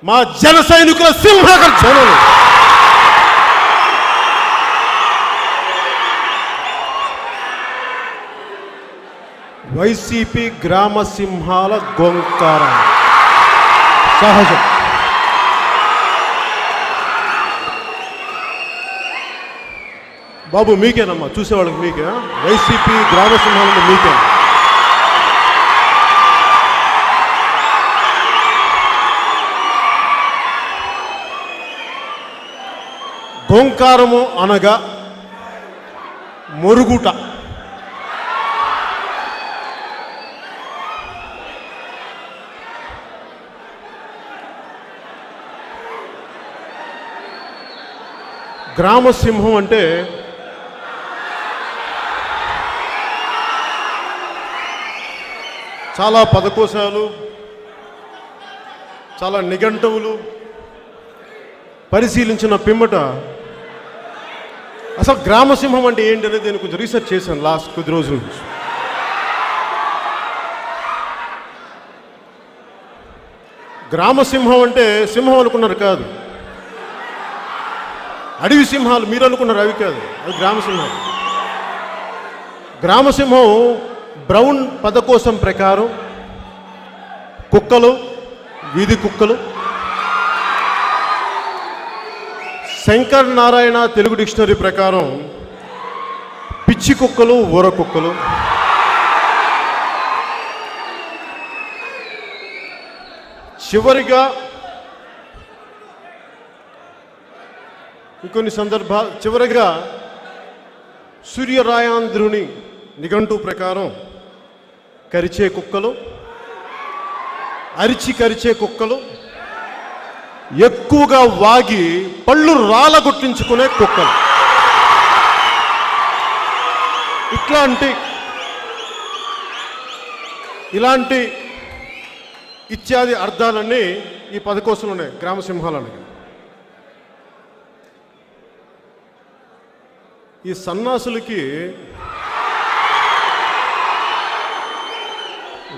మా జన సైనికుల సింహగర్జనలు. వైసీపీ గ్రామ సింహాల గోంకారం సహజం. బాబు మీకేనమ్మా, చూసేవాళ్ళకి మీకే. వైసీపీ గ్రామ సింహాలంటే మీకే. గోంకారము అనగా మొరుగుట. గ్రామసింహం అంటే చాలా పదకోశాలు, చాలా నిఘంటువులు పరిశీలించిన పిమ్మట అసలు గ్రామసింహం అంటే ఏంటి అనేది నేను కొంచెం రీసెర్చ్ చేశాను లాస్ట్ కొద్ది రోజుల నుంచి. గ్రామసింహం అంటే సింహం అనుకున్నారు కాదు, అడవి సింహాలు మీరు అనుకున్నారు అవి కాదు, అది గ్రామసింహాలు. గ్రామసింహం బ్రౌన్ పదకోశం ప్రకారం కుక్కలు, వీధి కుక్కలు, శంకర్ నారాయణ తెలుగు డిక్షనరీ ప్రకారం పిచ్చి కుక్కలు, ఊర కుక్కలు, చివరిగా ఇంకొన్ని చివరిగా సూర్యరాయాంధ్రుని నిఘంటు ప్రకారం కరిచే కుక్కలు, అరిచి కరిచే కుక్కలు, ఎక్కువగా వాగి పళ్ళు రాలగొట్టించుకునే కుక్కలు, ఇలాంటి ఇత్యాది అర్థాలన్నీ ఈ పదకోశంలో ఉన్నాయి గ్రామసింహాలని. ఈ సన్నాసులకి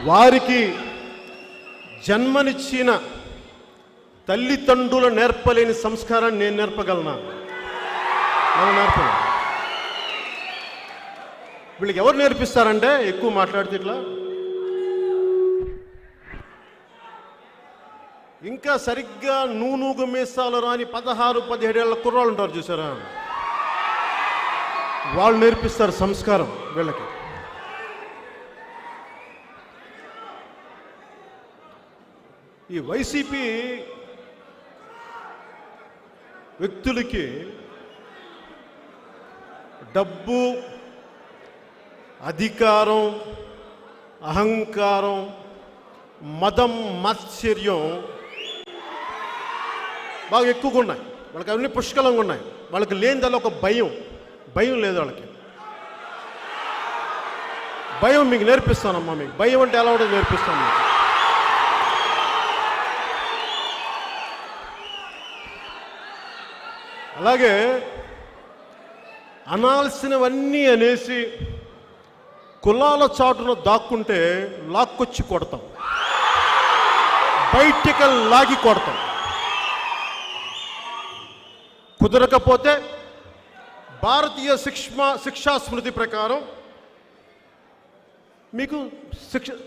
వారికి జన్మనిచ్చిన తల్లిదండ్రుల నేర్పలేని సంస్కారాన్ని నేను నేర్పగలనా? మనం నేర్పలేం. వీళ్ళకి ఎవరు నేర్పిస్తారంటే ఎక్కువ మాట్లాడితే ఇట్లా ఇంకా సరిగ్గా నూనూగు మీసాలు రాని 16-17 ఏళ్ల కుర్రాళ్ళు ఉంటారు చూసారా, వాళ్ళు నేర్పిస్తారు సంస్కారం వీళ్ళకి. ఈ వైసీపీ వ్యక్తులకి డబ్బు, అధికారం, అహంకారం, మదం, మాత్సర్యం బాగా ఎక్కువగా ఉన్నాయి. వాళ్ళకి అవన్నీ పుష్కలంగా ఉన్నాయి. వాళ్ళకి లేనిదల్లా ఒక భయం లేదు వాళ్ళకి. భయం మీకు నేర్పిస్తానమ్మా. మీకు భయం అంటే ఎలా ఉంటుంది నేర్పిస్తాను మీకు. అలాగే అనాల్సినవన్నీ అనేసి కులాల చాటున దాక్కుంటే లాక్కొచ్చి కొడతాం, బయటికి లాగి కొడతాం. కుదరకపోతే భారతీయ శిక్షా స్మృతి ప్రకారం మీకు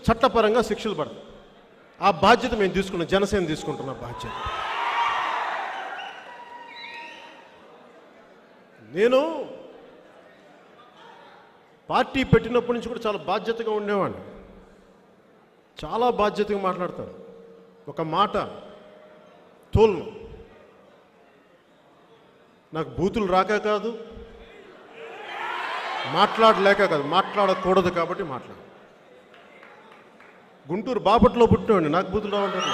చట్టపరంగా శిక్షలు పడతాయి. ఆ బాధ్యత మేము తీసుకున్నాం, జనసేన తీసుకుంటున్న బాధ్యత. నేను పార్టీ పెట్టినప్పటి నుంచి కూడా చాలా బాధ్యతగా ఉండేవాడిని. చాలా బాధ్యతగా మాట్లాడతాను. ఒక మాట తోలను. నాకు బూతులు రాక కాదు, మాట్లాడలేక కాదు, మాట్లాడకూడదు కాబట్టి మాట్లాడు. గుంటూరు బాపట్లో పుట్టినవాడిని, నాకు బూతులు రావంటారు.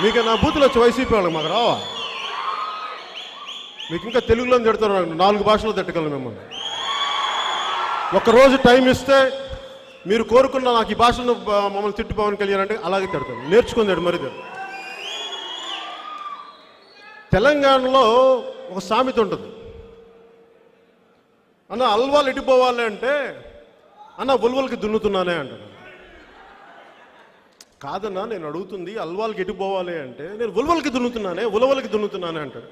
మీకు నా బూతులు వచ్చి వైసీపీ వాళ్ళకి మాకు రావా? మీకు ఇంకా తెలుగులో తిడతారు, 4 భాషలో తిట్టగలను మిమ్మల్ని. ఒకరోజు టైం ఇస్తే మీరు కోరుకున్న నాకు ఈ భాషను మమ్మల్ని తిట్టు పవన్ కళ్యాణ్ అంటే అలాగే తిడతాను. నేర్చుకుందాడు మరి. తెలంగాణలో ఒక సామెత ఉంటుంది, అన్న అల్వాలు ఎడిపోవాలి అంటే అన్న ఉల్వలకి దున్నుతున్నానే అంటారు. కాదన్నా నేను అడుగుతుంది అల్వాల్కి ఎటు పోవాలి అంటే నేను ఉలవలకి దున్నుతున్నానే అంటాడు.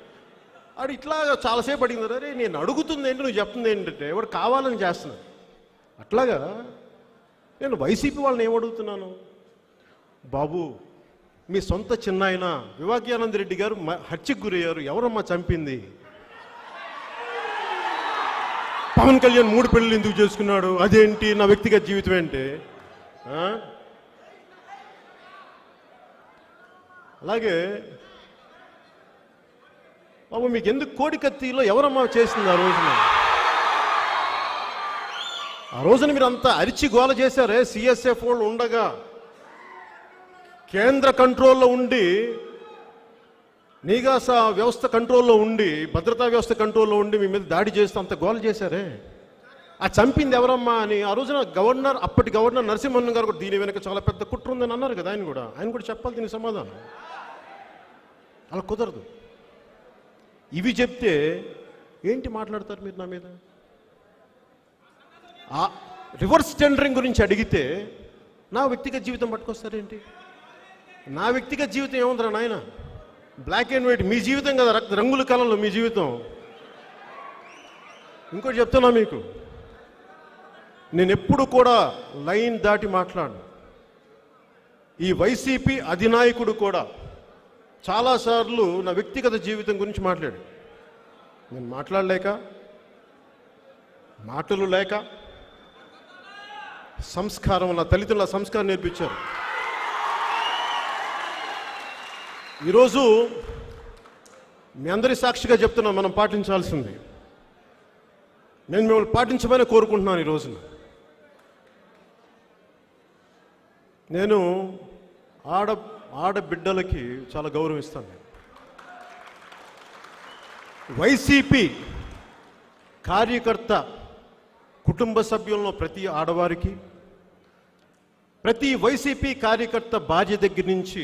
ఆడు ఇట్లా చాలాసేపు అడిగింది. అరే నేను అడుగుతుంది ఏంటి, నువ్వు చెప్తుంది ఏంటంటే వాడు కావాలని చేస్తున్నాడు. అట్లాగా నేను వైసీపీ వాళ్ళని ఏమడుగుతున్నాను, బాబు మీ సొంత చిన్నాయన వివేకానంద రెడ్డి గారు హత్యకు గురయ్యారు, ఎవరమ్మా చంపింది? పవన్ కళ్యాణ్ 3 పెళ్ళిళ్ళు ఎందుకు చేసుకున్నాడు, అదేంటి నా వ్యక్తిగత జీవితం ఏంటి? అలాగే బాబు మీకు ఎందుకు కోడికత్తిలో ఎవరమ్మా చేసింది ఆ రోజున మీరు అంతా అరిచి గోల చేశారే. సిఎస్ఎఫ్ వాళ్ళు ఉండగా కేంద్ర కంట్రోల్లో ఉండి, నిఘా వ్యవస్థ కంట్రోల్లో ఉండి, భద్రతా వ్యవస్థ కంట్రోల్లో ఉండి మీ మీద దాడి చేస్తూ అంత గోల చేశారే. ఆ చంపింది ఎవరమ్మా అని ఆ రోజున అప్పటి గవర్నర్ నరసింహన్ గారు కూడా దీని వెనక చాలా పెద్ద కుట్ర ఉందని అన్నారు కదా. ఆయన కూడా చెప్పాలి దీనికి సమాధానం. అలా కుదరదు. ఇవి చెప్తే ఏంటి మాట్లాడతారు మీరు నా మీద? ఆ రివర్స్ టెండరింగ్ గురించి అడిగితే నా వ్యక్తిగత జీవితం పట్టుకొస్తారేంటి? నా వ్యక్తిగత జీవితం ఏముందిరా నాయన? బ్లాక్ అండ్ వైట్ మీ జీవితం కదా, రంగుల కాలంలో మీ జీవితం. ఇంకోటి చెప్తున్నా మీకు, నేను ఎప్పుడు కూడా లైన్ దాటి మాట్లాడను. ఈ వైసీపీ అధినాయకుడు కూడా చాలాసార్లు నా వ్యక్తిగత జీవితం గురించి మాట్లాడు. నేను మాట్లాడలేక, మాటలు లేక, సంస్కారం, నా తల్లిదండ్రుల సంస్కారం నేర్పించారు. ఈరోజు మీ అందరి సాక్షిగా చెప్తున్నా, మనం పాటించాల్సింది. నేను మిమ్మల్ని పాటించమని కోరుకుంటున్నాను. ఈ రోజున నేను ఆడబిడ్డలకి చాలా గౌరవం ఇస్తాను. వైసీపీ కార్యకర్త కుటుంబ సభ్యులను ప్రతి ఆడవారికి, ప్రతి వైసీపీ కార్యకర్త భార్య దగ్గర నుంచి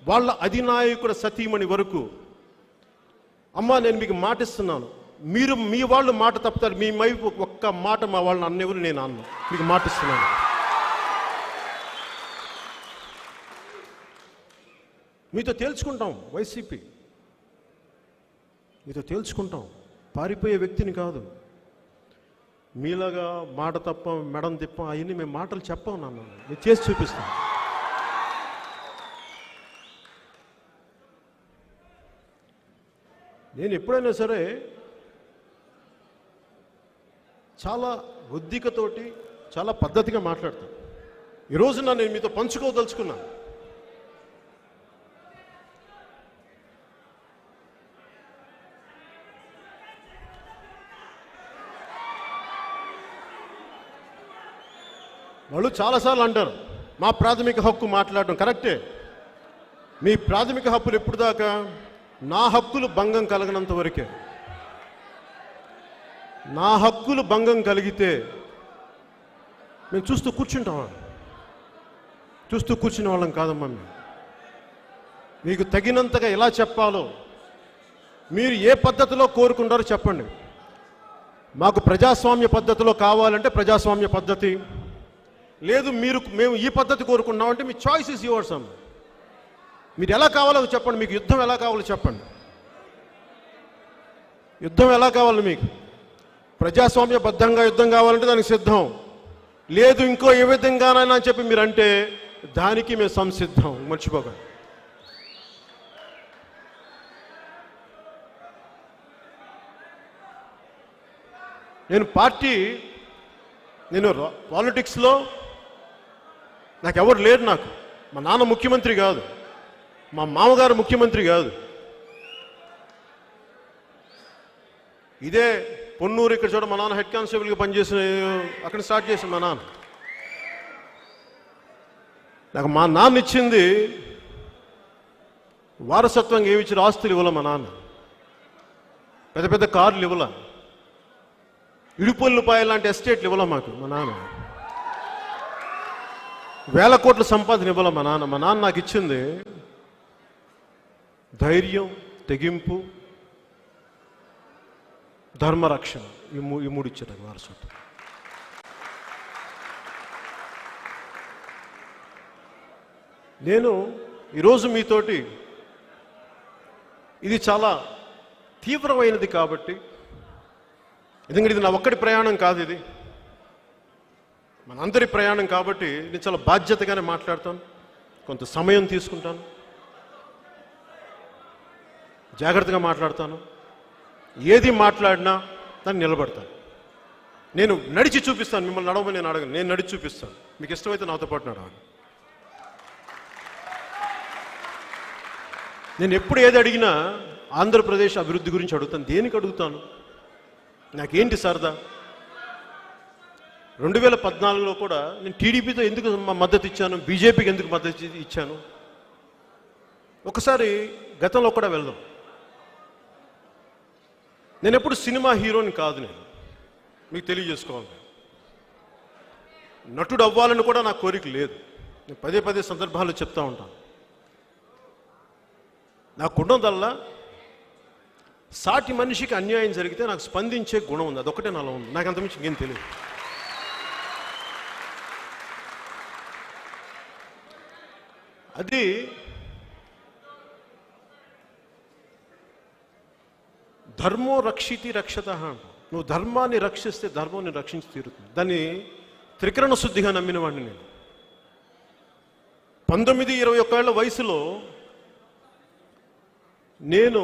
వాళ్ళ అధినాయకుడు సతీమణి వరకు, అమ్మా నేను మీకు మాట ఇస్తున్నాను, మీరు మీ వాళ్ళు మాట తప్పుతారు, మీ వైపు ఒక్క మాట మా వాళ్ళని అన్నెవరు నేను అన్న, మీకు మాట ఇస్తున్నాను. మీతో తేల్చుకుంటాం, వైసీపీ మీతో తేల్చుకుంటాం. పారిపోయే వ్యక్తిని కాదు. మీలాగా మాట తప్ప మెడం తిప్పం అవన్నీ మేము మాటలు చెప్పాం. నాన్న నేను చేసి చూపిస్తాం. నేను ఎప్పుడైనా సరే చాలా ఒద్దికతోటి చాలా పద్ధతిగా మాట్లాడతాను. ఈరోజు నేను మీతో పంచుకోదలుచుకున్నాను. వాళ్ళు చాలాసార్లు అంటారు మా ప్రాథమిక హక్కు మాట్లాడడం. కరెక్టే, మీ ప్రాథమిక హక్కులు ఎప్పుడు దాకా? నా హక్కులు భంగం కలగనంత వరకే. నా హక్కులు భంగం కలిగితే మేము చూస్తూ కూర్చుంటామా? చూస్తూ కూర్చునే వాళ్ళం కాదమ్మా. మీకు తగినంతగా ఎలా చెప్పాలో, మీరు ఏ పద్ధతిలో కోరుకుంటారో చెప్పండి. మాకు ప్రజాస్వామ్య పద్ధతిలో కావాలంటే ప్రజాస్వామ్య పద్ధతి, లేదు మేము ఈ పద్ధతి కోరుకున్నామంటే మీ చాయిస్ ఇస్ యువర్స్ అమ్మ. మీరు ఎలా కావాలో చెప్పండి. మీకు యుద్ధం ఎలా కావాలో చెప్పండి. యుద్ధం ఎలా కావాలి మీకు? ప్రజాస్వామ్యబద్ధంగా యుద్ధం కావాలంటే దానికి సిద్ధం. లేదు ఇంకో ఏ విధంగానైనా అని చెప్పి మీరు అంటే దానికి మేము సంసిద్ధం. మర్చిపోకండి. నేను పాలిటిక్స్లో నాకు ఎవరు లేరు. నాకు మా నాన్న ముఖ్యమంత్రి కాదు, మా మామగారు ముఖ్యమంత్రి కాదు. ఇదే పొన్నూరు ఇక్కడ చూడ మా నాన్న హెడ్ కానిస్టేబుల్గా పనిచేసిన, అక్కడ స్టార్ట్ చేసిన మా నాన్న. నాకు మా నాన్న ఇచ్చింది వారసత్వంగా ఏమి ఇచ్చిన ఆస్తులు ఇవ్వాల మా నాన్న. పెద్ద పెద్ద కార్లు ఇవ్వాల, ఇడుపొల్లిపాయ లాంటి ఎస్టేట్లు ఇవ్వాల మాకు మా నాన్న. వేల కోట్ల సంపాదన ఇవ్వాల మా నాన్న. మా నాన్న నాకు ఇచ్చింది ధైర్యం, తెగింపు, ధర్మరక్షణ. ఈ మూడు ఇచ్చారు వారసత్వం. నేను ఈరోజు మీతోటి ఇది చాలా తీవ్రమైనది కాబట్టి, ఎందుకంటే ఇది నా ఒక్కడి ప్రయాణం కాదు, ఇది మనందరి ప్రయాణం కాబట్టి నేను చాలా బాధ్యతగానే మాట్లాడతాను, కొంత సమయం తీసుకుంటాను, జాగ్రత్తగా మాట్లాడతాను. ఏది మాట్లాడినా దాన్ని నిలబడతాను. నేను నడిచి చూపిస్తాను, మిమ్మల్ని నడవమని నేను అడగను, నేను నడిచి చూపిస్తాను. మీకు ఇష్టమైతే నాతో పాటు నడవండి. నేను ఎప్పుడు ఏది అడిగినా ఆంధ్రప్రదేశ్ అభివృద్ధి గురించి అడుగుతాను. దేనికి అడుగుతాను? నాకేంటి సరదా? 2014లో కూడా నేను టీడీపీతో ఎందుకు మద్దతు ఇచ్చాను, బీజేపీకి ఎందుకు మద్దతు ఇచ్చాను, ఒకసారి గతంలో కూడా వెళ్దాం. నేను ఎప్పుడు సినిమా హీరోని కాదు, నేను మీకు తెలియజేసుకోవాలి. నటుడు అవ్వాలని కూడా నాకు కోరిక లేదు. నేను పదే పదే సందర్భాల్లో చెప్తా ఉంటాను. నాకున్నదల్లా సాటి మనిషికి అన్యాయం జరిగితే నాకు స్పందించే గుణం ఉంది, అదొకటే నాలో ఉంది. నాకు అంతమించి ఇంకేం తెలియదు. అది ధర్మో రక్షితి రక్షత అంట. నువ్వు ధర్మాన్ని రక్షిస్తే ధర్మాన్ని రక్షించి తీరుతుంది. దాన్ని త్రికరణ శుద్ధిగా నమ్మిన వాడిని నేను. 19-21 ఏళ్ల వయసులో నేను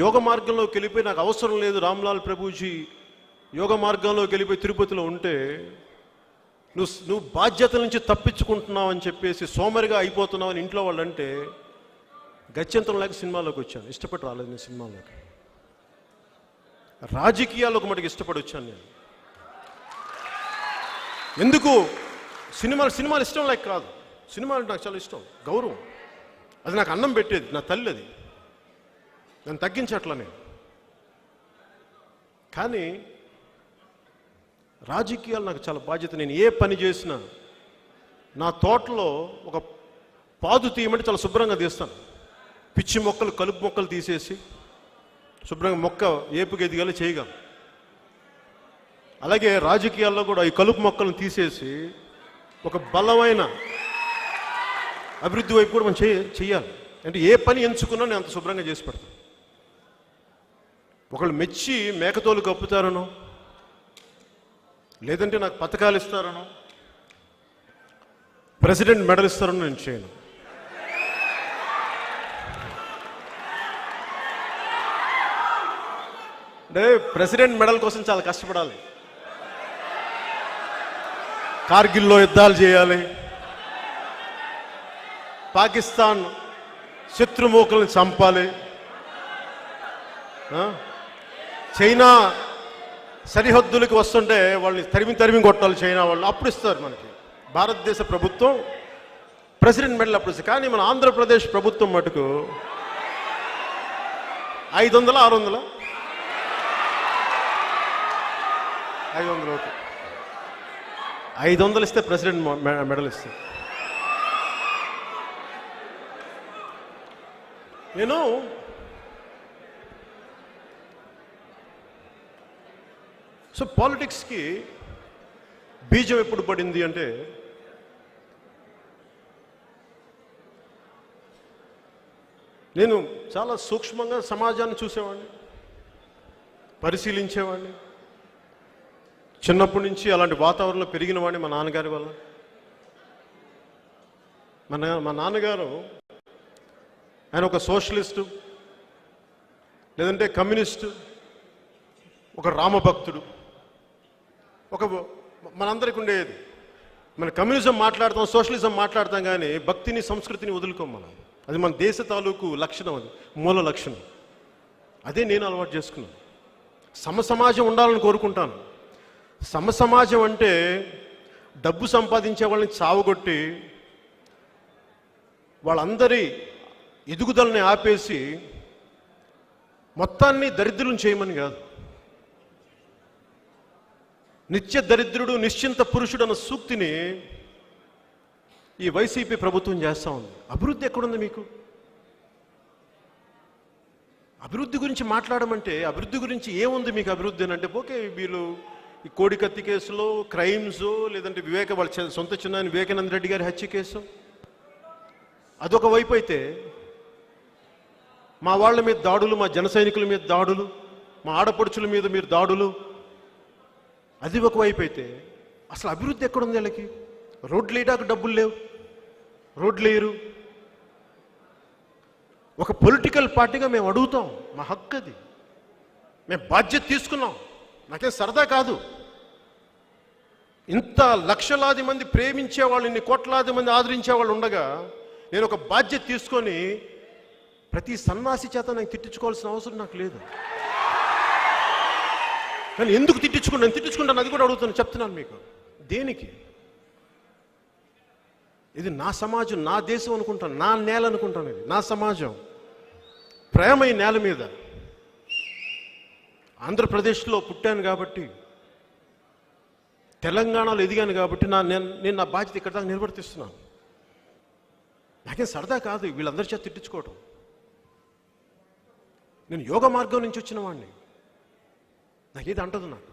యోగ మార్గంలోకి వెళ్ళిపోయి, నాకు అవసరం లేదు రామ్లాల్ ప్రభుజీ యోగ మార్గంలోకి వెళ్ళిపోయి తిరుపతిలో ఉంటే, నువ్వు బాధ్యతల నుంచి తప్పించుకుంటున్నావు అని చెప్పేసి సోమరిగా అయిపోతున్నావు అని ఇంట్లో వాళ్ళు అంటే, గత్యంతరం లేక సినిమాలోకి వచ్చాను. ఇష్టపడి రాలేదు నేను సినిమాలోకి. రాజకీయాల్లోకి మటుకు ఇష్టపడి వచ్చాను నేను. ఎందుకు? సినిమాలు ఇష్టం లేక కాదు, సినిమాలు నాకు చాలా ఇష్టం, గౌరవం. అది నాకు అన్నం పెట్టేది, నా తల్లి. అది నన్ను తగ్గించట్లా నేను. కానీ రాజకీయాలు నాకు చాలా బాధ్యత. నేను ఏ పని చేసినా నా తోటలో ఒక పాదు తీయమంటే చాలా శుభ్రంగా తీస్తాను. పిచ్చి మొక్కలు, కలుపు మొక్కలు తీసేసి శుభ్రంగా మొక్క ఏపుగా ఎదిగేలా చేయగలను. అలాగే రాజకీయాల్లో కూడా ఈ కలుపు మొక్కలను తీసేసి ఒక బలమైన అభివృద్ధి వైపు కూడా మనం చెయ్యాలి. అంటే ఏ పని ఎంచుకున్నా నేను అంత శుభ్రంగా చేసి పెడతాను. ఒకళ్ళు మెచ్చి మేకతోలు కప్పుతారనో, లేదంటే నాకు పథకాలు ఇస్తారనో, ప్రెసిడెంట్ మెడల్ ఇస్తారనో నేను చేయను. అంటే ప్రెసిడెంట్ మెడల్ కోసం చాలా కష్టపడాలి. కార్గిల్లో యుద్ధాలు చేయాలి, పాకిస్తాన్ శత్రుమూకల్ని చంపాలి, చైనా సరిహద్దులకు వస్తుంటే వాళ్ళని తరిమి కొట్టాలి చైనా వాళ్ళు. అప్పుడు ఇస్తారు మనకి భారతదేశ ప్రభుత్వం ప్రెసిడెంట్ మెడల్ అప్పుడు ఇస్తారు. కానీ మన ఆంధ్రప్రదేశ్ ప్రభుత్వం మటుకు 500, 600, 500 ఇస్తే ప్రెసిడెంట్ మెడల్ ఇస్తారు. నేను సో పాలిటిక్స్కి బీజం ఎప్పుడు పడింది అంటే, నేను చాలా సూక్ష్మంగా సమాజాన్ని చూసేవాడిని, పరిశీలించేవాడిని. చిన్నప్పటి నుంచి అలాంటి వాతావరణంలో పెరిగిన వాడిని మా నాన్నగారి వల్ల. మా నాన్నగారు ఆయన ఒక సోషలిస్టు, లేదంటే కమ్యూనిస్టు, ఒక రామభక్తుడు. మనందరికీ ఉండేది, మన కమ్యూనిజం మాట్లాడతాం, సోషలిజం మాట్లాడతాం, కానీ భక్తిని, సంస్కృతిని వదులుకోం మనం. అది మన దేశ తాలూకు లక్షణం, అది మూల లక్షణం. అదే నేను అలవాటు చేసుకున్నాను. సమసమాజం ఉండాలని కోరుకుంటాను. సమసమాజం అంటే డబ్బు సంపాదించే వాళ్ళని చావగొట్టి వాళ్ళందరి ఎదుగుదలని ఆపేసి మొత్తాన్ని దరిద్రులను చేయమని కాదు. నిత్య దరిద్రుడు నిశ్చింత పురుషుడు అన్న సూక్తిని ఈ వైసీపీ ప్రభుత్వం చేస్తూ ఉంది. అభివృద్ధి ఎక్కడుంది మీకు? అభివృద్ధి గురించి మాట్లాడమంటే అభివృద్ధి గురించి ఏముంది మీకు? అభివృద్ధి అని అంటే ఓకే, వీళ్ళు ఈ కోడికత్తి కేసులో క్రైమ్స్, లేదంటే వాళ్ళ సొంత చిన్న వివేకానంద రెడ్డి గారి హత్య కేసు, అదొక వైపు అయితే, మా వాళ్ళ మీద దాడులు, మా జన సైనికుల మీద దాడులు, మా ఆడపడుచుల మీద మీరు దాడులు, అది ఒక వైపు అయితే, అసలు అభివృద్ధి ఎక్కడుంది వీళ్ళకి? రోడ్లు వేయడానికి డబ్బులు లేవు, రోడ్లు వేయరు. ఒక పొలిటికల్ పార్టీగా మేము అడుగుతాం, మా హక్కు అది, మేము బాధ్యత తీసుకున్నాం. నాకేం సరదా కాదు. ఇంత లక్షలాది మంది ప్రేమించేవాళ్ళు, ఇన్ని కోట్లాది మంది ఆదరించేవాళ్ళు ఉండగా నేను ఒక బాధ్యత తీసుకొని ప్రతి సన్నాసి చేత నేను తిట్టించుకోవాల్సిన అవసరం నాకు లేదు. కానీ ఎందుకు నేను తిట్టించుకుంటాను, అది కూడా అడుగుతాను, చెప్తున్నాను మీకు. దేనికి? ఇది నా సమాజం, నా దేశం అనుకుంటాను, నా నేల అనుకుంటాను, ఇది నా సమాజం. ప్రేమ ఈ నేల మీద. ఆంధ్రప్రదేశ్లో పుట్టాను కాబట్టి, తెలంగాణలో ఎదిగాను కాబట్టి నేను నా బాధ్యత ఇక్కడ దాకా నిర్వర్తిస్తున్నాను. నాకేం సరదా కాదు వీళ్ళందరి చేత తిట్టించుకోవటం. నేను యోగ మార్గం నుంచి వచ్చిన వాడిని, నాకేది అంటదు నాకు.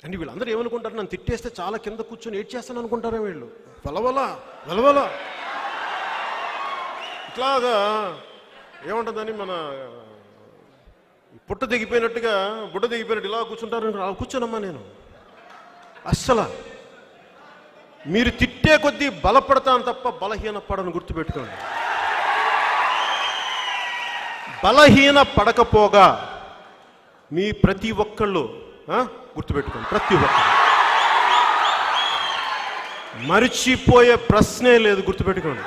అంటే వీళ్ళందరూ ఏమనుకుంటారు, నన్ను తిట్టేస్తే చాలా కింద కూర్చొని ఏడ్చేస్తాను అనుకుంటారా వీళ్ళు? వెలవల ఇట్లాగా ఏముంటుందని, మన బుట్ట దిగిపోయినట్టుగా ఇలా కూర్చుంటారు. అలా కూర్చోనమ్మా నేను. అస్సలు మీరు తిట్టే కొద్దీ బలపడతాను తప్ప బలహీన పడను, గుర్తుపెట్టుకోండి. బలహీన పడకపోగా మీ ప్రతి ఒక్కళ్ళు గుర్తుపెట్టుకోండి, ప్రతి ఒక్కరు మరిచిపోయే ప్రశ్నే లేదు, గుర్తుపెట్టుకోండి.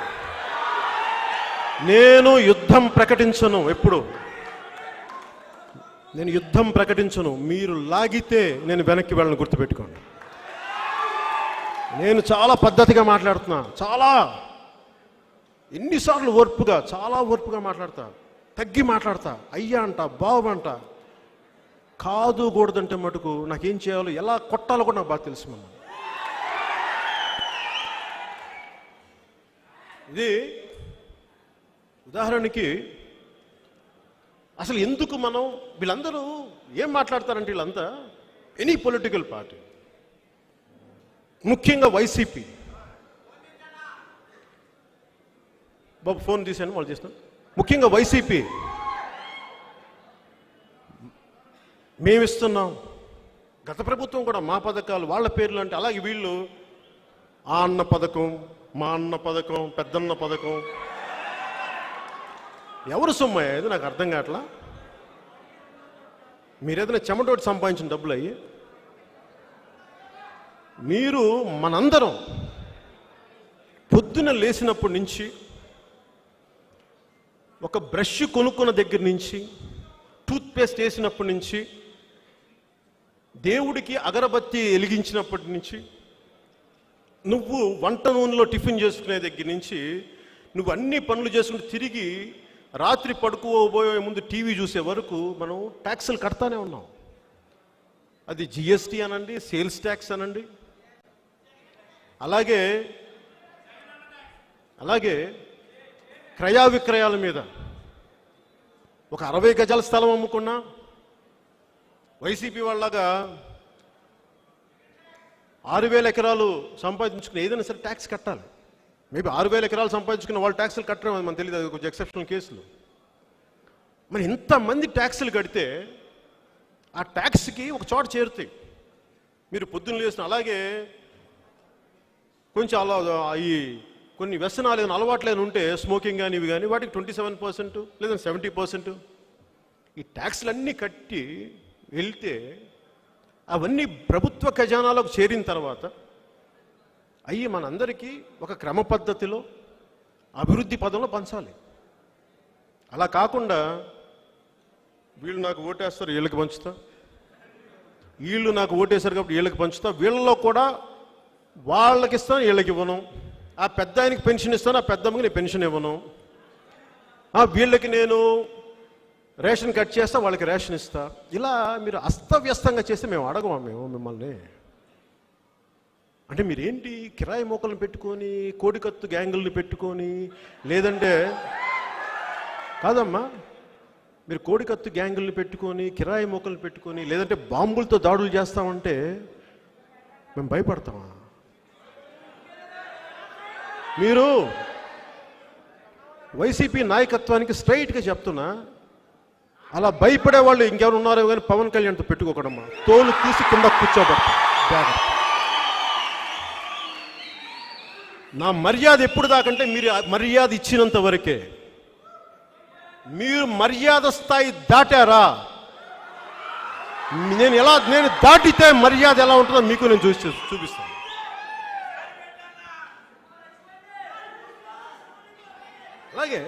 నేను యుద్ధం ప్రకటించను, ఎప్పుడు నేను యుద్ధం ప్రకటించను. మీరు లాగితే నేను వెనక్కి వెళ్ళను, గుర్తుపెట్టుకోండి. నేను చాలా పద్ధతిగా మాట్లాడుతున్నా, ఎన్నిసార్లు చాలా ఓర్పుగా మాట్లాడతా, తగ్గి మాట్లాడతా, అయ్యా అంట, బాబు అంట. కాదు కూడదంటే మటుకు నాకేం చేయాలో, ఎలా కొట్టాలో కూడా నాకు బాగా తెలుసు. మనం ఇది ఉదాహరణకి అసలు ఎందుకు మనం వీళ్ళందరూ ఏం మాట్లాడతారంటే, వీళ్ళంతా ఎనీ పొలిటికల్ పార్టీ, ముఖ్యంగా వైసీపీ. బాబు ఫోన్ తీసాను, వాళ్ళు చేస్తాను. ముఖ్యంగా వైసీపీ మేమిస్తున్నాం, గత ప్రభుత్వం కూడా మా పథకాలు వాళ్ళ పేర్లు అంటే, అలాగే వీళ్ళు ఆ అన్న పథకం, మా అన్న పథకం, పెద్దన్న పథకం. ఎవరు సొమ్ము ఇది నాకు అర్థం కావట్లా. మీరేదైనా చెమటోటి సంపాదించిన డబ్బులు అయ్యి, మీరు మనందరం పొద్దున లేచినప్పటి నుంచి, ఒక బ్రష్ కొనుక్కున్న దగ్గర నుంచి, టూత్పేస్ట్ వేసినప్పటి నుంచి, దేవుడికి అగరబత్తి వెలిగించినప్పటి నుంచి, నువ్వు వంట నూనెలో టిఫిన్ చేసుకునే దగ్గర నుంచి, నువ్వు అన్ని పనులు చేసుకుంటూ తిరిగి రాత్రి పడుకోబోయే ముందు టీవీ చూసే వరకు మనం ట్యాక్సులు కడతానే ఉన్నాం. అది జిఎస్టీ అనండి, సేల్స్ ట్యాక్స్ అనండి, అలాగే క్రయ విక్రయాల మీద ఒక 60 గజాల స్థలం అమ్ముకున్నా వైసీపీ వాళ్ళగా 6,000 ఎకరాలు సంపాదించుకుని ఏదైనా సరే ట్యాక్స్ కట్టాలి. మేబీ 6,000 ఎకరాలు సంపాదించుకున్న వాళ్ళు ట్యాక్సులు కట్టడం అది మనకు తెలియదు, అది కొంచెం ఎక్సెప్షనల్ కేసులు. మరి ఇంతమంది ట్యాక్సులు కడితే ఆ ట్యాక్స్కి ఒక చోట చేరుతాయి. మీరు పొద్దున్న లేసిన, అలాగే కొంచెం అలా ఈ కొన్ని వ్యసనాలు ఏదైనా అలవాట్లు ఏమైనా ఉంటే, స్మోకింగ్ కానీ ఇవి కానీ, వాటికి 27% లేదా 70%. ఈ ట్యాక్స్లన్నీ కట్టి వెళ్తే అవన్నీ ప్రభుత్వ ఖజానాలకు చేరిన తర్వాత అయ్యి మనందరికీ ఒక క్రమ పద్ధతిలో అభివృద్ధి పదంలో పంచాలి. అలా కాకుండా వీళ్ళు నాకు ఓటేస్తారు వీళ్ళకి పంచుతా, వీళ్ళు నాకు ఓటేశారు కాబట్టి వీళ్ళకి పంచుతా, వీళ్ళలో కూడా వాళ్ళకి ఇస్తాను వీళ్ళకి ఇవ్వను, ఆ పెద్ద ఆయనకి పెన్షన్ ఇస్తాను ఆ పెద్దమ్మకి నేను పెన్షన్ ఇవ్వను, వీళ్ళకి నేను రేషన్ కట్ చేస్తా వాళ్ళకి రేషన్ ఇస్తా. ఇలా మీరు అస్తవ్యస్తంగా చేస్తే మేము అడగము మిమ్మల్ని. అంటే మీరేంటి కిరాయి మోకలను పెట్టుకొని, కోడికత్తు గ్యాంగుల్ని పెట్టుకొని, లేదంటే కాదమ్మా, మీరు కోడికత్తు గ్యాంగుల్ని పెట్టుకొని, కిరాయి మోకలను పెట్టుకొని, లేదంటే బాంబులతో దాడులు చేస్తామంటే మేము భయపడతామా? వైసీపీ నాయకత్వానికి స్ట్రైట్గా చెప్తున్నా, అలా భయపడే వాళ్ళు ఇంకెవరు ఉన్నారో కానీ పవన్ కళ్యాణ్తో పెట్టుకోకడమ్మా. తోలు తీసి కింద కూర్చోబెడతా జాగ్రత్త. నా మర్యాద ఎప్పుడు దాకంటే మీరు మర్యాద ఇచ్చినంత వరకే. మీరు మర్యాద స్థాయి దాటారా, నేను దాటితే మర్యాద ఎలా ఉంటుందో మీకు నేను చూపిస్తాను. అలాగే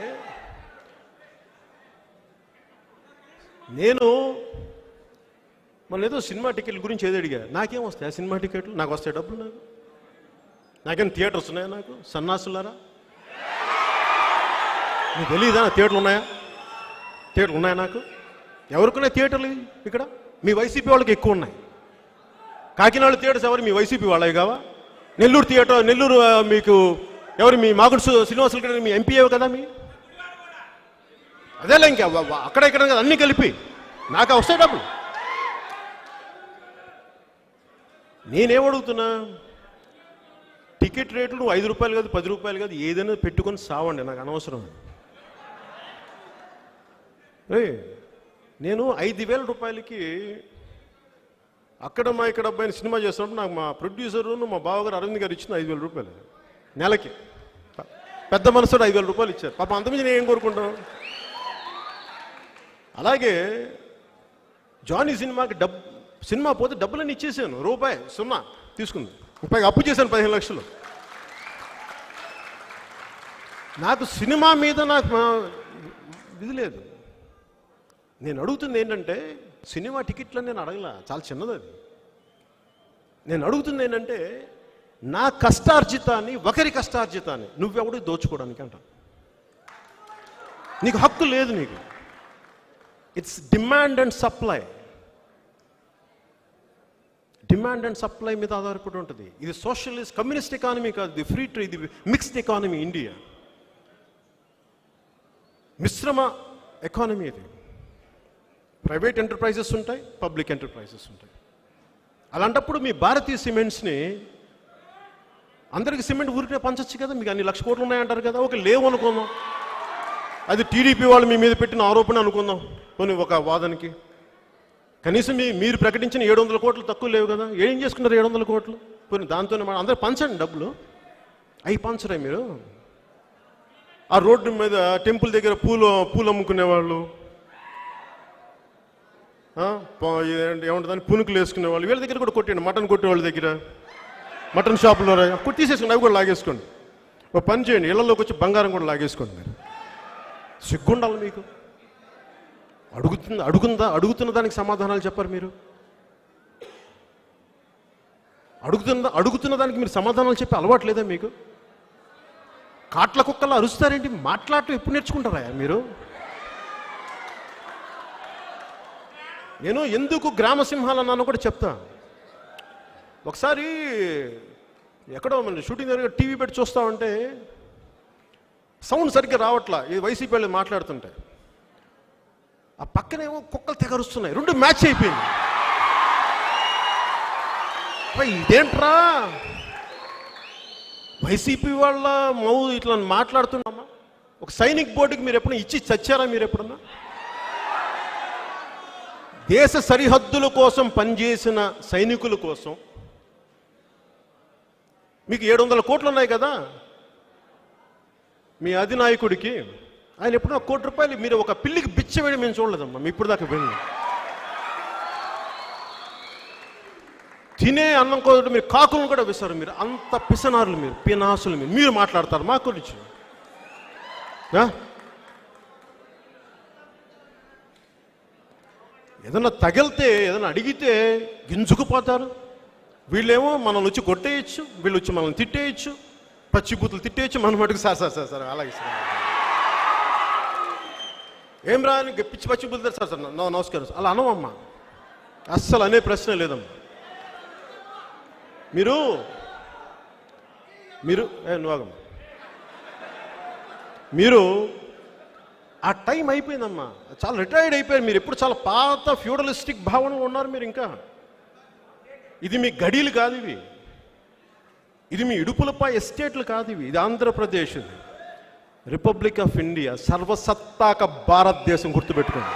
నేను మన ఏదో సినిమా టికెట్ల గురించి ఏదో అడిగా. నాకేం వస్తాయి ఆ సినిమా టికెట్లు? నాకు వస్తాయి డబ్బులు? నాకేం థియేటర్స్ ఉన్నాయా? నాకు సన్నాసులారా, మీకు తెలియదా థియేటర్లు ఉన్నాయా? థియేటర్లు ఉన్నాయా? నాకు ఎవరికున్నాయి థియేటర్లు ఇక్కడ? మీ వైసీపీ వాళ్ళకి ఎక్కువ ఉన్నాయి. కాకినాడ థియేటర్స్ ఎవరు? మీ వైసీపీ వాళ్ళవి కావా? నెల్లూరు థియేటర్, నెల్లూరు మీకు ఎవరు? మీ మాగుడు శ్రీనివాసులు గారు మీ ఎంపీ కదా మీ. అదేలే ఇంకా అక్కడ ఇక్కడ కదా అన్నీ కలిపి నాకు వస్తాయి డబ్బులు. నేనేమడుగుతున్నా, టికెట్ రేట్లు 5 రూపాయలు కాదు 10 రూపాయలు కాదు ఏదైనా పెట్టుకొని సావండి, నాకు అనవసరం. నేను 5,000 రూపాయలకి అక్కడ మా ఇక్కడ అబ్బాయిని సినిమా చేస్తున్నప్పుడు నాకు మా ప్రొడ్యూసరు మా బావగారు అరవింద్ గారు ఇచ్చిన 5,000 రూపాయలు నెలకి. పెద్ద మనసుడు 5,000 రూపాయలు ఇచ్చారు. పాప అంతమంది నేను ఏం కోరుకుంటాం. అలాగే జానీ సినిమాకి సినిమా పోతే డబ్బులన్నీ ఇచ్చేసాను. రూపాయి సున్నా తీసుకుంది. రూపాయికి అప్పు చేశాను 15 లక్షలు. నాకు సినిమా మీద నాకు ఇది లేదు. నేను అడుగుతుంది ఏంటంటే, సినిమా టికెట్లని నేను అడగలా, చాలా చిన్నది అది. నేను అడుగుతుంది ఏంటంటే, నా కష్టార్జితాన్ని ఒకరి కష్టార్జితాన్ని నువ్వెవడు దోచుకోవడానికి అంట. నీకు హక్కు లేదు. నీకు it's demand and supply. Demand and supply మీద ఆధారపడి ఉంటుంది. ఇది సోషలిస్ట్ కమ్యూనిస్ట్ ఎకానమీ కాదు, ఇది ఫ్రీ ట్రేడ్, ఇది మిక్స్డ్ ఎకానమీ. ఇండియా మిశ్రమ ఎకానమీ. ఇది ప్రైవేట్ ఎంటర్ప్రైజెస్ ఉంటాయి, పబ్లిక్ ఎంటర్ప్రైజెస్ ఉంటాయి. అలాంటప్పుడు మీ భారతీయ సిమెంట్స్ని అందరికి సిమెంట్ ఊరికే పంచచ్చు కదా. మీకు అన్ని 1,00,000 కోట్లు ఉన్నాయంటారు కదా. ఒక లేవు అనుకుందాం, అది టీడీపీ వాళ్ళు మీ మీద పెట్టిన ఆరోపణ అనుకుందాం. కొన్ని ఒక వాదనకి కనీసం మీరు ప్రకటించిన 700 కోట్లు తక్కువ లేవు కదా. ఏం చేసుకున్నారు 700 కోట్లు? కొన్ని దాంతోనే అందరూ పంచండి డబ్బులు. అవి పంచరే మీరు. ఆ రోడ్డు మీద టెంపుల్ దగ్గర పూలు అమ్ముకునేవాళ్ళు, ఏమంటుందని పునుకులు వేసుకునేవాళ్ళు, వీళ్ళ దగ్గర కూడా కొట్టండి. మటన్ కొట్టే వాళ్ళ దగ్గర, మటన్ షాపులో తీసేసుకోండి, అవి కూడా లాగేసుకోండి. ఒక పని చేయండి, ఇళ్లలోకి వచ్చి బంగారం కూడా లాగేసుకోండి. మీరు సిగ్గుండాలి మీకు. అడుగుతున్న దానికి సమాధానాలు చెప్పారు మీరు. అడుగుతున్న దానికి మీరు సమాధానాలు చెప్పి అలవాట్లేదా మీకు? కాట్ల కుక్కలా అరుస్తారేంటి? మాట్లాడటం ఎప్పుడు నేర్చుకుంటారా మీరు? నేను ఎందుకు గ్రామ సింహాలు అన్నాను కూడా చెప్తా. ఒకసారి ఎక్కడో మన షూటింగ్ దగ్గర టీవీ పెట్టి చూస్తా ఉంటే సౌండ్ సరిగ్గా రావట్లా. ఈ వైసీపీ వాళ్ళు మాట్లాడుతుంటే ఆ పక్కనేమో కుక్కలు తెగరుస్తున్నాయి. 2 మ్యాచ్ అయిపోయింది. ఇదేంట్రా వైసీపీ వాళ్ళ ఇట్లా మాట్లాడుతున్నామా? ఒక సైనిక్ బోర్డుకి మీరు ఎప్పుడైనా ఇచ్చి చచ్చారా? మీరు ఎప్పుడన్నా దేశ సరిహద్దుల కోసం పనిచేసిన సైనికుల కోసం మీకు 700 కోట్లు ఉన్నాయి కదా మీ అధినాయకుడికి. ఆయన ఎప్పుడో 1 కోటి రూపాయలు మీరు ఒక పిల్లికి బిచ్చ వేయడం మేము చూడలేదమ్మా. మీ ఇప్పుడు దాకా వెళ్ళి తినే అన్నం కోసం మీరు కాకులను కూడా వేశారు. మీరు అంత పిసనారులు, మీరు పినాసులు, మీరు మాట్లాడతారు మా గురించి. ఏదన్నా తగిలితే, ఏదైనా అడిగితే గింజుకుపోతారు. వీళ్ళేమో మనల్ని వచ్చి కొట్టేయచ్చు, వీళ్ళు వచ్చి మనల్ని తిట్టేయచ్చు, పచ్చిబూతులు తిట్టేయచ్చు. మన మటుకు సార్ అలాగే సార్ ఏం రా అని పిచ్చి పచ్చిబూతులు సార్ నమస్కారం అలా అనవమ్మా. అస్సలు అనే ప్రశ్న లేదమ్మా. మీరు నువ్వమ్మా, మీరు ఆ టైం అయిపోయిందమ్మా. చాలా రిటైర్డ్ అయిపోయారు మీరు. ఎప్పుడు చాలా పాత ఫ్యూడలిస్టిక్ భావనలో ఉన్నారు మీరు. ఇంకా ఇది మీ గడీలు కాదు, ఇది మీ ఇడుపులపై ఎస్టేట్లు కాదు, ఇది ఆంధ్రప్రదేశ్. రిపబ్లిక్ ఆఫ్ ఇండియా, సర్వసత్తాక భారతదేశం, గుర్తుపెట్టుకోండి.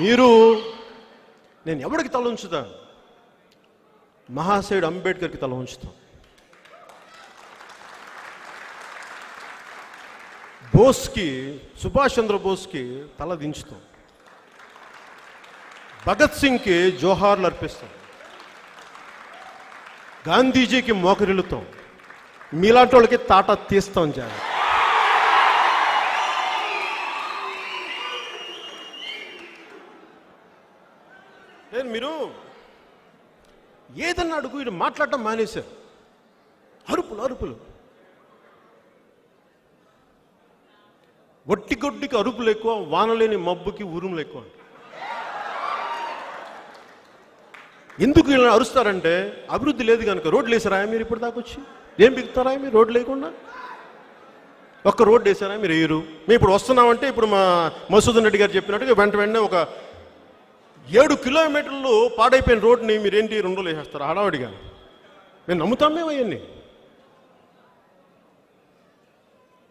మీరు, నేను ఎవరికి తల ఉంచుతా? మహాశయుడు అంబేద్కర్కి తల ఉంచుతాం. బోస్కి, సుభాష్ చంద్ర బోస్కి తల దించుతాం. భగత్ సింగ్కి జోహార్లు అర్పిస్తాం. గాంధీజీకి మోకరిల్లుతాం. మీలాంటి వాళ్ళకి తాట తీస్తాం. జాగ్రత్త. మీరు ఏదన్నా అడుగు, ఇది మాట్లాడటం మానేశారు. అరుపులు అరుపులు, ఒట్టిగొడ్డికి అరుపులు ఎక్కువ, వానలేని మబ్బుకి ఉరుములు ఎక్కువ. ఎందుకు ఇలా అరుస్తారంటే, అభివృద్ధి లేదు కనుక. రోడ్లు వేసారా మీరు ఇప్పుడు దాకా వచ్చి? ఏం బిగుతారా మీరు రోడ్లు లేకుండా? ఒక్క రోడ్డు వేసారా మీరు? వేయరు. మేము ఇప్పుడు వస్తున్నామంటే, ఇప్పుడు మా మసూదన్ రెడ్డి గారు చెప్పినట్టుగా వెంటనే ఒక 7 కిలోమీటర్లు పాడైపోయిన రోడ్ని మీరేంటి 2 రోజులు వేసేస్తారు హడావడిగా? మేము నమ్ముతాం మేము అవన్నీ.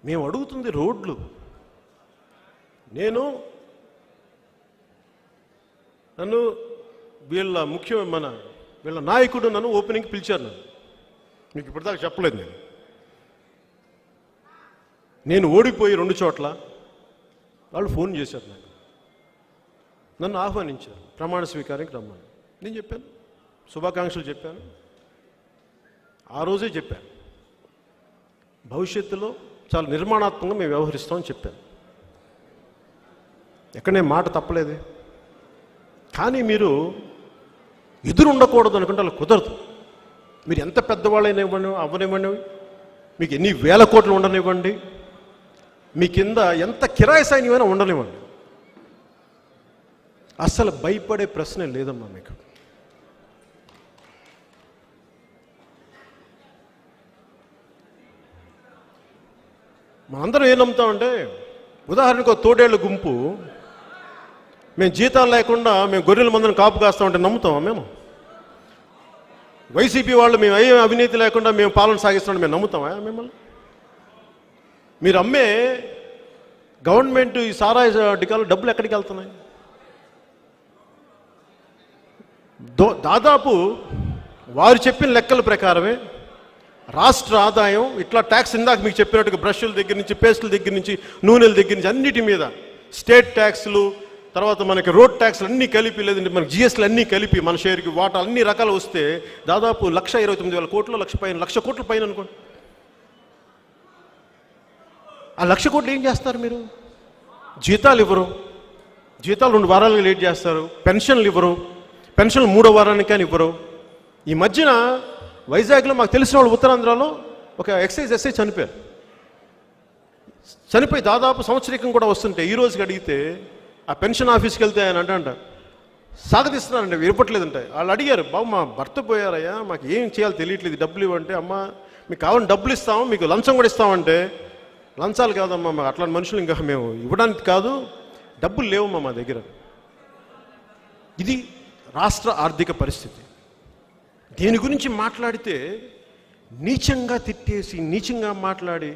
మేము అడుగుతుంది రోడ్లు. నన్ను వీళ్ళ నాయకుడు నన్ను ఓపెనింగ్కి పిలిచారు. మీకు ఇప్పటిదాకా చెప్పలేదు. నేను ఓడిపోయి 2 చోట్ల వాళ్ళు ఫోన్ చేశారు నాకు, నన్ను ఆహ్వానించారు ప్రమాణ స్వీకారానికి రమ్మని. నేను చెప్పాను, శుభాకాంక్షలు చెప్పాను. ఆ రోజే చెప్పాను, భవిష్యత్తులో చాలా నిర్మాణాత్మకంగా మేము వ్యవహరిస్తామని చెప్పాను. ఎక్కడ నేను మాట తప్పలేదే. కానీ మీరు ఎదురు ఉండకూడదు అనుకుంటే అలా కుదరదు. మీరు ఎంత పెద్దవాళ్ళైనా ఇవ్వండి, అవ్వనివ్వండి, మీకు ఎన్ని వేల కోట్లు ఉండనివ్వండి, మీ కింద ఎంత కిరాయి సైన్యమైనా ఉండనివ్వండి, అస్సలు భయపడే ప్రశ్నే లేదమ్మా మీకు. మనందరం ఏం నమ్ముతామంటే, ఉదాహరణకు తోడేళ్ళ గుంపు, మేము జీతాలు లేకుండా మేము గొర్రెల మందిని కాపు కాస్తామంటే నమ్ముతామా మేము? వైసీపీ వాళ్ళు మేము అవినీతి లేకుండా మేము పాలన సాగిస్తామంటే మేము నమ్ముతామా మిమ్మల్ని? మీరు అమ్మే గవర్నమెంట్ ఈ సారాయి డికాలు డబ్బులు ఎక్కడికి వెళ్తున్నాయి? దాదాపు వారు చెప్పిన లెక్కల ప్రకారమే రాష్ట్ర ఆదాయం ఇట్లా ట్యాక్స్, ఇందాక మీకు చెప్పినట్టుగా బ్రష్ల దగ్గర నుంచి, పేస్టుల దగ్గర నుంచి, నూనెల దగ్గర నుంచి అన్నిటి మీద స్టేట్ ట్యాక్స్లు, తర్వాత మనకి రోడ్ ట్యాక్స్లు అన్నీ కలిపి, లేదంటే మనకి జిఎస్టీలు అన్నీ కలిపి మన షేర్కి వాటా అన్ని రకాలు వస్తే దాదాపు 1,29,000 కోట్లు, 1,00,000 కోట్ల పైన అనుకోండి. ఆ 1,00,000 కోట్లు ఏం చేస్తారు మీరు? జీతాలు ఇవ్వరు, జీతాలు 2 వారాలుగా లేట్ చేస్తారు, పెన్షన్లు ఇవ్వరు, పెన్షన్లు 3వ వారానికి కానీ ఇవ్వరు. ఈ మధ్యన వైజాగ్లో మాకు తెలిసిన వాళ్ళు ఉత్తరాంధ్రలో ఒక ఎక్సైజ్ ఎస్ఐ చనిపోయారు. చనిపోయి దాదాపు సంవత్సరికం కూడా వస్తుంటే ఈ రోజుకి అడిగితే ఆ పెన్షన్ ఆఫీస్కి వెళ్తే ఆయన అంట సాగతిస్తున్నారండి, ఇవ్వట్లేదంటే. వాళ్ళు అడిగారు, బాబు మా భర్త పోయారయ్యా, మాకు ఏం చేయాలో తెలియట్లేదు, డబ్బులు ఇవ్వంటే, అమ్మ మీకు కావాలని డబ్బులు ఇస్తాము, మీకు లంచం కూడా ఇస్తామంటే, లంచాలు కాదమ్మా, మాకు అట్లాంటి మనుషులు ఇంకా మేము ఇవ్వడానికి కాదు, డబ్బులు లేవమ్మా మా దగ్గర. ఇది రాష్ట్ర ఆర్థిక పరిస్థితి. దేని గురించి మాట్లాడితే నీచంగా తిట్టేసి, నీచంగా మాట్లాడి,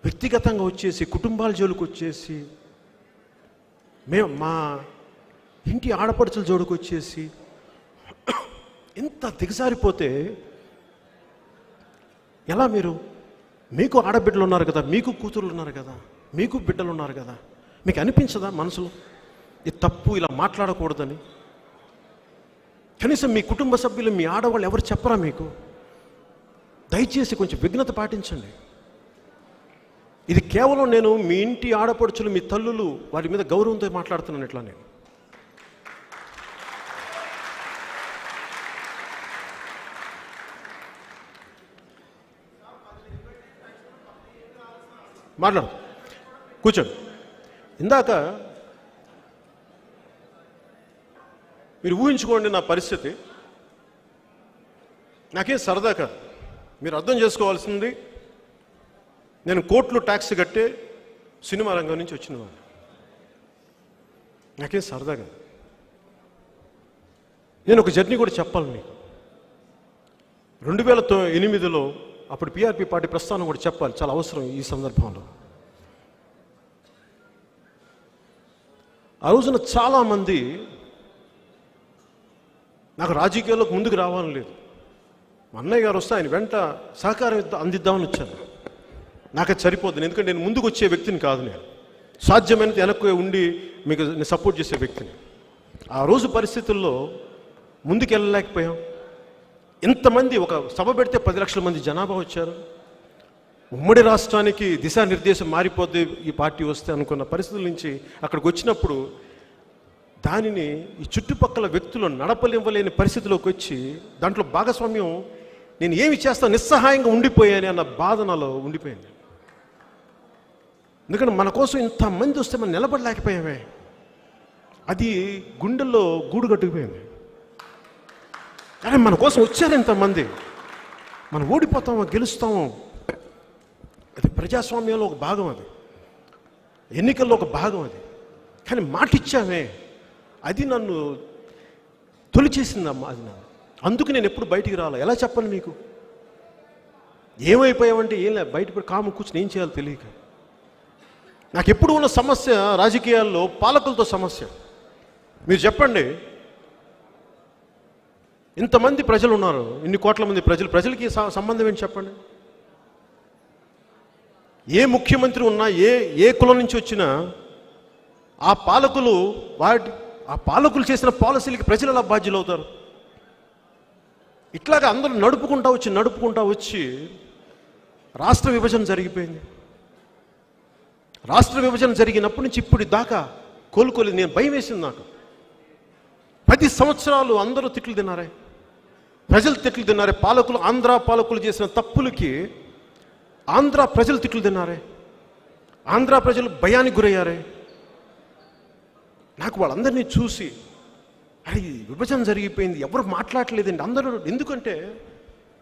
వ్యక్తిగతంగా వచ్చేసి, కుటుంబాల జోలికి వచ్చేసి, మేము మా ఇంటి ఆడపడుచుల జోలికి వచ్చేసి ఇంత దిగజారిపోతే ఎలా? మీరు, మీకు ఆడబిడ్డలు ఉన్నారు కదా, మీకు కూతుర్లు ఉన్నారు కదా, మీకు బిడ్డలు ఉన్నారు కదా, మీకు అనిపించదా మనసులో ఇది తప్పు, ఇలా మాట్లాడకూడదని? కనీసం మీ కుటుంబ సభ్యులు, మీ ఆడవాళ్ళు ఎవరు చెప్పరా మీకు? దయచేసి కొంచెం విఘ్నత పాటించండి. ఇది కేవలం నేను మీ ఇంటి ఆడపడుచులు, మీ తల్లులు, వారి మీద గౌరవంతో మాట్లాడుతున్నాను. ఇట్లా నేను మాట్లాడు, కూర్చోండి. ఇందాక మీరు ఊహించుకోండి నా పరిస్థితి. నాకేం సరదా కాదు, మీరు అర్థం చేసుకోవాల్సింది, నేను కోట్లు ట్యాక్స్ కట్టే సినిమా రంగం నుంచి వచ్చిన వాడు. నాకేం సరదా కాదు. నేను ఒక జర్నీ కూడా చెప్పాలి మీకు. 2008లో అప్పుడు పిఆర్పి పార్టీ ప్రస్థానం కూడా చెప్పాలి, చాలా అవసరం ఈ సందర్భంలో. ఆ రోజున చాలామంది నాకు రాజకీయాల్లోకి ముందుకు రావాలని లేదు, మా అన్నయ్య గారు వస్తే ఆయన వెంట సహకారం అందిద్దామని వచ్చాను. నాకు అది సరిపోతుంది, ఎందుకంటే నేను ముందుకు వచ్చే వ్యక్తిని కాదు, నేను సాధ్యమైనంత వెనక్కి ఉండి మీకు నేను సపోర్ట్ చేసే వ్యక్తిని. ఆ రోజు పరిస్థితుల్లో ముందుకు వెళ్ళలేకపోయాం. ఇంతమంది ఒక సభ పెడితే 10 లక్షల మంది జనాభా వచ్చారు. ఉమ్మడి రాష్ట్రానికి దిశానిర్దేశం మారిపోద్ది ఈ పార్టీ వస్తే అనుకున్న పరిస్థితుల నుంచి అక్కడికి వచ్చినప్పుడు దానిని ఈ చుట్టుపక్కల వ్యక్తులు నడపలివ్వలేని పరిస్థితిలోకి వచ్చి దాంట్లో భాగస్వామ్యం నేను ఏమి చేస్తాను నిస్సహాయంగా ఉండిపోయాను అన్న బాధ నాలో ఉండిపోయింది. ఎందుకంటే మన కోసం ఇంతమంది వస్తే మనం నిలబడలేకపోయామే, అది గుండెల్లో గూడు కట్టుకుపోయింది. కానీ మన కోసం వచ్చారు ఇంతమంది, మనం ఓడిపోతామో గెలుస్తామో, అది ప్రజాస్వామ్యంలో ఒక భాగం, అది ఎన్నికల్లో ఒక భాగం. అది కానీ మాట ఇచ్చామే, అది నన్ను తొలిచేసిందమ్మా. అది నన్ను అందుకు నేను ఎప్పుడు బయటికి రాలే. ఎలా చెప్పను మీకు, ఏమైపోయామంటే ఏం లేదు, బయట కాము కూర్చొని ఏం చేయాలో తెలియక. నాకు ఎప్పుడు ఉన్న సమస్య రాజకీయాల్లో పాలకులతో సమస్య. మీరు చెప్పండి, ఇంతమంది ప్రజలు ఉన్నారు, ఇన్ని కోట్ల మంది ప్రజలకి సంబంధం ఏంటి చెప్పండి. ఏ ముఖ్యమంత్రి ఉన్నా, ఏ కులం నుంచి వచ్చినా ఆ పాలకులు చేసిన పాలసీలకి ప్రజలు ఎలా బాధ్యులు అవుతారు? ఇట్లాగా అందరూ నడుపుకుంటా వచ్చి రాష్ట్ర విభజన జరిగిపోయింది. రాష్ట్ర విభజన జరిగినప్పటి నుంచి ఇప్పుడు దాకా కోలుకోలేదు. నేను భయం వేసింది నాకు. 10 సంవత్సరాలు అందరూ తిట్లు తిన్నారే, ప్రజలు తిట్లు తిన్నారే. ఆంధ్ర పాలకులు చేసిన తప్పులకి ఆంధ్ర ప్రజలు తిట్లు తిన్నారే, ఆంధ్ర ప్రజలు భయానికి గురయ్యారే. నాకు వాళ్ళందరినీ చూసి అరే విభజన జరిగిపోయింది, ఎవరు మాట్లాడలేదండి అందరూ. ఎందుకంటే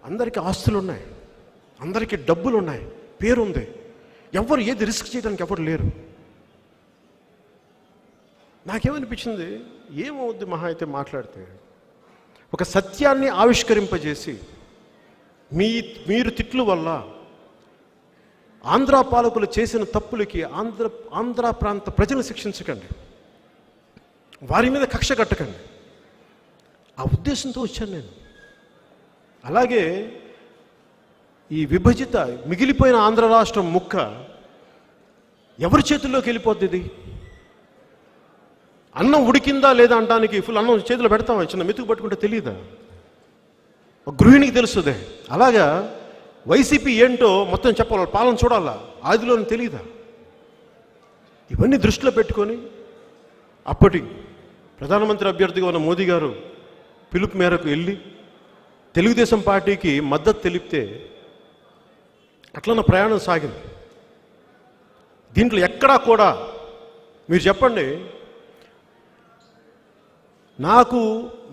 అందరికీ ఆస్తులు ఉన్నాయి, అందరికీ డబ్బులు ఉన్నాయి, పేరుంది, ఎవరు ఏది రిస్క్ చేయడానికి ఎవరు లేరు. నాకేమనిపించింది, ఏమవుద్ది మహా అయితే మాట్లాడితే, ఒక సత్యాన్ని ఆవిష్కరింపజేసి మీరు తిట్ల వల్ల ఆంధ్ర పాలకులు చేసిన తప్పులకి ఆంధ్ర ప్రాంత ప్రజలను శిక్షించకండి, వారి మీద కక్ష కట్టకండి, ఆ ఉద్దేశంతో వచ్చాను నేను. అలాగే ఈ విభజిత మిగిలిపోయిన ఆంధ్ర రాష్ట్రం ముక్క ఎవరి చేతుల్లోకి వెళ్ళిపోద్ది? ఇది అన్నం ఉడికిందా లేదా అంటానికి ఫుల్ అన్నం చేతిలో పెడతామా? చిన్న మెతుకు పట్టుకుంటే తెలియదా? ఒక గృహిణికి తెలుస్తుంది. అలాగా వైసీపీ ఏంటో మొత్తం చెప్పాలి, పాలన చూడాలా, ఆదిలోని తెలియదా? ఇవన్నీ దృష్టిలో పెట్టుకొని అప్పటి ప్రధానమంత్రి అభ్యర్థిగా ఉన్న మోదీ గారు పిలుపు మేరకు వెళ్ళి తెలుగుదేశం పార్టీకి మద్దతు తెలిపితే అట్లా నా ప్రయాణం సాగింది. దీంట్లో ఎక్కడా కూడా మీరు చెప్పండి, నాకు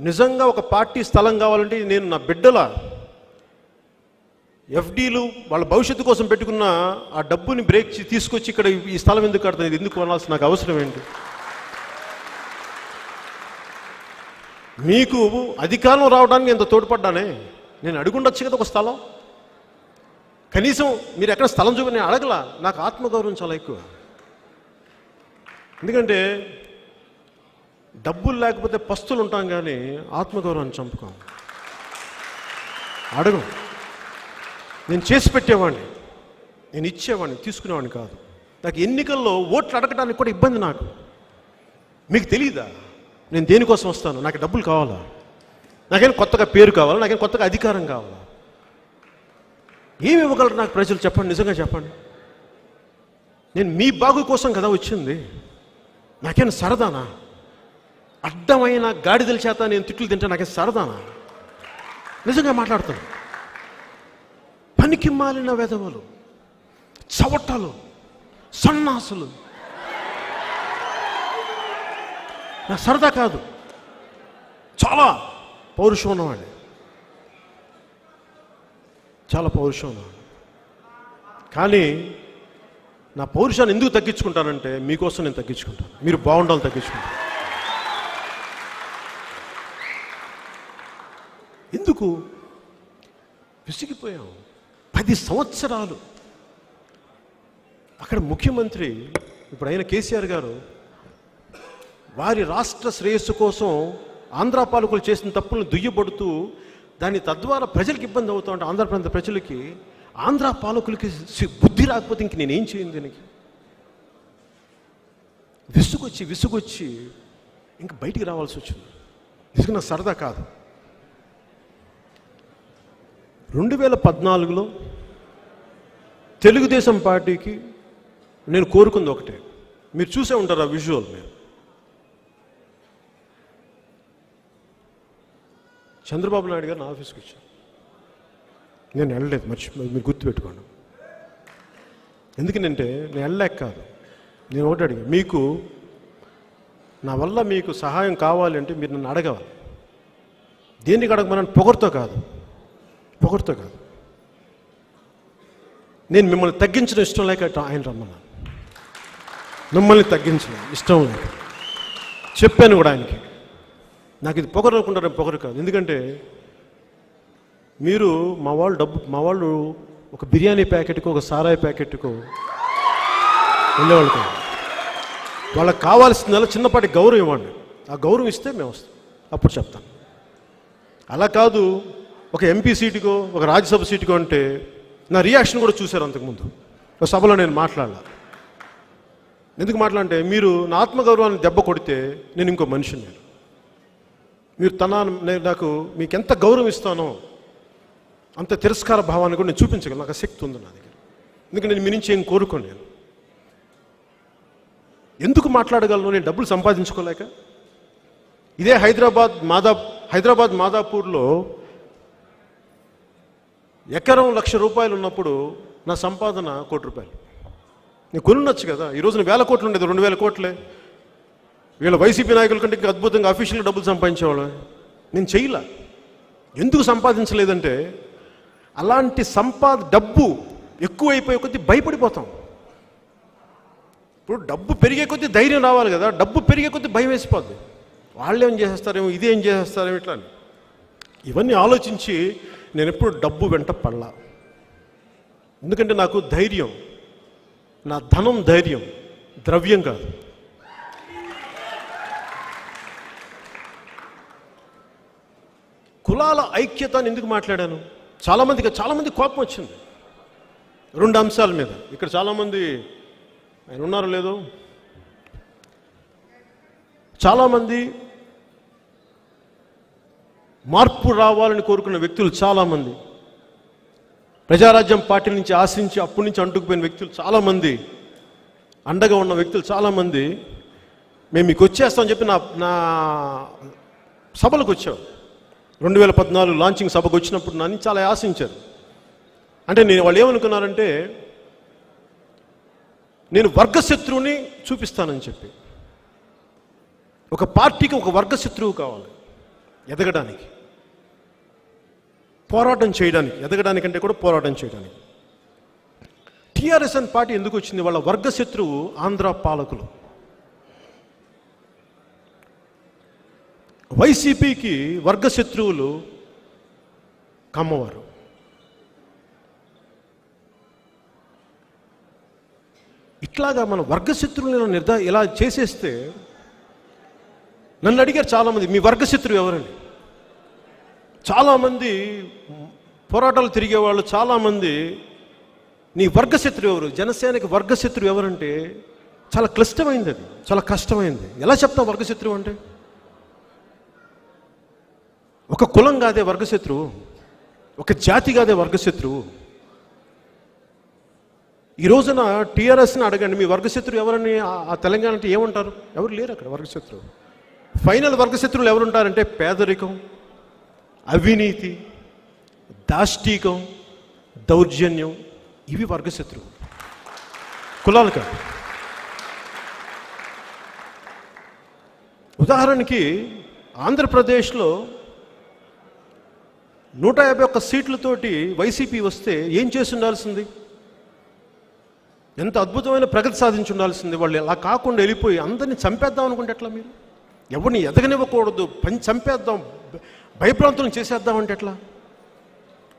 నిజంగా ఒక పార్టీ స్థలం కావాలంటే నేను నా బిడ్డల ఎఫ్డీలు వాళ్ళ భవిష్యత్తు కోసం పెట్టుకున్న ఆ డబ్బుని బ్రేక్ తీసుకొచ్చి ఇక్కడ ఈ స్థలం ఎందుకు కడతాను, ఇది ఎందుకు కొనాల్సిన నాకు అవసరం ఏంటి? మీకు అధికారం రావడానికి ఎంత తోడ్పడ్డానే, నేను అడుగుండొచ్చు కదా ఒక స్థలం. కనీసం మీరు ఎక్కడ స్థలం చూపి నేను అడగలా. నాకు ఆత్మగౌరవం చాలా ఎక్కువ. ఎందుకంటే డబ్బులు లేకపోతే పస్తులు ఉంటాం, కానీ ఆత్మగౌరవాన్ని చంపుకోం, అడగం. నేను చేసి పెట్టేవాడిని, నేను ఇచ్చేవాడిని, తీసుకునేవాడిని కాదు. నాకు ఎన్నికల్లో ఓట్లు అడగడానికి కూడా ఇబ్బంది. నాకు మీకు తెలీదా నేను దేనికోసం వస్తాను? నాకు డబ్బులు కావాలా, నాకేం కొత్తగా పేరు కావాలా, నాకేం కొత్తగా అధికారం కావాలా? ఏమి ఇవ్వగలరు నాకు ప్రజలు చెప్పండి, నిజంగా చెప్పండి. నేను మీ బాగు కోసం కదా వచ్చింది. నాకేం సరదానా? అడ్డమైన గాడిదల చేత నేను తిట్లు తింటే నాకేం సరదానా? నిజంగా మాట్లాడుతాను. పనికి మాలిన వెధవలు, చవటలు, సన్నాసులు నా సరదా కాదు. చాలా పౌరుషం ఉన్నవాడిని, చాలా పౌరుషం ఉన్నవాడిని. కానీ నా పౌరుషాన్ని ఎందుకు తగ్గించుకుంటానంటే మీకోసం నేను తగ్గించుకుంటాను, మీరు బాగుండాలని తగ్గించుకుంటాను. ఎందుకు విసిగిపోయాం? 10 సంవత్సరాలు అక్కడ ముఖ్యమంత్రి ఇప్పుడు అయిన కేసీఆర్ గారు వారి రాష్ట్ర శ్రేయస్సు కోసం ఆంధ్ర పాలకులు చేసిన తప్పులను దుయ్యబడుతూ దాని తద్వారా ప్రజలకు ఇబ్బంది అవుతూ ఉంటే ఆంధ్ర ప్రాంత ప్రజలకి ఆంధ్ర పాలకులకి బుద్ధి రాకపోతే ఇంక నేనేం చేయను దీనికి విసుగొచ్చి ఇంక బయటికి రావాల్సి వచ్చింది. నిజంగా నా సరదా కాదు. 2014లో తెలుగుదేశం పార్టీకి నేను కోరుకుంది ఒకటే, మీరు చూసే ఉంటారు ఆ విజువల్. మీరు చంద్రబాబు నాయుడు గారు నా ఆఫీస్కి వచ్చాను, నేను వెళ్ళలేదు, మీరు గుర్తుపెట్టుకోండి. ఎందుకంటే నేను వెళ్ళలేక కాదు, నేను ఒకటి అడిగా, మీకు నా వల్ల మీకు సహాయం కావాలి అంటే మీరు నన్ను అడగాలి. దేనికి అడగమని పొగరుతో కాదు. నేను మిమ్మల్ని తగ్గించడం ఇష్టం లేక ఆయన రమ్మన్నాను. మిమ్మల్ని తగ్గించడం ఇష్టం లేక చెప్పాను కూడా ఆయనకి. నాకు ఇది పొగరు అనుకుంటారు, పొగరు కాదు. ఎందుకంటే మీరు మా వాళ్ళు ఒక బిర్యానీ ప్యాకెట్కో ఒక సారాయి ప్యాకెట్కో వెళ్ళేవాళ్ళు కాదు. వాళ్ళకి కావాల్సిందల్లా చిన్నపాటి గౌరవం ఇవ్వండి. ఆ గౌరవం ఇస్తే మేము వస్తాం, అప్పుడు చెప్తాను. అలా కాదు ఒక ఎంపీ సీటుకో ఒక రాజ్యసభ సీటుకో అంటే నా రియాక్షన్ కూడా చూశారు అంతకుముందు ఒక సభలో. నేను మాట్లాడాల. ఎందుకు మాట్లాడంటే మీరు నా ఆత్మగౌరవాన్ని దెబ్బ కొడితే నేను ఇంకో మనిషిని. మీరు నాకు మీకు ఎంత గౌరవం ఇస్తానో అంత తిరస్కార భావాన్ని కూడా నేను చూపించగలను. నాకు శక్తి ఉంది నా దగ్గర. ఎందుకంటే నేను మీ నుంచి ఏం కోరుకోను. నేను ఎందుకు మాట్లాడగలను? నేను డబ్బులు సంపాదించుకోలేక. ఇదే హైదరాబాద్ మాదాపూర్లో ఎకరం ₹1,00,000 ఉన్నప్పుడు నా సంపాదన ₹1,00,00,000. నేను కొనున్నచ్చు కదా. ఈరోజు 1,000 కోట్లు ఉండేది 2,000 కోట్లే. వీళ్ళ వైసీపీ నాయకుల కంటే ఇంకా అద్భుతంగా అఫీషియల్గా డబ్బులు సంపాదించేవాళ్ళు. నేను చేయలే. ఎందుకు సంపాదించలేదంటే అలాంటి డబ్బు ఎక్కువైపోయే కొద్దీ భయపడిపోతాం. ఇప్పుడు డబ్బు పెరిగే కొద్దీ ధైర్యం రావాలి కదా. డబ్బు పెరిగే కొద్దీ భయం వేసిపోద్ది. వాళ్ళు ఏం చేసేస్తారేమో, ఇదేం చేసేస్తారేమో, ఇట్లా అని. ఇవన్నీ ఆలోచించి నేను ఎప్పుడు డబ్బు వెంట పడలా. ఎందుకంటే నాకు ధైర్యం, నా ధనం ధైర్యం, ద్రవ్యం కాదు. కులాల ఐక్యత అని ఎందుకు మాట్లాడాను? చాలామంది కోపం వచ్చింది 2 అంశాల మీద. ఇక్కడ చాలామంది ఆయన ఉన్నారో లేదో, చాలామంది మార్పు రావాలని కోరుకున్న వ్యక్తులు, చాలామంది ప్రజారాజ్యం పార్టీ నుంచి ఆశించి అప్పటి నుంచి అంటుకుపోయిన వ్యక్తులు చాలామంది, అండగా ఉన్న వ్యక్తులు చాలామంది మేము మీకు వచ్చేస్తామని చెప్పి నా సభలకు వచ్చావు. 2014 లాంచింగ్ సభకు వచ్చినప్పుడు నన్ను చాలా ఆశించారు. అంటే వాళ్ళు ఏమనుకున్నారంటే నేను వర్గశత్రువుని చూపిస్తానని చెప్పి. ఒక పార్టీకి ఒక వర్గశత్రువు కావాలి ఎదగడానికి, పోరాటం చేయడానికి. ఎదగడానికంటే కూడా పోరాటం చేయడానికి. టీఆర్ఎస్ అని పార్టీ ఎందుకు వచ్చింది? వాళ్ళ వర్గశత్రువు ఆంధ్ర పాలకులు. వైసీపీకి వర్గశత్రువులు కమ్మవారు. ఇట్లాగా మన వర్గశత్రువులను ఇలా చేసేస్తే నన్ను అడిగారు చాలామంది, మీ వర్గశత్రువు ఎవరండి? చాలామంది పోరాటాలు తిరిగేవాళ్ళు చాలామంది, నీ వర్గశత్రువు ఎవరు? జనసేనకి వర్గశత్రువు ఎవరంటే చాలా క్లిష్టమైంది, అది చాలా కష్టమైంది. ఎలా చెప్తాం వర్గశత్రువు అంటే? ఒక కులం కాదే వర్గశత్రువు, ఒక జాతి కాదే వర్గశత్రువు. ఈ రోజున టీఆర్ఎస్ని అడగండి మీ వర్గశత్రువు ఎవరని, ఆ తెలంగాణ అంటే ఏమంటారు? ఎవరు లేరు అక్కడ వర్గశత్రువు. ఫైనల్ వర్గశత్రువులు ఎవరుంటారంటే పేదరికం, అవినీతి, దాష్టీకం, దౌర్జన్యం, ఇవి వర్గశత్రువు, కులాలు కాదు. ఉదాహరణకి ఆంధ్రప్రదేశ్లో 151 సీట్లతోటి వైసీపీ వస్తే ఏం చేసి ఉండాల్సింది? ఎంత అద్భుతమైన ప్రగతి సాధించి ఉండాల్సింది. వాళ్ళు అలా కాకుండా వెళ్ళిపోయి అందరినీ చంపేద్దాం అనుకుంటే ఎట్లా? మీరు ఎవరిని ఎదగనివ్వకూడదు, చంపేద్దాం, భయప్రాంతం చేసేద్దాం అంటే ఎట్లా?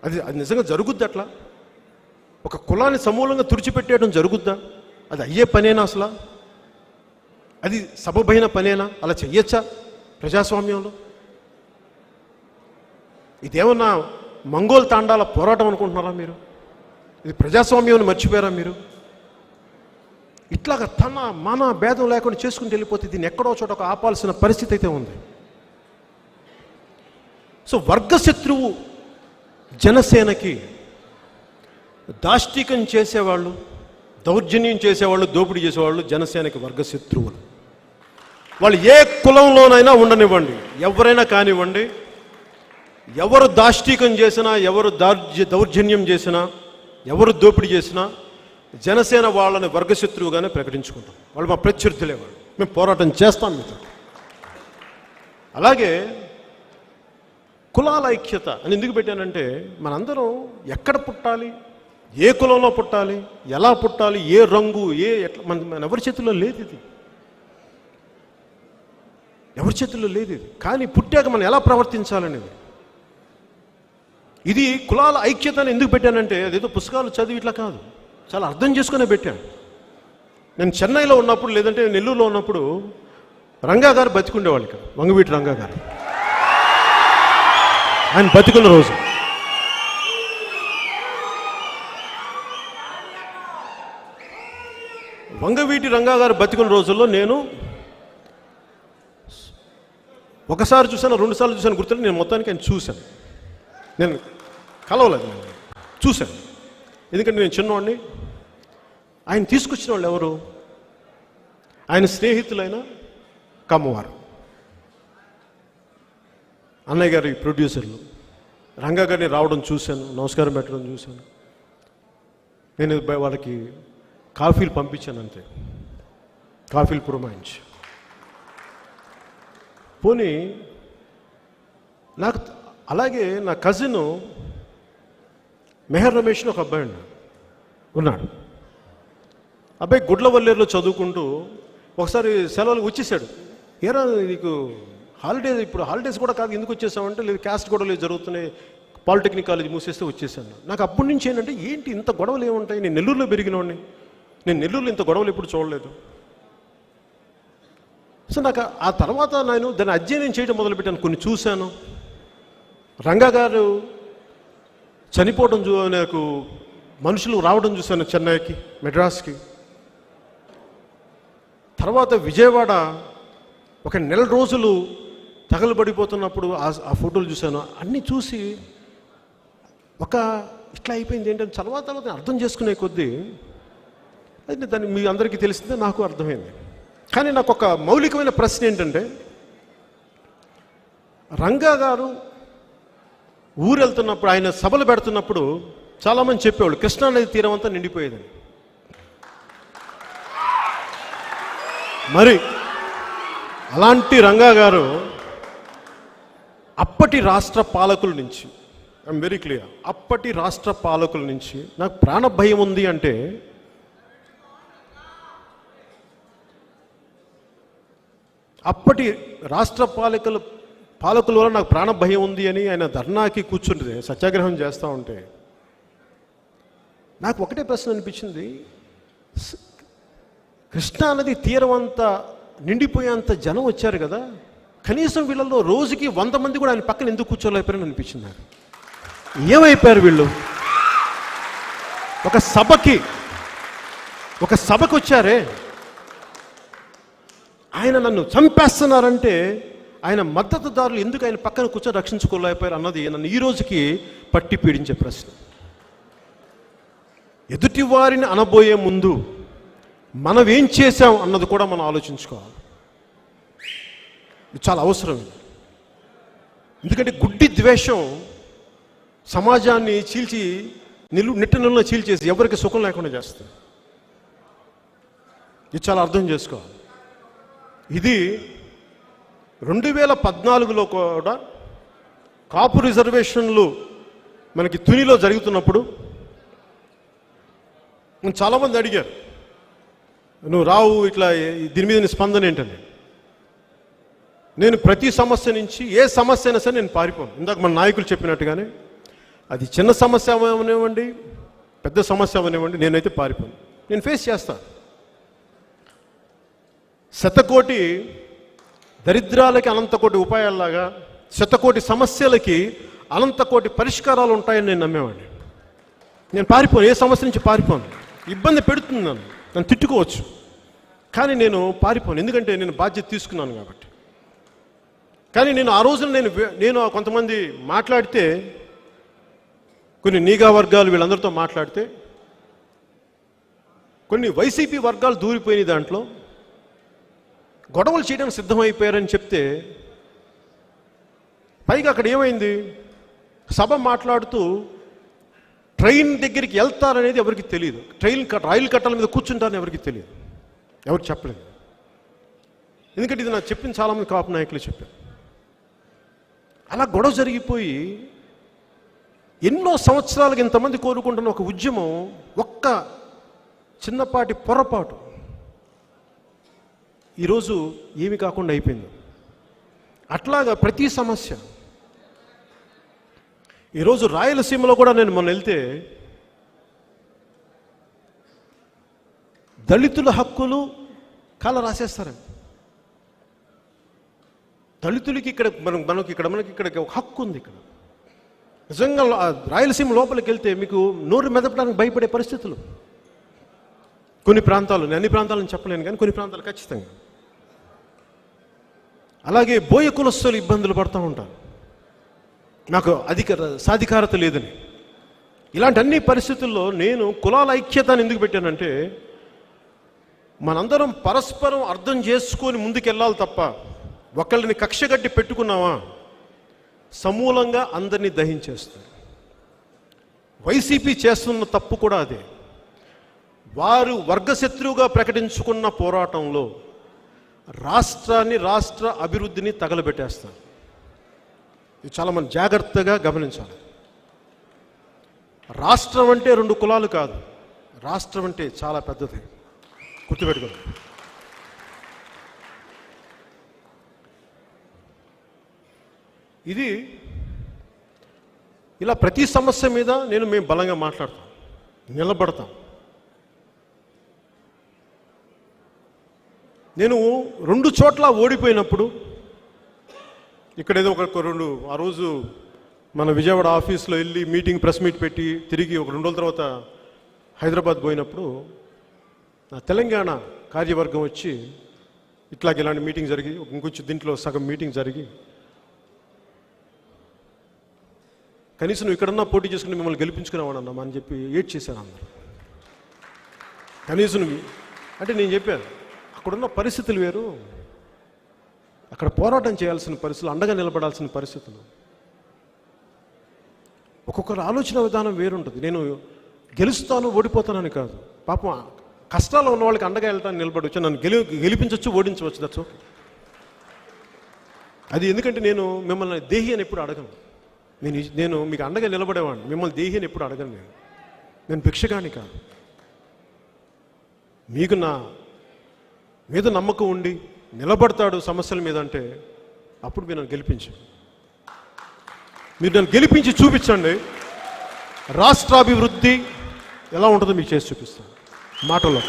అది నిజంగా జరుగుద్ది అట్లా? ఒక కులాన్ని సమూలంగా తుడిచిపెట్టేయడం జరుగుద్దా? అది అయ్యే పనేనా అసలు? అది సబబైన పనేనా? అలా చెయ్యొచ్చా ప్రజాస్వామ్యంలో? ఇదేమన్నా మంగోల్ తాండాల పోరాటం అనుకుంటున్నారా మీరు? ఇది ప్రజాస్వామ్యం మర్చిపోయారా మీరు? ఇట్లాగా తన మన భేదం లేకుండా చేసుకుని వెళ్ళిపోతే దీన్ని ఎక్కడో చోట ఒక ఆపాల్సిన పరిస్థితి అయితే ఉంది. సో వర్గశత్రువు జనసేనకి దాష్టికం చేసేవాళ్ళు, దౌర్జన్యం చేసేవాళ్ళు, దోపిడీ చేసేవాళ్ళు జనసేనకి వర్గశత్రువులు. వాళ్ళు ఏ కులంలోనైనా ఉండనివ్వండి, ఎవరైనా కానివ్వండి, ఎవరు దాష్టికం చేసినా, ఎవరు దౌర్జన్యం చేసినా, ఎవరు దోపిడీ చేసినా జనసేన వాళ్ళని వర్గశత్రువుగానే ప్రకటించుకుంటాం. వాళ్ళు మా ప్రత్యర్థులే, వాళ్ళు మేము పోరాటం చేస్తాం మీతో. అలాగే కులాల ఐక్యత అని ఎందుకు పెట్టానంటే, మనందరం ఎక్కడ పుట్టాలి, ఏ కులంలో పుట్టాలి, ఎలా పుట్టాలి, ఏ రంగు, ఎట్లా మన ఎవరి చేతుల్లో లేదు ఇది. ఎవరి చేతుల్లో లేదు ఇది. కానీ పుట్టాక మనం ఎలా ప్రవర్తించాలనేది. ఇది కులాల ఐక్యత అని ఎందుకు పెట్టానంటే, అదేదో పుస్తకాలు చదివి ఇట్లా కాదు, చాలా అర్థం చేసుకునే పెట్టాను. నేను చెన్నైలో ఉన్నప్పుడు, లేదంటే నెల్లూరులో ఉన్నప్పుడు రంగా గారు బతికుండేవాళ్ళు ఇక్కడ, వంగవీటి రంగా గారు. ఆయన బతికున్న రోజు వంగవీటి రంగా గారు బతికున్న రోజుల్లో నేను ఒకసారి చూశాను, 2 సార్లు చూశాను గుర్తులేదు. నేను మొత్తానికి ఆయన చూశాను. నేను కలవలేదు, నేను చూశాను. ఎందుకంటే నేను చిన్నవాడిని. ఆయన తీసుకొచ్చిన వాళ్ళు ఎవరు? ఆయన స్నేహితులైన కమ్మవారు, అన్నయ్య గారి ప్రొడ్యూసర్లు. రంగా గారిని రావడం చూశాను, నమస్కారం పెట్టడం చూశాను. నేను వాళ్ళకి కాఫీలు పంపించాను అంతే, కాఫీలు పురమాయించి. పోనీ నాకు అలాగే నా కజిన్ మెహర్ రమేష్ ఒక అబ్బాయి ఉన్నాడు. అబ్బాయి గుడ్లవల్లేరులో చదువుకుంటూ ఒకసారి సెలవులకు వచ్చేసాడు. ఏరా నీకు హాలిడేస్, ఇప్పుడు హాలిడేస్ కూడా కాదు, ఎందుకు వచ్చేసామంటే, లేదు క్యాస్ట్ గొడవలు జరుగుతున్నాయి, పాలిటెక్నిక్ కాలేజ్ మూసేస్తే వచ్చేసాను. నాకు అప్పటి నుంచి ఏంటంటే, ఏంటి ఇంత గొడవలు ఏముంటాయి? నేను నెల్లూరులో పెరిగినవాడిని, నేను నెల్లూరులో ఇంత గొడవలు ఎప్పుడు చూడలేదు. సో నాకు ఆ తర్వాత నేను దాన్ని అధ్యయనం చేయడం మొదలుపెట్టాను, కొన్ని చూశాను. రంగా గారు చనిపోవడం నాకు మనుషులు రావడం చూశాను చెన్నైకి, మెడ్రాస్కి. తర్వాత విజయవాడ ఒక 1 నెల రోజులు తగలబడిపోతున్నప్పుడు ఆ ఫోటోలు చూశాను. అన్నీ చూసి ఒక ఇట్లా అయిపోయింది ఏంటంటే, తర్వాత నేను అర్థం చేసుకునే కొద్దీ అయితే దాన్ని మీ అందరికీ తెలిసిందే, నాకు అర్థమైంది. కానీ నాకు ఒక మౌలికమైన ప్రశ్న ఏంటంటే, రంగా గారు ఊరు వెళ్తున్నప్పుడు, ఆయన సభలు పెడుతున్నప్పుడు చాలామంది చెప్పేవాళ్ళు కృష్ణానది తీరం అంతా నిండిపోయేదని. మరి అలాంటి రంగా గారు అప్పటి రాష్ట్ర పాలకుల నుంచి, ఐఎమ్ వెరీ క్లియర్, అప్పటి రాష్ట్ర పాలకుల నుంచి నాకు ప్రాణ భయం ఉంది అంటే, అప్పటి రాష్ట్ర పాలకుల వల్ల నాకు ప్రాణ భయం ఉంది అని ఆయన ధర్నాకి కూర్చుంటే, సత్యాగ్రహం చేస్తూ ఉంటే నాకు ఒకటే ప్రశ్న అనిపించింది. కృష్ణానది తీరం అంతా నిండిపోయేంత జనం వచ్చారు కదా, కనీసం వీళ్ళలో రోజుకి 100 మంది కూడా ఆయన పక్కన ఎందుకు కూర్చోలేకపోయారని అనిపించింది నాకు. ఏమైపోయారు వీళ్ళు? ఒక సభకి వచ్చారే, ఆయన నన్ను చంపేస్తున్నారంటే ఆయన మద్దతుదారులు ఎందుకు ఆయన పక్కన కూర్చొని రక్షించుకోలేకపోయారు అన్నది నన్ను ఈ రోజుకి పట్టి పీడించే ప్రశ్న. ఎదుటి వారిని అనబోయే ముందు మనం ఏం చేశాం అన్నది కూడా మనం ఆలోచించుకోవాలి. ఇది చాలా అవసరం. ఎందుకంటే గుడ్డి ద్వేషం సమాజాన్ని నిట్టనిల్లో చీల్చేసి ఎవరికి సుఖం లేకుండా చేస్తుంది. ఇది చాలా అర్థం చేసుకోవాలి. ఇది 2014లో కూడా కాపు రిజర్వేషన్లు మనకి తునిలో జరుగుతున్నప్పుడు చాలామంది అడిగారు, నువ్వు రావు ఇట్లా, దీని మీద నీ స్పందన ఏంటని. నేను ప్రతి సమస్య నుంచి, ఏ సమస్య అయినా సరే నేను పారిపోను. ఇందాక మన నాయకులు చెప్పినట్టుగానే, అది చిన్న సమస్య అవనివ్వండి, పెద్ద సమస్య అవనివ్వండి, నేనైతే పారిపోను. నేను ఫేస్ చేస్తా. శతకోటి దరిద్రాలకి అనంతకోటి ఉపాయాల్లాగా శతకోటి సమస్యలకి అనంతకోటి పరిష్కారాలు ఉంటాయని నేను నమ్మేవాడిని. నేను పారిపోను, ఏ సమస్య నుంచి పారిపోను. ఇబ్బంది పెడుతుంది నన్ను తిట్టుకోవచ్చు, కానీ నేను పారిపోను, ఎందుకంటే నేను బాధ్యత తీసుకున్నాను కాబట్టి. కానీ నేను ఆ రోజున నేను కొంతమంది మాట్లాడితే, కొన్ని నీగా వర్గాలు వీళ్ళందరితో మాట్లాడితే, కొన్ని వైసీపీ వర్గాలు దూరిపోయిన దాంట్లో గొడవలు చేయడానికి సిద్ధమైపోయారని చెప్తే, పైగా అక్కడ ఏమైంది, సభ మాట్లాడుతూ ట్రైన్ దగ్గరికి వెళ్తారనేది ఎవరికి తెలియదు, రైలు కట్టాల మీద కూర్చుంటారని ఎవరికి తెలియదు, ఎవరు చెప్పలేదు. ఎందుకంటే ఇది నాకు చెప్పింది చాలామంది కాపు నాయకులు చెప్పారు. అలా గొడవ జరిగిపోయి ఎన్నో సంవత్సరాలకు ఇంతమంది కోరుకుంటున్న ఒక ఉద్యమం ఒక్క చిన్నపాటి పొరపాటు ఈరోజు ఏమి కాకుండా అయిపోయింది. అట్లాగా ప్రతి సమస్య. ఈరోజు రాయలసీమలో కూడా నేను మొన్న వెళ్తే దళితుల హక్కులు కాల రాసేస్తారండి. దళితులకి మనకి ఒక హక్కు ఉంది. ఇక్కడ నిజంగా రాయలసీమ లోపలికి వెళ్తే మీకు నోరు మెదపడానికి భయపడే పరిస్థితులు కొన్ని ప్రాంతాలు, నేను అన్ని ప్రాంతాలను చెప్పలేను కానీ కొన్ని ప్రాంతాలు ఖచ్చితంగా. అలాగే బోయ కులస్తులు ఇబ్బందులు పడుతూ ఉంటారు, నాకు సాధికారత లేదని. ఇలాంటి అన్ని పరిస్థితుల్లో నేను కులాల ఐక్యతను ఎందుకు పెట్టానంటే, మనందరం పరస్పరం అర్థం చేసుకొని ముందుకెళ్ళాలి తప్ప ఒకళ్ళని కక్షగట్టి పెట్టుకున్నావా సమూలంగా అందరినీ దహించేస్తారు. వైసీపీ చేస్తున్న తప్పు కూడా అదే. వారు వర్గశత్రువుగా ప్రకటించుకున్న పోరాటంలో రాష్ట్ర అభివృద్ధిని తగలబెట్టేస్తారు. ఇది చాలా మంది జాగ్రత్తగా గమనించాలి. రాష్ట్రం అంటే 2 కులాలు కాదు, రాష్ట్రం అంటే చాలా పెద్దది, గుర్తుపెట్టుకోండి. ఇది ఇలా ప్రతి సమస్య మీద మేము బలంగా మాట్లాడతాం, నిలబడతాం. నేను 2 చోట్ల ఓడిపోయినప్పుడు, ఇక్కడ ఏదో ఆ రోజు మన విజయవాడ ఆఫీస్లో వెళ్ళి ప్రెస్ మీట్ పెట్టి తిరిగి ఒక 2 రోజుల తర్వాత హైదరాబాద్ పోయినప్పుడు నా తెలంగాణ కార్యవర్గం వచ్చి ఇలాంటి మీటింగ్ జరిగి ఇంకొంచెం దీంట్లో సగం మీటింగ్ జరిగి, కనీసం నువ్వు ఇక్కడన్నా పోటీ చేసుకుని మిమ్మల్ని గెలిపించుకున్నావాడన్నామా అని చెప్పి ఏడ్ చేశాను అందరు. కనీసం అంటే నేను చెప్పాను, అక్కడున్న పరిస్థితులు వేరు, అక్కడ పోరాటం చేయాల్సిన పరిస్థితులు, అండగా నిలబడాల్సిన పరిస్థితులు, ఒక్కొక్కరు ఆలోచన విధానం వేరుంటుంది. నేను గెలుస్తాను ఓడిపోతానని కాదు, పాపం కష్టాల్లో ఉన్న వాళ్ళకి అండగా వెళ్తాను, నిలబడవచ్చు, నన్ను గెలిపించవచ్చు, ఓడించవచ్చు, దట్స్ ఓకే. అది ఎందుకంటే నేను మిమ్మల్ని దేహి అని ఎప్పుడు అడగను. నేను మీకు అండగా నిలబడేవాడిని, మిమ్మల్ని దేహి అని ఎప్పుడు అడగను. నేను భిక్షగాని కాదు. మీకు నా మీద నమ్మకం ఉండి నిలబడతాడు సమస్యల మీద అంటే అప్పుడు మీరు నన్ను గెలిపించండి. మీరు నన్ను గెలిపించి చూపించండి, రాష్ట్రాభివృద్ధి ఎలా ఉంటుందో మీకు చేసి చూపిస్తాను మాటల్లో.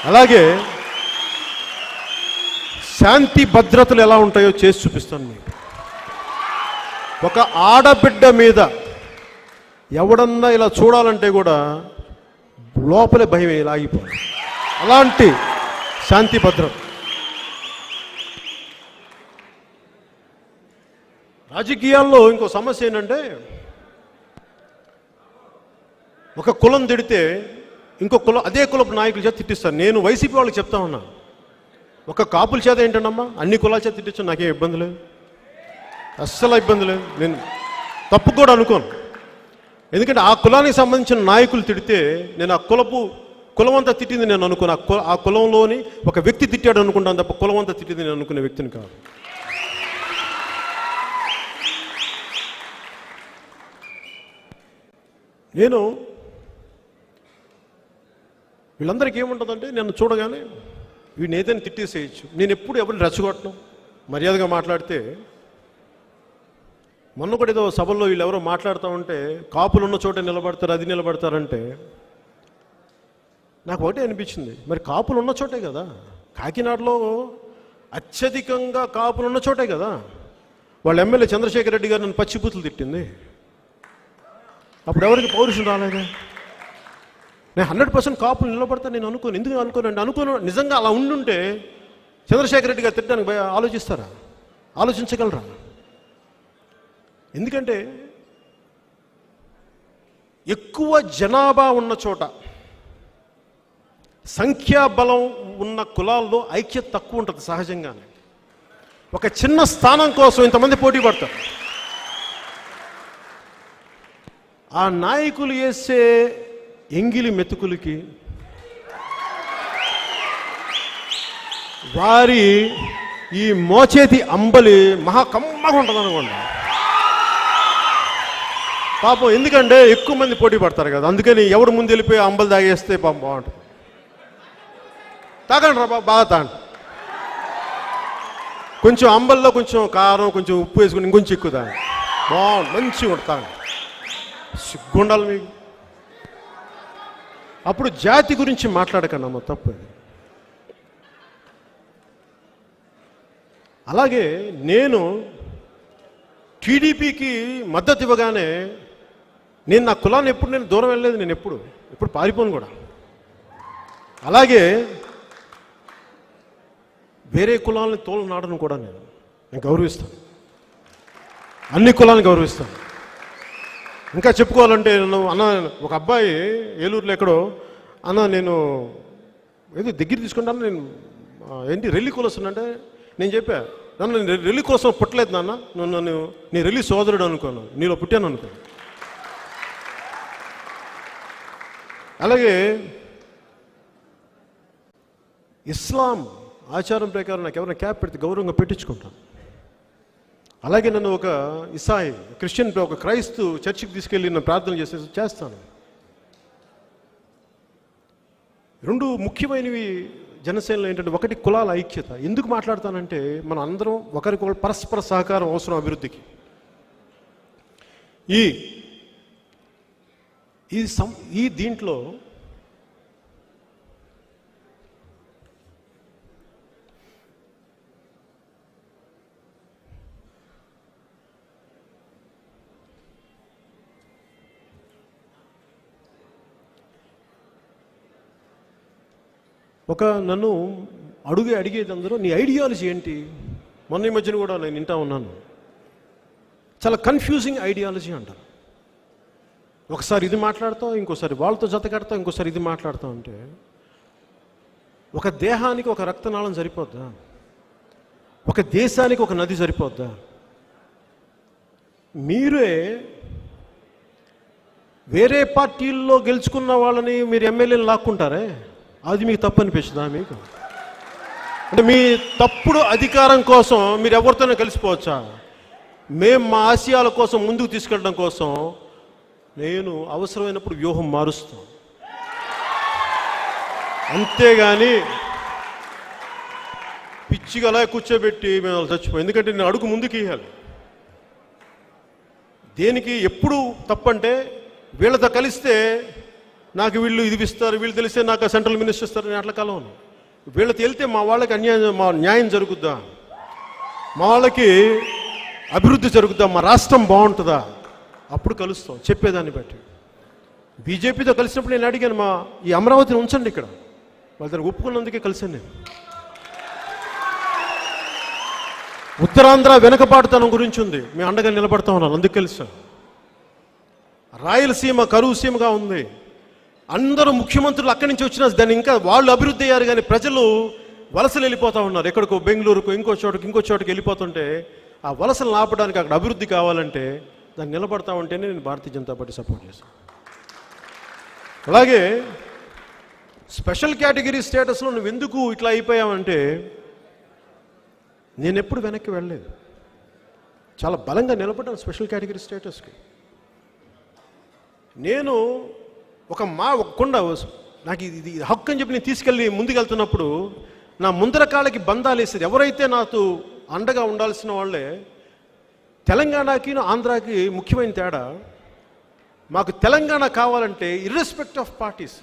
అలాగే శాంతి భద్రతలు ఎలా ఉంటాయో చేసి చూపిస్తాను మీకు. ఒక ఆడబిడ్డ మీద ఎవడన్నా ఇలా చూడాలంటే కూడా లోపలే భయం లాగిపోవాలి, అలాంటి శాంతి భద్రత. రాజకీయాల్లో ఇంకో సమస్య ఏంటంటే, ఒక కులం తిడితే ఇంకో కులం అదే కులపు నాయకుల చేత తిట్టిస్తారు. నేను వైసీపీ వాళ్ళకి చెప్తా ఉన్నా, ఒక కాపుల చేత ఏంటన్నమ్మా అన్ని కులాల చేత తిట్టించు, నాకేం ఇబ్బంది లేదు, అస్సలు ఇబ్బంది లేదు. నేను తప్పు కూడా అనుకోను, ఎందుకంటే ఆ కులానికి సంబంధించిన నాయకులు తిడితే నేను ఆ కులం అంతా తిట్టింది నేను అనుకున్నా, ఆ కులంలోని ఒక వ్యక్తి తిట్టాడు అనుకుంటాను తప్ప కులం అంతా తిట్టింది నేను అనుకునే వ్యక్తిని కాదు. నేను వీళ్ళందరికీ ఏముంటుందంటే, నన్ను చూడగానే వీడిని ఏదైనా తిట్టేసేయచ్చు. నేను ఎప్పుడు ఎవరిని రెచ్చగొట్టను, మర్యాదగా మాట్లాడితే మొన్న కూడా ఏదో సభల్లో వీళ్ళు ఎవరో మాట్లాడుతూ ఉంటే కాపులు ఉన్న చోట నిలబడతారు, అది నిలబడతారంటే నాకు ఒకటే అనిపించింది, మరి కాపులు ఉన్న చోటే కదా, కాకినాడలో అత్యధికంగా కాపులు ఉన్న చోటే కదా వాళ్ళ ఎమ్మెల్యే చంద్రశేఖర్ రెడ్డి గారు నన్ను పచ్చిబూతులు తిట్టింది. అప్పుడు ఎవరికి పౌరుషం రాలేదా? నేను 100% కాపులు నిలబడతా నేను అనుకోను. ఎందుకు అనుకోను నిజంగా అలా ఉండుంటే చంద్రశేఖర్ రెడ్డి గారు తిట్టడానికి ఆలోచిస్తారా? ఆలోచించగలరా? ఎందుకంటే ఎక్కువ జనాభా ఉన్న చోట, సంఖ్యాబలం ఉన్న కులాల్లో ఐక్యత తక్కువ ఉంటుంది సహజంగానే. ఒక చిన్న స్థానం కోసం ఇంతమంది పోటీ పడతారు. ఆ నాయకులు వేసే ఎంగిలి మెతుకులకి వారి ఈ మోచేతి అంబలి మహా కమ్మగా ఉంటుంది అనుకోండి పాపం. ఎందుకంటే ఎక్కువ మంది పోటీ పడతారు కదా, అందుకని ఎవడు ముందు వెళ్ళిపోయి అంబలి తాగేస్తే పాపం బాగుంటుంది. తాగండి రా బాగా తాగండి. కొంచెం అంబల్లో కొంచెం కారం, కొంచెం ఉప్పు వేసుకుని ఇంకొంచెం ఎక్కువ తాగండి, బాగుంది, మంచిగా ఉంటుంది. తాగండి, సిగ్గుండాలి మీకు. అప్పుడు జాతి గురించి మాట్లాడకండి అమ్మ, తప్పు. అలాగే నేను టీడీపీకి మద్దతు ఇవ్వగానే నేను నా కులాన్ని ఎప్పుడు నేను దూరం వెళ్ళలేదు, నేను ఎప్పుడు పారిపోను కూడా. అలాగే వేరే కులాలని తోలు నాడను కూడా నేను గౌరవిస్తాను, అన్ని కులాలను గౌరవిస్తాను. ఇంకా చెప్పుకోవాలంటే అన్న, ఒక అబ్బాయి ఏలూరులో ఎక్కడో, అన్న నేను ఏదో దగ్గర తీసుకుంటాను, నేను ఏంటి రెల్లి కులస్తుందంటే నేను చెప్పా, నన్ను రెల్లి కోసం పుట్టలేదు నాన్న, నన్ను నీ రెల్లి సోదరుడు అనుకోను, నీలో పుట్టాను అనుకో. అలాగే ఇస్లాం ఆచారం ప్రకారం నాకు ఎవరైనా క్యాప్ పెడితే గౌరవంగా పెట్టించుకుంటాను. అలాగే నన్ను ఒక ఇసాయి క్రిస్టియన్, ఒక క్రైస్తు చర్చికి తీసుకెళ్ళి నన్ను ప్రార్థన చేస్తాను. రెండు ముఖ్యమైనవి జనసేనలో ఏంటంటే, ఒకటి కులాల ఐక్యత. ఎందుకు మాట్లాడతానంటే, మనం అందరం ఒకరికొకరు పరస్పర సహకారం అవసరం అభివృద్ధికి. ఈ దీంట్లో నన్ను అడిగేది అందరూ, నీ ఐడియాలజీ ఏంటి? మొన్న ఈ మధ్యన కూడా నేను వింటా ఉన్నాను, చాలా కన్ఫ్యూజింగ్ ఐడియాలజీ అంటారు. ఒకసారి ఇది మాట్లాడతావు, ఇంకోసారి వాళ్ళతో జత కడతావు, ఇంకోసారి ఇది మాట్లాడతావు. అంటే ఒక దేహానికి ఒక రక్తనాళం సరిపోద్దా? ఒక దేశానికి ఒక నది సరిపోద్దా? మీరే వేరే పార్టీల్లో గెలుచుకున్న వాళ్ళని మీరు ఎమ్మెల్యేలు లాక్కుంటారే, అది మీకు తప్పు అనిపిస్తుందా? మీకు అంటే మీ తప్పుడు అధికారం కోసం మీరు ఎవరితోనే కలిసిపోవచ్చా? మేము మా ఆశయాల కోసం ముందుకు తీసుకెళ్ళడం కోసం నేను అవసరమైనప్పుడు వ్యూహం మారుస్తాం, అంతేగాని పిచ్చిగా అలా కూర్చోబెట్టి మేము వాళ్ళు చచ్చిపోయి. ఎందుకంటే నేను అడుగు ముందుకు ఇవ్వాలి. దేనికి ఎప్పుడు తప్పంటే, వీళ్ళతో కలిస్తే నాకు వీళ్ళు ఇది ఇస్తారు, వీళ్ళు తెలిస్తే నాకు సెంట్రల్ మినిస్టర్ ఇస్తారు, నేను అట్లా కలవను. వీళ్ళతో వెళ్తే మా వాళ్ళకి న్యాయం జరుగుద్దా? మా వాళ్ళకి అభివృద్ధి జరుగుద్దా? మా రాష్ట్రం బాగుంటుందా? అప్పుడు కలుస్తాం చెప్పేదాన్ని బట్టి. బీజేపీతో కలిసినప్పుడు నేను అడిగాను, ఈ అమరావతిని ఉంచండి ఇక్కడ, వాళ్ళ దాన్ని ఒప్పుకున్నందుకే కలిసాను నేను. ఉత్తరాంధ్ర వెనకబాటుతనం గురించి ఉంది, మేము అండగా నిలబడతా ఉన్నాను, అందుకు కలిసాను. రాయలసీమ కరువు సీమగా ఉంది, అందరూ ముఖ్యమంత్రులు అక్కడి నుంచి వచ్చినా దాన్ని ఇంకా వాళ్ళు అభివృద్ధి అయ్యారు, కానీ ప్రజలు వలసలు వెళ్ళిపోతూ ఉన్నారు. ఎక్కడికో బెంగళూరుకు, ఇంకో చోటుకి వెళ్ళిపోతుంటే ఆ వలసలు ఆపడానికి, అక్కడ అభివృద్ధి కావాలంటే దాన్ని నిలబడతా ఉంటేనే నేను భారతీయ జనతా పార్టీ సపోర్ట్ చేశాను. అలాగే స్పెషల్ కేటగిరీ స్టేటస్లో నువ్వు ఎందుకు ఇట్లా అయిపోయావంటే, నేను ఎప్పుడు వెనక్కి వెళ్ళలేదు, చాలా బలంగా నిలబడ్డాను స్పెషల్ కేటగిరీ స్టేటస్కి. నేను ఒక కొండ నాకు ఇది హక్కు అని చెప్పి నేను తీసుకెళ్ళి ముందుకెళ్తున్నప్పుడు నా ముందర కాళ్ళకి బంధాలు వేసేది ఎవరైతే నాతో అండగా ఉండాల్సిన వాళ్ళే తెలంగాణకి ఆంధ్రాకి ముఖ్యమైన తేడా, మాకు తెలంగాణ కావాలంటే ఇర్రెస్పెక్ట్ ఆఫ్ పార్టీస్,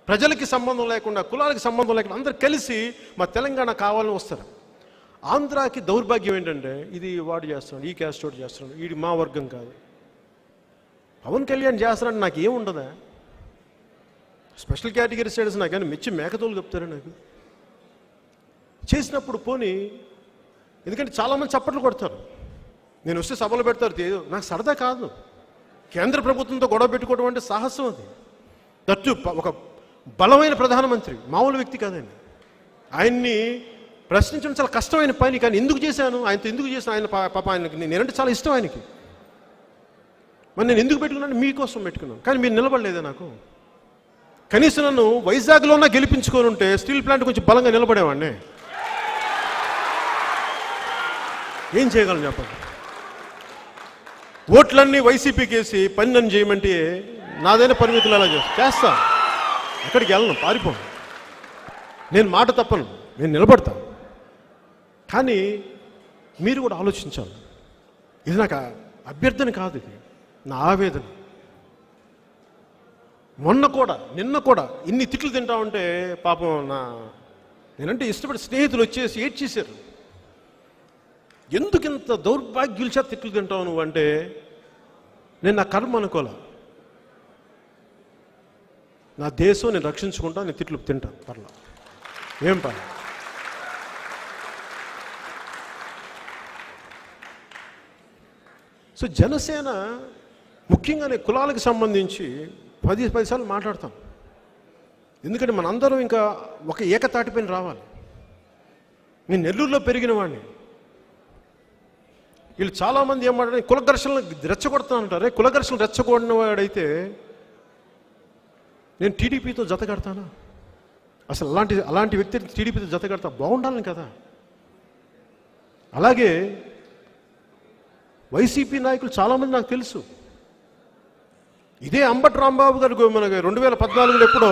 ప్రజలకి సంబంధం లేకుండా, కులాలకి సంబంధం లేకుండా అందరు కలిసి మా తెలంగాణ కావాలని వస్తారు. ఆంధ్రాకి దౌర్భాగ్యం ఏంటంటే, ఇది వాడు చేస్తున్నాడు, ఈ క్యాస్ట్ వాడు చేస్తున్నాడు, వీడి మా వర్గం కాదు. పవన్ కళ్యాణ్ చేస్తున్నాడు, నాకు ఏముండదా? స్పెషల్ కేటగిరీ స్టేటస్ నాకు కానీ మెచ్చి మేకతోలు చెప్తారా? నాకు చేసినప్పుడు పోనీ, ఎందుకంటే చాలామంది చప్పట్లు కొడతారు, నేను వస్తే సభలు పెడతారు. నాకు సరదా కాదు. కేంద్ర ప్రభుత్వంతో గొడవ పెట్టుకోవడం అంటే సాహసం. అది తట్టు ఒక బలమైన ప్రధానమంత్రి, మామూలు వ్యక్తి కాదండి. ఆయన్ని ప్రశ్నించడం చాలా కష్టమైన పని. కానీ ఎందుకు చేశాను, ఆయనతో ఎందుకు చేశాను, ఆయన పాప ఆయనకి నేనంటే చాలా ఇష్టం ఆయనకి. మరి నేను ఎందుకు పెట్టుకున్నాను? మీకోసం పెట్టుకున్నాను. కానీ మీరు నిలబడలేదే నాకు. కనీసం నన్ను వైజాగ్లోనే గెలిపించుకొని ఉంటే స్టీల్ ప్లాంట్ కొంచెం బలంగా నిలబడేవాడిని. ఏం చేయగలను చెప్పండి? ఓట్లన్నీ వైసీపీకి వేసి పని నన్ను చేయమంటే నాదైనా పరిమితులు ఎలా చేస్తా? ఎక్కడికి వెళ్ళను, పారిపోను. నేను మాట తప్పను, నేను నిలబడతాను. కానీ మీరు కూడా ఆలోచించాలి. ఇది నాకు అభ్యర్థన కాదు, ఇది నా ఆవేదన. నిన్న కూడా ఇన్ని తిట్లు తింటా ఉంటే పాపం నేనంటే ఇష్టపడి స్నేహితులు వచ్చేసి ఏడ్చేశారు. ఎందుకు ఇంత దౌర్భాగ్యుల చేత తిట్లు తింటావు నువ్వు అంటే, నేను నా కర్మ అనుకోలే. నా దేశం నేను రక్షించుకుంటా, నేను తిట్లు తింటాను, పర్లా, ఏం పర్లా. సో జనసేన ముఖ్యంగా కులాలకు సంబంధించి 10 సార్లు మాట్లాడతాం. ఎందుకంటే మనందరం ఇంకా ఒక ఏకతాటిపైన రావాలి. నేను నెల్లూరులో పెరిగిన వాడిని. వీళ్ళు చాలామంది ఏం మాట్లాడారు, కుల ఘర్షణలు రెచ్చగొడతానంటారే. కుల ఘర్షణలు రెచ్చగొడిన వాడైతే నేను టీడీపీతో జత కడతానా? అసలు అలాంటి వ్యక్తిని టీడీపీతో జత కడతా బాగుండాలని కదా. అలాగే వైసీపీ నాయకులు చాలామంది నాకు తెలుసు. ఇదే అంబటి రాంబాబు గారు మనకి 2014లో ఎప్పుడో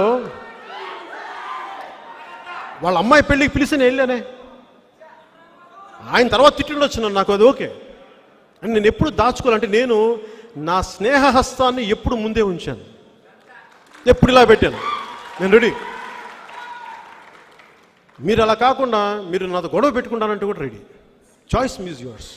వాళ్ళ అమ్మాయి పెళ్ళికి పిలిచి నేను వెళ్ళానే. ఆయన తర్వాత తిట్టిండొచ్చు నన్ను, నాకు అది ఓకే. అని నేను ఎప్పుడు దాచుకోవాలంటే, నేను నా స్నేహహస్తాన్ని ఎప్పుడు ముందే ఉంచాను, ఎప్పుడు ఇలా పెట్టాను. నేను రెడీ. మీరు అలా కాకుండా మీరు నాతో గొడవ పెట్టుకుంటానంటే కూడా రెడీ. Choice మీజ్ yours.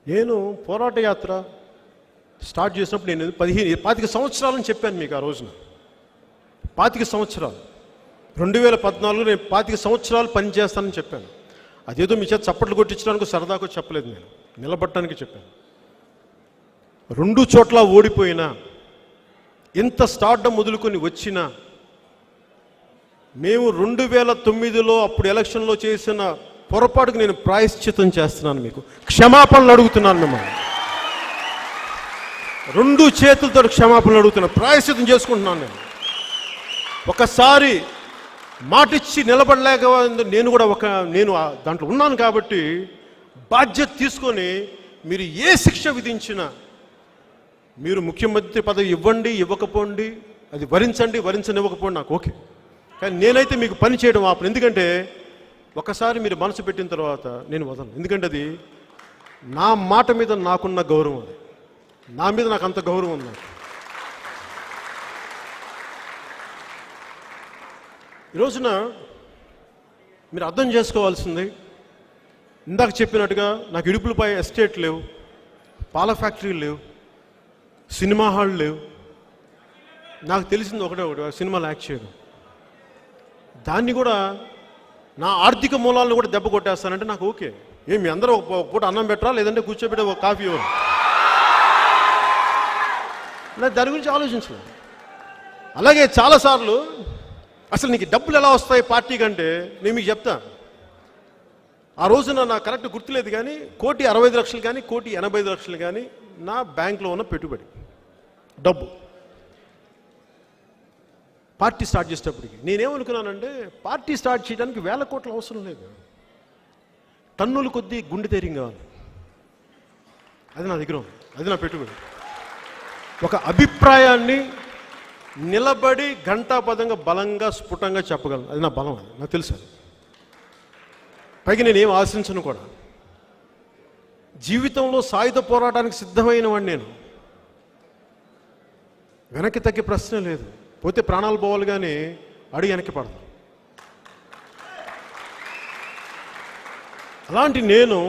నేను పోరాట యాత్ర స్టార్ట్ చేసినప్పుడు నేను 25 సంవత్సరాలని చెప్పాను మీకు ఆ రోజున. 25 సంవత్సరాలు, 2014లో నేను 25 సంవత్సరాలు పనిచేస్తానని చెప్పాను. అదేదో మీ చేత చప్పట్లు కొట్టించడానికి సరదాకు చెప్పలేదు, నేను నిలబడటానికి చెప్పాను. 2 చోట్ల ఓడిపోయినా, ఇంత స్టార్డమ్ మొదలుకొని వచ్చినా, మేము 2009లో అప్పుడు ఎలక్షన్లో చేసిన పొరపాటుకు నేను ప్రాయశ్చితం చేస్తున్నాను, మీకు క్షమాపణలు అడుగుతున్నాను. మిమ్మల్ని 2 చేతులతో క్షమాపణలు అడుగుతున్నాను, ప్రాయశ్చితం చేసుకుంటున్నాను. ఒకసారి మాటిచ్చి నిలబడలేక నేను కూడా నేను దాంట్లో ఉన్నాను కాబట్టి బాధ్యత తీసుకొని మీరు ఏ శిక్ష విధించినా, మీరు ముఖ్యమంత్రి పదవి ఇవ్వండి ఇవ్వకపోండి, అది వరించనివ్వకపోండి, నాకు ఓకే. కానీ నేనైతే మీకు పని చేయడం ఆపను. ఎందుకంటే ఒకసారి మీరు మనసు పెట్టిన తర్వాత నేను వదలను. ఎందుకంటే అది నా మాట మీద నాకున్న గౌరవం, అది నా మీద నాకు అంత గౌరవం ఉంది. ఈ రోజున మీరు అర్థం చేసుకోవాల్సింది, ఇందాక చెప్పినట్టుగా నాకు ఇడుపులపై ఎస్టేట్ లేవు, పాల ఫ్యాక్టరీలు లేవు, సినిమా హాళ్ళు లేవు. నాకు తెలిసింది ఒకటే, సినిమాలు యాక్ట్ చేయడం. దాన్ని కూడా నా ఆర్థిక మూలాలను కూడా దెబ్బ కొట్టేస్తానంటే నాకు ఓకే. ఏమి అందరూ ఒక పూట అన్నం పెట్టరా, లేదంటే కూర్చోబెట్టే ఒక కాఫీ ఇవ్వరు. నాకు దాని గురించి ఆలోచించలేదు. అలాగే చాలాసార్లు అసలు నీకు డబ్బులు ఎలా వస్తాయి పార్టీ కంటే నేను మీకు చెప్తాను. ఆ రోజున నాకు కరెక్ట్ గుర్తులేదు, కానీ 1,65,00,000 కానీ 1,85,00,000 కానీ నా బ్యాంక్లో ఉన్న పెట్టుబడి డబ్బు. పార్టీ స్టార్ట్ చేసేటప్పటికి నేనేమనుకున్నానంటే, పార్టీ స్టార్ట్ చేయడానికి 1,000 కోట్ల అవసరం లేదు, టన్నుల కొద్దీ గుండె ధైర్యం కావాలి. అది నా దగ్గర ఉంది, అది నా పెట్టుబడి. ఒక అభిప్రాయాన్ని నిలబడి ఘంటాపదంగా బలంగా స్ఫుటంగా చెప్పగలను. అది నా బలం, అది నాకు తెలుసు. అది పైకి నేను ఏం ఆశించను కూడా. జీవితంలో సాయుధ పోరాటానికి సిద్ధమైన వాడిని నేను. వెనక్కి తగ్గే ప్రశ్న లేదు. పోతే ప్రాణాలు పోవాలి కానీ అడిగి వెనక్కి పడదు. అలాంటి నేను,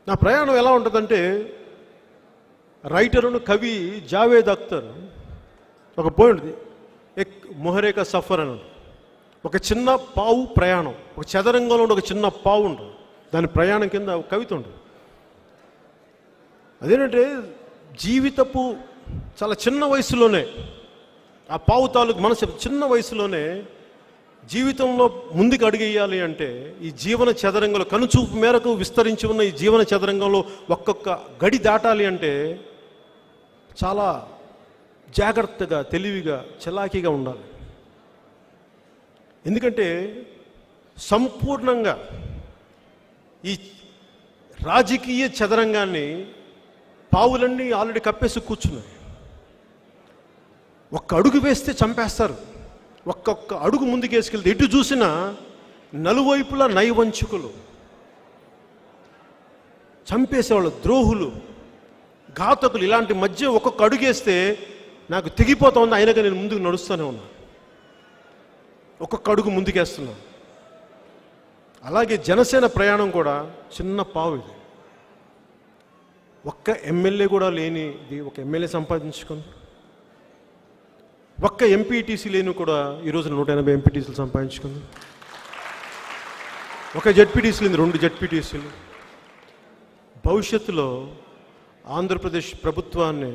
నా ప్రయాణం ఎలా ఉంటుందంటే, రైటరును కవి జావేద్ అఖ్తర్ ఒక పోయింది, ఎక్ మొహరే కా సఫర్ అని. ఒక చిన్న పావు ప్రయాణం, ఒక చదరంగంలో ఉండే ఒక చిన్న పావు ఉంటుంది, దాని ప్రయాణం కింద ఒక కవిత ఉంటుంది. అదేంటంటే జీవితపు చాలా చిన్న వయసులోనే, ఆ పావు తాలూకు మనసు చిన్న వయసులోనే జీవితంలో ముందుకు అడుగేయాలి అంటే, ఈ జీవన చదరంగంలో కనుచూపు మేరకు విస్తరించి ఉన్న ఈ జీవన చదరంగంలో ఒక్కొక్క గడి దాటాలి అంటే చాలా జాగ్రత్తగా, తెలివిగా, చలాకీగా ఉండాలి. ఎందుకంటే సంపూర్ణంగా ఈ రాజకీయ చదరంగాన్ని పావులన్నీ ఆల్రెడీ కప్పేసి కూర్చున్నాయి. ఒక్క అడుగు వేస్తే చంపేస్తారు. ఒక్కొక్క అడుగు ముందుకు వేసుకెళ్తే ఎటు చూసినా నలువైపులా నైవంచుకులు, చంపేసేవాళ్ళు, ద్రోహులు, ఘాతకులు, ఇలాంటి మధ్య ఒక్కొక్క అడుగు వేస్తే నాకు తెగిపోతా ఉంది. అయినాక నేను ముందుకు నడుస్తూనే ఉన్నా, ఒక్కొక్క అడుగు ముందుకేస్తున్నా. అలాగే జనసేన ప్రయాణం కూడా చిన్న పావు ఇది. ఒక్క ఎమ్మెల్యే కూడా లేనిది ఒక ఎమ్మెల్యే సంపాదించుకుంది. ఒక్క ఎంపీటీసీ లేని కూడా ఈరోజు 180 ఎంపీటీసీలు సంపాదించుకుంది. ఒక జెడ్పీటీసీ లేని 2 జెడ్పీటీసీలు. భవిష్యత్తులో ఆంధ్రప్రదేశ్ ప్రభుత్వాన్ని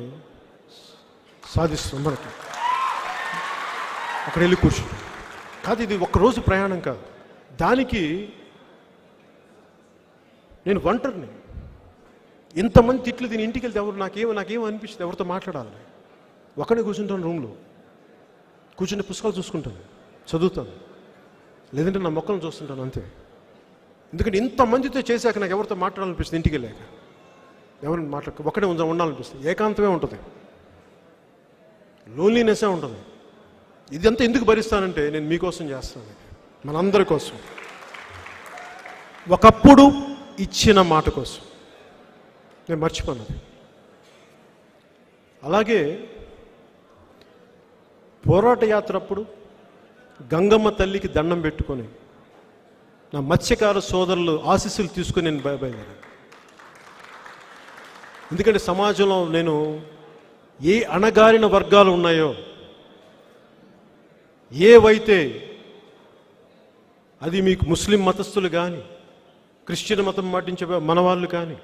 సాధిస్తుంది. మనకి అక్కడ వెళ్ళి కూర్చుంటాం కాదు, ఇది ఒక్కరోజు ప్రయాణం కాదు. దానికి నేను ఒంటరిని. ఇంతమంది తిట్లు దీని ఇంటికి వెళ్తే ఎవరు నాకేం అనిపిస్తుంది, ఎవరితో మాట్లాడాలి. ఒకనే కూర్చుంటాను, రూమ్లో కూర్చుంటే పుస్తకాలు చూసుకుంటాను, చదువుతాను, లేదంటే నా మొక్కలను చూస్తుంటాను, అంతే. ఎందుకంటే ఇంతమందితో చేశాక నాకు ఎవరితో మాట్లాడాలనిపిస్తుంది. ఇంటికి వెళ్ళాక ఎవరిని ఒకటే ఉండాలనిపిస్తుంది. ఏకాంతమే ఉంటుంది, లోన్లీనెస్సే ఉంటుంది. ఇదంతా ఎందుకు భరిస్తానంటే నేను మీకోసం చేస్తాను, మనందరి కోసం, ఒకప్పుడు ఇచ్చిన మాట కోసం. నేను మర్చిపోయినది. అలాగే పోరాట యాత్ర అప్పుడు గంగమ్మ తల్లికి దండం పెట్టుకొని నా మత్స్యకార సోదరులు ఆశీస్సులు తీసుకొని నేను బయలుదేరాను. ఎందుకంటే సమాజంలో నేను ఏ అణగారిన వర్గాలు ఉన్నాయో, ఏవైతే, అది మీకు ముస్లిం మతస్థులు కానీ, క్రిస్టియన్ మతం పాటించే మనవాళ్ళు కానీ,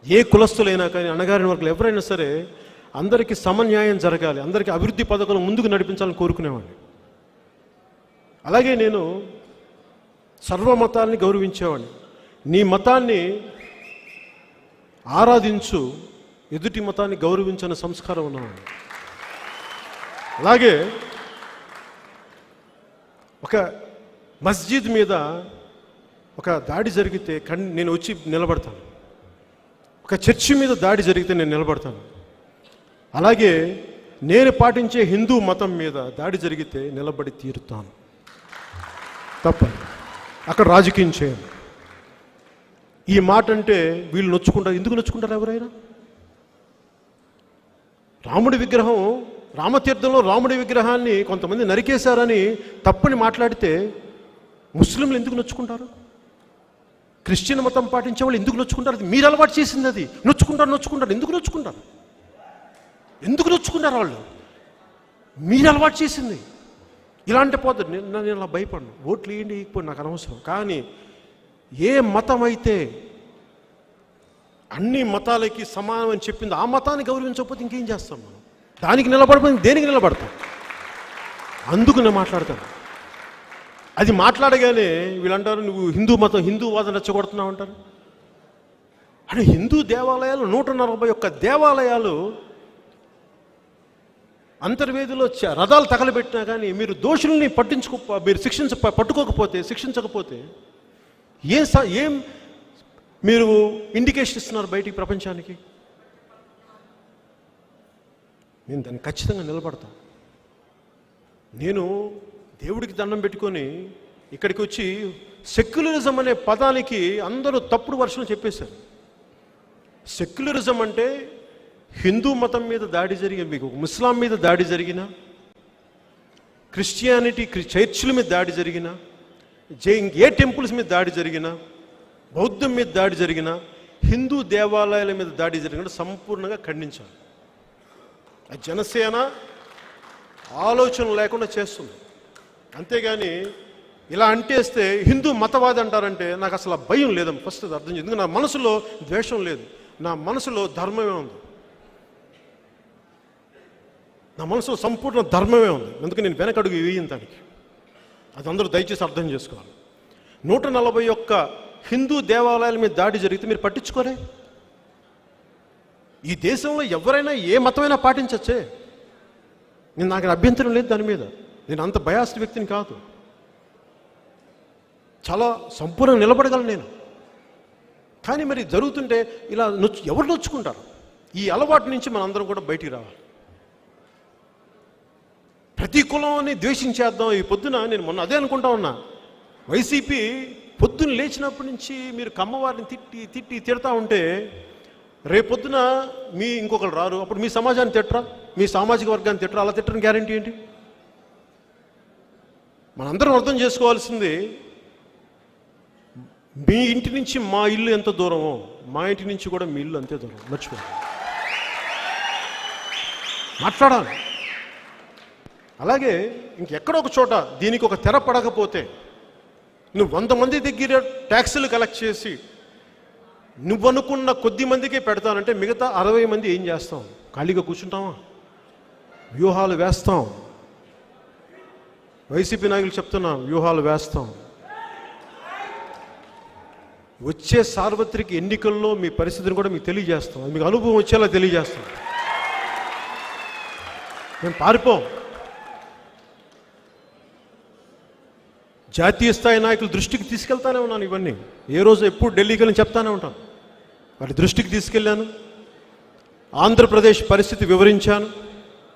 ఏ కులస్తులైనా కానీ, అణగారిన వర్గాలు ఎవరైనా సరే అందరికీ సమన్యాయం జరగాలి, అందరికీ అభివృద్ధి పథకాలు ముందుకు నడిపించాలని కోరుకునేవాడిని. అలాగే నేను సర్వమతాల్ని గౌరవించేవాడిని. నీ మతాన్ని ఆరాధించు, ఎదుటి మతాన్ని గౌరవించని సంస్కారం ఉన్నవాడిని. అలాగే ఒక మస్జిద్ మీద ఒక దాడి జరిగితే నేను వచ్చి నిలబడతాను. ఒక చర్చి మీద దాడి జరిగితే నేను నిలబడతాను. అలాగే నేను పాటించే హిందూ మతం మీద దాడి జరిగితే నిలబడి తీరుతాను. తప్ప అక్కడ రాజకీయం చేయను. ఈ మాట అంటే వీళ్ళు నొచ్చుకుంటారు. ఎందుకు నొచ్చుకుంటారు ఎవరైనా? రాముడి విగ్రహం, రామతీర్థంలో రాముడి విగ్రహాన్ని కొంతమంది నరికేశారని తప్పని మాట్లాడితే ముస్లింలు ఎందుకు నొచ్చుకుంటారు? క్రిస్టియన్ మతం పాటించే వాళ్ళు ఎందుకు నొచ్చుకుంటారు? అది మీరు అలవాటు చేసింది. అది నొచ్చుకుంటారు. ఎందుకు నొచ్చుకుంటారు వాళ్ళు? మీరు అలవాటు చేసింది. ఇలాంటి పోతుంది. నేను అలా భయపడను. ఓట్లు వేయండి, వేయకపోయి నాకు అనవసరం. కానీ ఏ మతం అయితే అన్ని మతాలకి సమానం అని చెప్పింది, ఆ మతాన్ని గౌరవించకపోతే ఇంకేం చేస్తాం మనం? దానికి నిలబడిపోయింది, దేనికి నిలబడతాం? అందుకు నేను మాట్లాడతాను. అది మాట్లాడగానే వీళ్ళంటారు, నువ్వు హిందూవాదం రెచ్చగొడుతున్నావు అంటారు. అంటే హిందూ దేవాలయాలు 141 దేవాలయాలు అంతర్వేదిలో రథాలు తగలబెట్టినా కానీ మీరు దోషుల్ని మీరు శిక్షించకపోతే ఏం మీరు ఇండికేషన్ ఇస్తున్నారు బయటికి ప్రపంచానికి? నేను దాన్ని ఖచ్చితంగా నిలబడతాను. నేను దేవుడికి దండం పెట్టుకొని ఇక్కడికి వచ్చి సెక్యులరిజం అనే పదానికి అందరూ తప్పుడు వర్షం చెప్పేశారు. సెక్యులరిజం అంటే హిందూ మతం మీద దాడి జరిగిన, మీకు ముస్లాం మీద దాడి జరిగిన, క్రిస్టియానిటీ చర్చిల మీద దాడి జరిగిన, ఏ టెంపుల్స్ మీద దాడి జరిగిన, బౌద్ధం మీద దాడి జరిగిన, హిందూ దేవాలయాల మీద దాడి జరిగిన సంపూర్ణంగా ఖండించాలి. ఆ జనసేన ఆలోచన లేకుండా చేస్తుంది. అంతేగాని ఇలా అంటేస్తే హిందూ మతవాది అంటారంటే నాకు అసలు ఆ భయం లేదమ్మా. ఫస్ట్ అది అర్థం చేయండి. ఎందుకంటే నా మనసులో ద్వేషం లేదు, నా మనసులో ధర్మమే ఉంది. నా మనసులో సంపూర్ణ ధర్మమే ఉంది. అందుకే నేను వెనకడుగు వేయను దానికి. అది అందరూ దయచేసి అర్థం చేసుకోవాలి. 141 హిందూ దేవాలయాల మీద దాడి జరిగితే మీరు పట్టించుకోరే? ఈ దేశంలో ఎవరైనా ఏ మతమైనా పాటించచ్చే. నాకు అభ్యంతరం లేదు దాని మీద. నేను అంత బయాస్డ్ వ్యక్తిని కాదు. చాలా సంపూర్ణంగా నిలబడగలను నేను. కానీ మరి జరుగుతుంటే ఇలా ఎవరు నొచ్చుకుంటారు? ఈ అలవాటు నుంచి మనందరం కూడా బయటికి రావాలి. ప్రతి కులాన్ని ద్వేషించేద్దాం. ఈ పొద్దున నేను మొన్న అదే అనుకుంటా ఉన్నా. వైసీపీ పొద్దున్న లేచినప్పటి నుంచి మీరు కమ్మవారిని తిడతా ఉంటే రేపొద్దున మీ ఇంకొకరు రారు, అప్పుడు మీ సమాజాన్ని తిట్టరా, మీ సామాజిక వర్గాన్ని తిట్టరా? అలా తిట్టడం గ్యారంటీ ఏంటి? మనందరం అర్థం చేసుకోవాల్సింది, మీ ఇంటి నుంచి మా ఇల్లు ఎంత దూరమో మా ఇంటి నుంచి కూడా మీ ఇల్లు అంతే దూరం. మర్చిపోయాను మాట్లాడాలి. అలాగే ఇంకెక్కడో ఒక చోట దీనికి ఒక తెర పడకపోతే నువ్వు 100 మంది దగ్గర ట్యాక్సులు కలెక్ట్ చేసి నువ్వు అనుకున్న కొద్ది మందికే పెడతానంటే మిగతా 60 మంది ఏం చేస్తాం? ఖాళీగా కూర్చుంటామా? వ్యూహాలు వేస్తాం. వైసీపీ నాయకులు చెప్తున్నాం, వ్యూహాలు వేస్తాం. వచ్చే సార్వత్రిక ఎన్నికల్లో మీ పరిస్థితిని కూడా మీకు తెలియజేస్తాం. మీకు అనుభవం వచ్చేలా తెలియజేస్తాం. మేము పారిపోం. జాతీయ స్థాయి నాయకుల దృష్టికి తీసుకెళ్తానే ఉన్నాను. ఇవన్నీ ఏ రోజు ఎప్పుడు ఢిల్లీకి వెళ్ళి చెప్తానే ఉంటాను. వారి దృష్టికి తీసుకెళ్ళాను. ఆంధ్రప్రదేశ్ పరిస్థితి వివరించాను,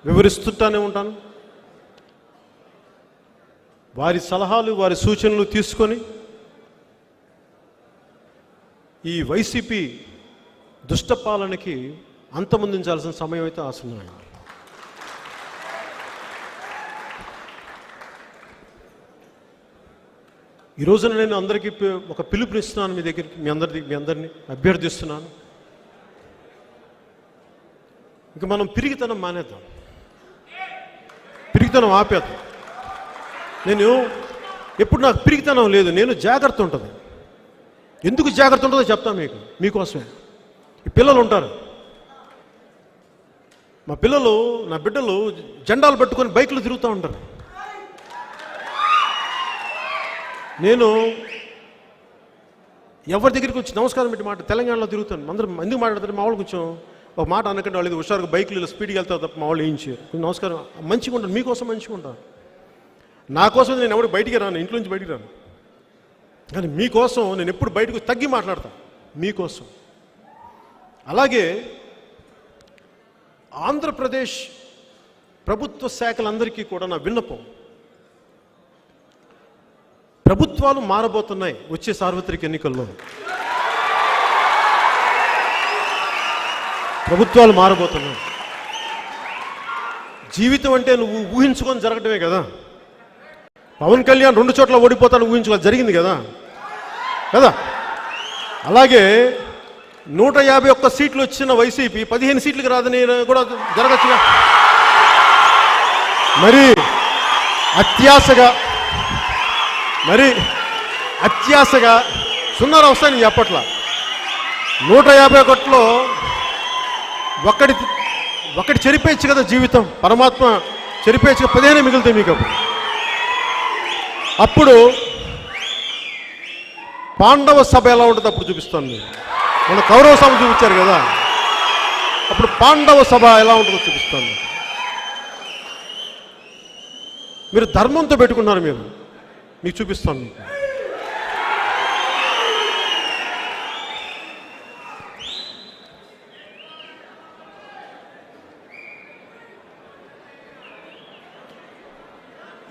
వివరిస్తుంటానే ఉంటాను. వారి సలహాలు, వారి సూచనలు తీసుకొని ఈ వైసీపీ దుష్టపాలనకి అంతమొందించాల్సిన సమయం అయితే ఆసన్నమైంది. ఈ రోజున నేను అందరికీ ఒక పిలుపునిస్తున్నాను. మీ దగ్గరికి మీ అందరినీ అభ్యర్థిస్తున్నాను. ఇంకా మనం పిరిగితనం మానేద్దాం, పిరిగితనం ఆపేద్దాం. నేను ఎప్పుడు నాకు పిరిగితనం లేదు, నేను జాగ్రత్త ఉంటుంది. ఎందుకు జాగ్రత్త ఉంటుందో చెప్తాను మీకోసమే. ఈ పిల్లలు ఉంటారు, మా పిల్లలు, నా బిడ్డలు జెండాలు పట్టుకొని బైకులు తిరుగుతూ ఉంటారు. నేను ఎవరి దగ్గరికి వచ్చి నమస్కారం పెట్టి మాట తెలంగాణలో తిరుగుతాను. అందరూ ఎందుకు మాట్లాడతారు? మా వాళ్ళు కొంచెం ఒక మాట అనకంటే వాళ్ళు హుషారుగా బైకులు స్పీడ్గా వెళ్తారు తప్ప మా వాళ్ళు ఏం చేయరు. కొంచెం నమస్కారం, మంచిగా ఉంటాను. మీకోసం మంచిగా ఉంటాను. నా కోసం నేను ఎవరు బయటికి రాను, ఇంట్లో నుంచి బయటికి రాను. కానీ మీకోసం నేను ఎప్పుడు బయటకు తగ్గి మాట్లాడతాను, మీకోసం. అలాగే ఆంధ్రప్రదేశ్ ప్రభుత్వ శాఖలందరికీ కూడా నా విన్నపం, ప్రభుత్వాలు మారబోతున్నాయి వచ్చే సార్వత్రిక ఎన్నికల్లో. ప్రభుత్వాలు మారబోతున్నాయి. జీవితం అంటే నువ్వు ఊహించుకొని జరగటమే కదా. పవన్ కళ్యాణ్ 2 చోట్ల ఓడిపోతాను ఊహించుకోవాలి, జరిగింది కదా కదా. అలాగే 151 సీట్లు వచ్చిన వైసీపీ 15 సీట్లకు రాదని కూడా జరగచ్చుగా. మరి అత్యాశగా 0 వస్తాయని చెప్పట్లా. 151లో ఒకటి చెరిపేయచ్చు కదా. జీవితం పరమాత్మ చెరిపేయచ్చు, 15 మిగులుతాయి మీకు. అప్పుడు పాండవ సభ ఎలా ఉంటుంది అప్పుడు చూపిస్తాను. నేను మన కౌరవ సభ చూపించారు కదా, అప్పుడు పాండవ సభ ఎలా ఉంటుందో చూపిస్తాను. మీరు ధర్మంతో పెట్టుకున్నారు, మీకు చూపిస్తాను. మీకు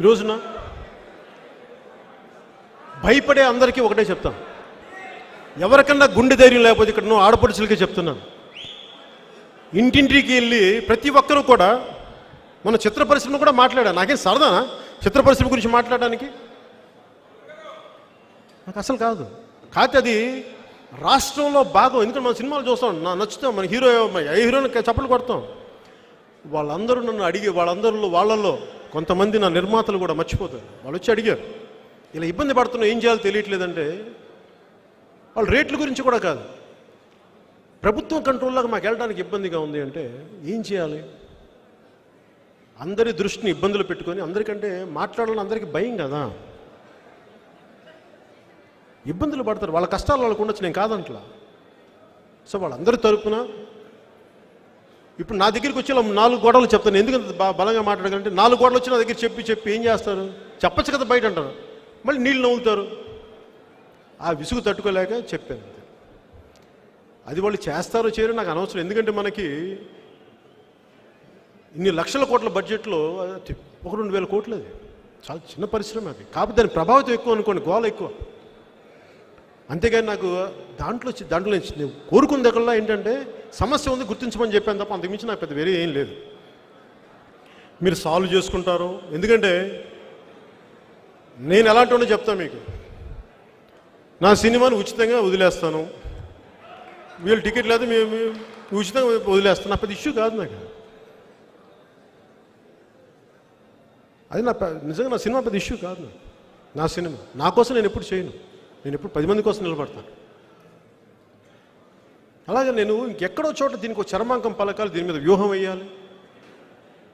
రోజున భయపడే అందరికీ ఒకటే చెప్తాను, ఎవరికన్నా గుండె ధైర్యం లేకపోతే ఇక్కడ నువ్వు ఆడపడుచులకే చెప్తున్నాను, ఇంటింటికి వెళ్ళి ప్రతి ఒక్కరూ కూడా మన చిత్ర పరిశ్రమ కూడా మాట్లాడా. నాకేం సరదానా చిత్ర పరిశ్రమ గురించి మాట్లాడడానికి? నాకు అసలు కాదు. కాకపోతే అది రాష్ట్రంలో భాగం. ఎందుకంటే మన సినిమాలు చూస్తాం, నచ్చుతాం, మన హీరోని చప్పట్లు కొడతాం. వాళ్ళందరూ నన్ను అడిగి వాళ్ళల్లో కొంతమంది నా నిర్మాతలు కూడా మర్చిపోతారు. వాళ్ళు వచ్చి అడిగారు, ఇలా ఇబ్బంది పడుతున్నాం, ఏం చేయాలో తెలియట్లేదంటే, వాళ్ళు రేట్ల గురించి కూడా కాదు, ప్రభుత్వం కంట్రోల్లోకి మాకు వెళ్ళడానికి ఇబ్బందిగా ఉంది అంటే ఏం చేయాలి? అందరి దృష్టిని ఇబ్బందులు పెట్టుకొని, అందరికంటే మాట్లాడాలని అందరికీ భయం కదా, ఇబ్బందులు పడతారు. వాళ్ళ కష్టాలు వాళ్ళకు ఉండొచ్చు, నేను కాదంట్లా. సో వాళ్ళందరి తరపున ఇప్పుడు నా దగ్గరికి వచ్చి 4 గోడలు చెప్తాను. ఎందుకంత బలంగా మాట్లాడగలంటే 4 గోడలు వచ్చి నా దగ్గర చెప్పి ఏం చేస్తారు? చెప్పచ్చు కదా బయట అంటారు, మళ్ళీ నీళ్ళు నవ్వుతారు. ఆ విసుగు తట్టుకోలేక చెప్పాను. అది వాళ్ళు చేస్తారో చేయరో నాకు అనవసరం. ఎందుకంటే మనకి ఇన్ని లక్షల కోట్ల బడ్జెట్లో 1-2 వేల కోట్లు, అది చాలా చిన్న పరిశ్రమ. అది కాకపోతే దాని ప్రభావితం ఎక్కువ అనుకోండి, గోల ఎక్కువ. అంతేగాని నాకు దాంట్లో నేను కోరుకున్న దగ్గరలో ఏంటంటే సమస్య ఉంది, గుర్తించమని చెప్పాను తప్ప అంతకుమించి నాకు పెద్ద వేరే ఏం లేదు. మీరు సాల్వ్ చేసుకుంటారు. ఎందుకంటే నేను ఎలాంటి వాడిని చెప్తాను మీకు, నా సినిమాని ఉచితంగా వదిలేస్తాను, వీళ్ళు టికెట్ లేదు మేము ఉచితంగా వదిలేస్తాను, నా పెద్ద ఇష్యూ కాదు నాకు. అది నిజంగా నా సినిమా పెద్ద ఇష్యూ కాదు. నా సినిమా నా కోసం నేను ఎప్పుడు చేయను, నేను ఎప్పుడు 10 మంది కోసం నిలబడతాను. అలాగే నేను ఇంకెక్కడో చోట దీనికి ఒక చర్మాంకం పలకాలి, దీని మీద వ్యూహం వేయాలి.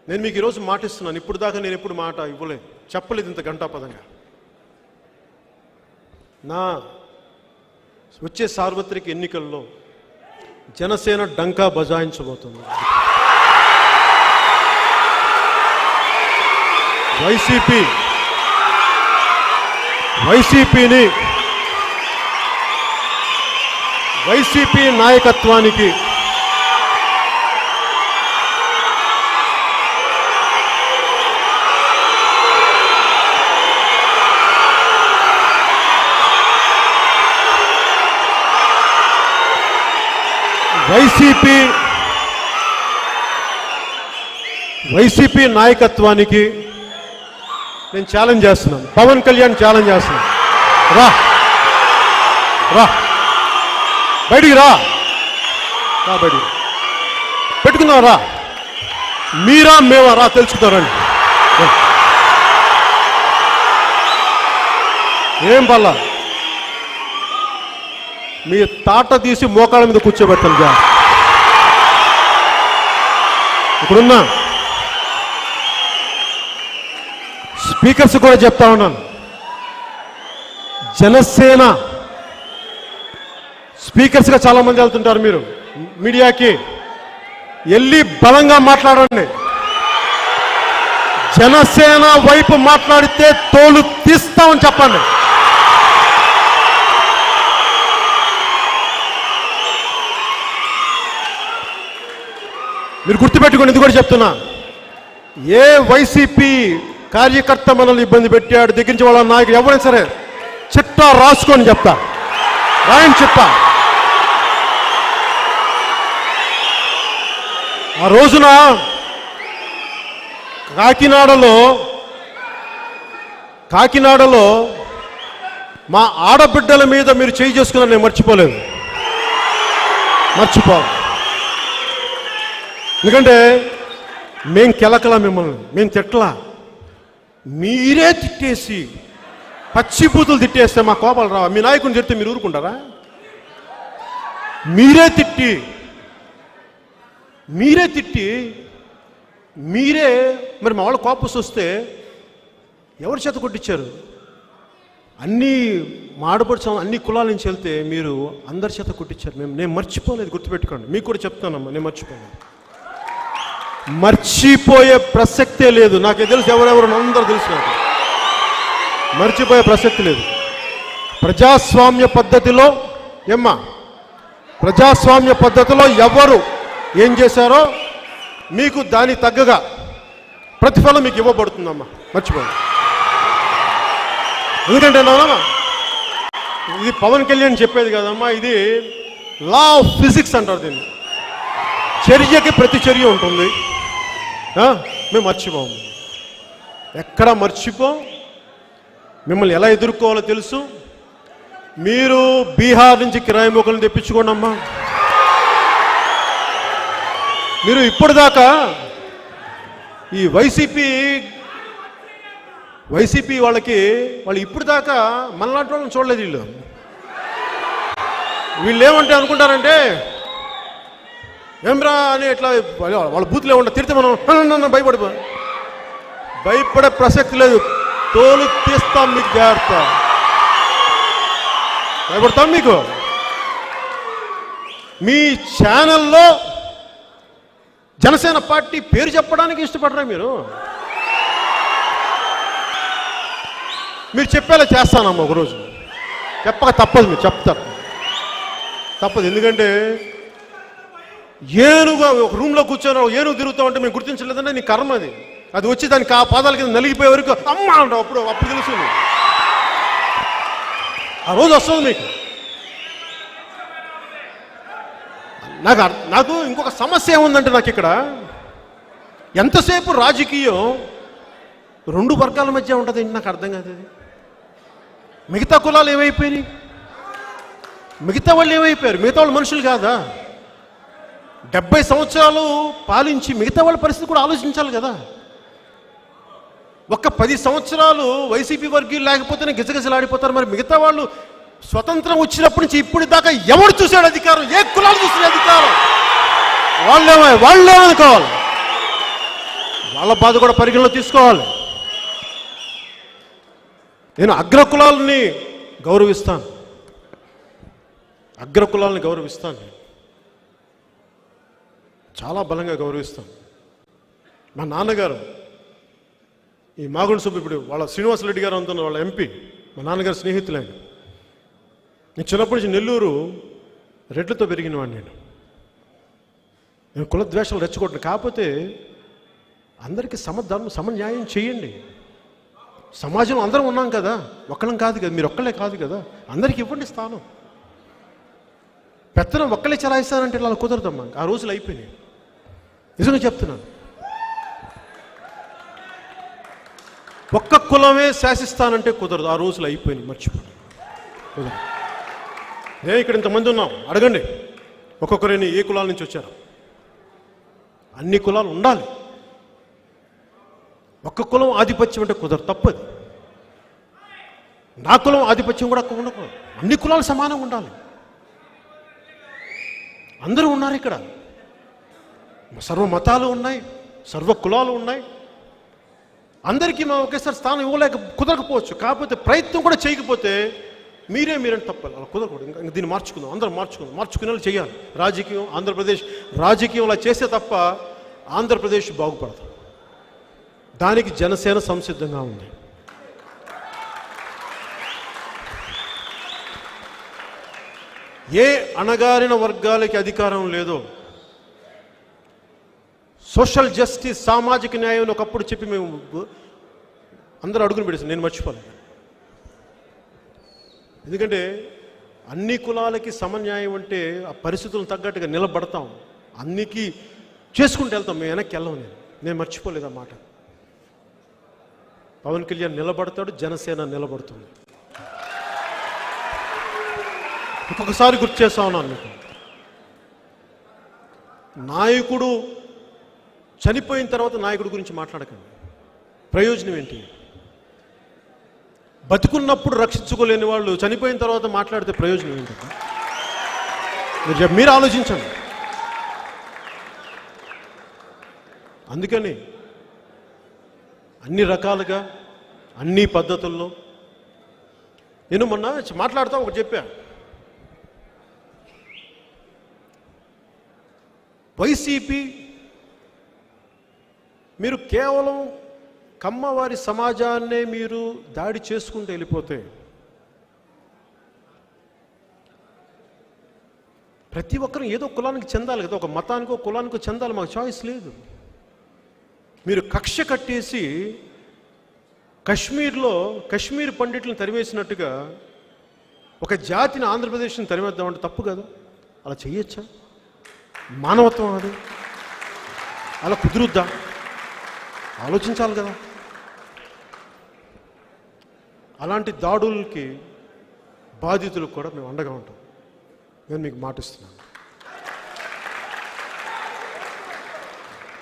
నేను మీకు ఈరోజు మాట ఇస్తున్నాను, ఇప్పుడు దాకా నేను ఎప్పుడు మాట ఇవ్వలేదు, చెప్పలేదు ఇంత గంటాపదంగా. నా వచ్చే సార్వత్రిక ఎన్నికల్లో జనసేన డంకా బజాయించబోతుంది. వైసీపీ నాయకత్వానికి వైసీపీ నాయకత్వానికి నేను ఛాలెంజ్ చేస్తున్నాను. పవన్ కళ్యాణ్ ఛాలెంజ్ చేస్తున్నాను. రా బయటికి రా బయటికి పెట్టుకుందాం, రా మీరా మేమా రా తెలుసుకుంటారండి. ఏం పర్లా, మీ తాట తీసి మోకాళ్ళ మీద కూర్చోబెట్టాలి. ఇప్పుడున్నా స్పీకర్స్ కూడా చెప్తా ఉన్నాను, జనసేన స్పీకర్స్గా చాలా మంది వెళ్తుంటారు, మీరు మీడియాకి వెళ్ళి బలంగా మాట్లాడండి. జనసేన వైపు మాట్లాడితే తోలు తీస్తామని చెప్పండి. మీరు గుర్తుపెట్టుకోండి, ఇది కూడా చెప్తున్నా, ఏ వైసీపీ కార్యకర్త మనల్ని ఇబ్బంది పెట్టాడు దగ్గర నుంచి వాళ్ళ నాయకుడు ఎవరైనా సరే చిట్టా రాసుకొని చెప్తా, రాయని చిట్టా. ఆ రోజున కాకినాడలో మా ఆడబిడ్డల మీద మీరు చేయి చేసుకున్నారు, నేను మర్చిపోలేదు, ఎందుకంటే మేం కెలకలా, మిమ్మల్ని మేము తిట్టలా, మీరే తిట్టేసి పచ్చిబూతులు తిట్టేస్తే మా కోపాలు రావా? మీ నాయకుని చెప్తే మీరు ఊరుకుంటారా? మీరే తిట్టి మరి మా వాళ్ళ కోపస్ వస్తే ఎవరి చేత కొట్టించారు? అన్నీ మాడపడుచు అన్ని కులాల నుంచి వెళ్తే మీరు అందరి చేత కొట్టించారు. నేను మర్చిపోలేదు, గుర్తుపెట్టుకోండి. మీకు కూడా చెప్తానమ్మా, నేను మర్చిపోయే ప్రసక్తే లేదు. నాకు తెలుసు, ఎవరెవరు అందరూ తెలుసు, నాకు మర్చిపోయే ప్రసక్తి లేదు. ప్రజాస్వామ్య పద్ధతిలో ఎవరు ఏం చేశారో మీకు దాని తగ్గగా ప్రతిఫలం మీకు ఇవ్వబడుతుందమ్మా, మర్చిపోండి. ఎందుకంటే నాన్నమ్మా ఇది పవన్ కళ్యాణ్ చెప్పేది కదమ్మా, ఇది లా ఆఫ్ ఫిజిక్స్ అంటారు దీన్ని. చర్యకి ప్రతి చర్య ఉంటుంది. మేము మర్చిపోము, ఎక్కడా మర్చిపోం. మిమ్మల్ని ఎలా ఎదుర్కోవాలో తెలుసు. మీరు బీహార్ నుంచి కిరాయి మొక్కలను తెప్పించుకోండి అమ్మా. మీరు ఇప్పటిదాకా ఈ వైసీపీ వాళ్ళు ఇప్పటిదాకా మనలాంటి వాళ్ళని చూడలేదు. వీళ్ళు ఏమంటే అనుకుంటారంటే ఏమ్రా అని ఇట్లా వాళ్ళ బూత్లో ఉంటే తిరిగితే మనం భయపడే ప్రసక్తి లేదు. తోలు తీస్తాం మీకు, జాగ్రత్త. భయపడతాం మీకు. మీ ఛానల్లో జనసేన పార్టీ పేరు చెప్పడానికి ఇష్టపడరా మీరు? మీరు చెప్పేలా చేస్తానమ్మా ఒకరోజు. చెప్పక తప్పదు, మీరు చెప్తారు తప్పదు. ఎందుకంటే ఏనుగా ఒక రూమ్లో కూర్చొని ఏనుగు తిరుగుతా ఉంటే మేము గుర్తించలేదంటే నీ కర్మ అది. అది వచ్చి దానికి ఆ పాదాల కింద నలిగిపోయే వరకు అమ్మ అంటావు. అప్పుడు తెలుసు, ఆ రోజు వస్తుంది మీకు. నాకు ఇంకొక సమస్య ఏముందంటే, నాకు ఇక్కడ ఎంతసేపు రాజకీయం రెండు వర్గాల మధ్య ఉంటుంది. నాకు అర్థం కాదు. మిగతా కులాలు ఏమైపోయినాయి? మిగతా వాళ్ళు ఏమైపోయారు? మిగతా వాళ్ళు మనుషులు కాదా? 70 సంవత్సరాలు పాలించి మిగతా వాళ్ళ పరిస్థితి కూడా ఆలోచించాలి కదా. ఒక్క 10 సంవత్సరాలు వైసీపీ వర్గీయులు లేకపోతేనే గిజగిజలాడిపోతారు. మరి మిగతా వాళ్ళు స్వతంత్రం వచ్చినప్పటి నుంచి ఇప్పటి దాకా ఎవరు చూశాడు అధికారం? ఏ కులాలు చూసిన అధికారం? వాళ్ళేమనుకోవాలి? వాళ్ళ బాధ కూడా పరిగణలో తీసుకోవాలి. నేను అగ్రకులాలని గౌరవిస్తాను, చాలా బలంగా గౌరవిస్తాను. మా నాన్నగారు ఈ మాగుండు సుబ్బు, ఇప్పుడు వాళ్ళ శ్రీనివాసరెడ్డి గారు అంటున్న వాళ్ళ ఎంపీ, మా నాన్నగారు స్నేహితులైన. నేను చిన్నప్పటి నుంచి నెల్లూరు రెడ్లతో పెరిగిన వాడిని. నేను కులద్వేషాలు రెచ్చగొట్టను. కాకపోతే అందరికీ సమన్యాయం చేయండి. సమాజంలో అందరం ఉన్నాం కదా, ఒక్కళ్ళం కాదు కదా, మీరు ఒక్కళ్ళే కాదు కదా, అందరికీ ఇవ్వండి స్థానం. పెత్తనం ఒక్కలే చలాయిస్తానంటే ఇలా కుదరదమ్మా. ఆ రోజులు అయిపోయినాయి, నిజంగా చెప్తున్నాను. ఒక్క కులమే శాసిస్తానంటే కుదరదు. ఆ రోజులు అయిపోయినాయి, మర్చిపోండి, కుదరదు. నేను ఇక్కడ ఇంతమంది ఉన్నాం, అడగండి ఒక్కొక్కరిని ఏ కులాల నుంచి వచ్చారు. అన్ని కులాలు ఉండాలి. ఒక్క కులం ఆధిపత్యం అంటే కుదరదు, తప్పది. నా కులం ఆధిపత్యం కూడా ఉండకూడదు. అన్ని కులాలు సమానంగా ఉండాలి. అందరూ ఉన్నారు ఇక్కడ, సర్వ మతాలు ఉన్నాయి, సర్వ కులాలు ఉన్నాయి. అందరికీ మేము ఒకేసారి స్థానం ఇవ్వలేక కుదరకపోవచ్చు. కాకపోతే ప్రయత్నం కూడా చేయకపోతే మీరంటే తప్పాలి. అలా కుదరకూడదు. ఇంకా దీన్ని మార్చుకుందాం, అందరం మార్చుకునేలా చేయాలి. రాజకీయం, ఆంధ్రప్రదేశ్ రాజకీయం అలా చేస్తే తప్ప ఆంధ్రప్రదేశ్ బాగుపడదు. దానికి జనసేన సంసిద్ధంగా ఉంది. ఏ అణగారిన వర్గాలకి అధికారం లేదో, సోషల్ జస్టిస్, సామాజిక న్యాయం ఒకప్పుడు చెప్పి మేము అందరూ అడుగుని పెడతాం. నేను మర్చిపోలేదు. ఎందుకంటే అన్ని కులాలకి సమన్యాయం అంటే ఆ పరిస్థితులను తగ్గట్టుగా నిలబడతాం, అన్నికి చేసుకుంటూ వెళ్తాం. మేము వెనక్కి వెళ్ళాం. నేను మర్చిపోలేదు ఆ మాట. పవన్ కళ్యాణ్ నిలబడతాడు, జనసేన నిలబడుతుంది. ఇంకొకసారి గుర్తు చేస్తా ఉన్నాను మీకు, నాయకుడు చనిపోయిన తర్వాత నాయకుడి గురించి మాట్లాడకండి. ప్రయోజనం ఏంటి? బతుకున్నప్పుడు రక్షించుకోలేని వాళ్ళు చనిపోయిన తర్వాత మాట్లాడితే ప్రయోజనం ఏంటి? మీరు ఆలోచించండి. అందుకని అన్ని రకాలుగా, అన్ని పద్ధతుల్లో నేను మొన్న మాట్లాడుతూ ఒకటి చెప్పా. వైసీపీ మీరు కేవలం కమ్మవారి సమాజాన్నే మీరు దాడి చేసుకుంటూ వెళ్ళిపోతే, ప్రతి ఒక్కరు ఏదో కులానికి చెందాలి కదా, ఒక మతానికో కులానికో చెందాలి. మాకు చాయిస్ లేదు. మీరు కక్ష కట్టేసి కశ్మీర్ పండిట్లను తరివేసినట్టుగా ఒక జాతిని ఆంధ్రప్రదేశ్ని తరివేద్దామంటే తప్పు కదా? అలా చెయ్యొచ్చా? మానవత్వం అది? అలా కుదురుద్దా? ఆలోచించాలి కదా. అలాంటి దాడులకి బాధితులకు కూడా మేము అండగా ఉంటాం. నేను మీకు మాటిస్తున్నాను.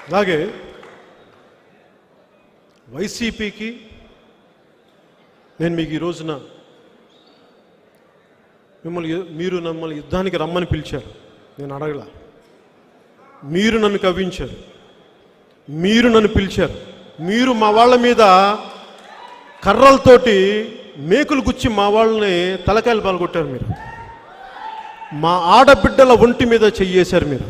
అలాగే వైసీపీకి నేను మీకు ఈ రోజున మీరు మమ్మల్ని యుద్ధానికి రమ్మని పిలిచారు. నేను అడగల. మీరు నన్ను కవ్వించారు, మీరు నన్ను పిలిచారు. మీరు మా వాళ్ళ మీద కర్రలతోటి మేకులు గుచ్చి మా వాళ్ళని తలకాయలు పాల్గొట్టారు. మీరు మా ఆడబిడ్డల ఒంటి మీద చెయ్యేశారు. మీరు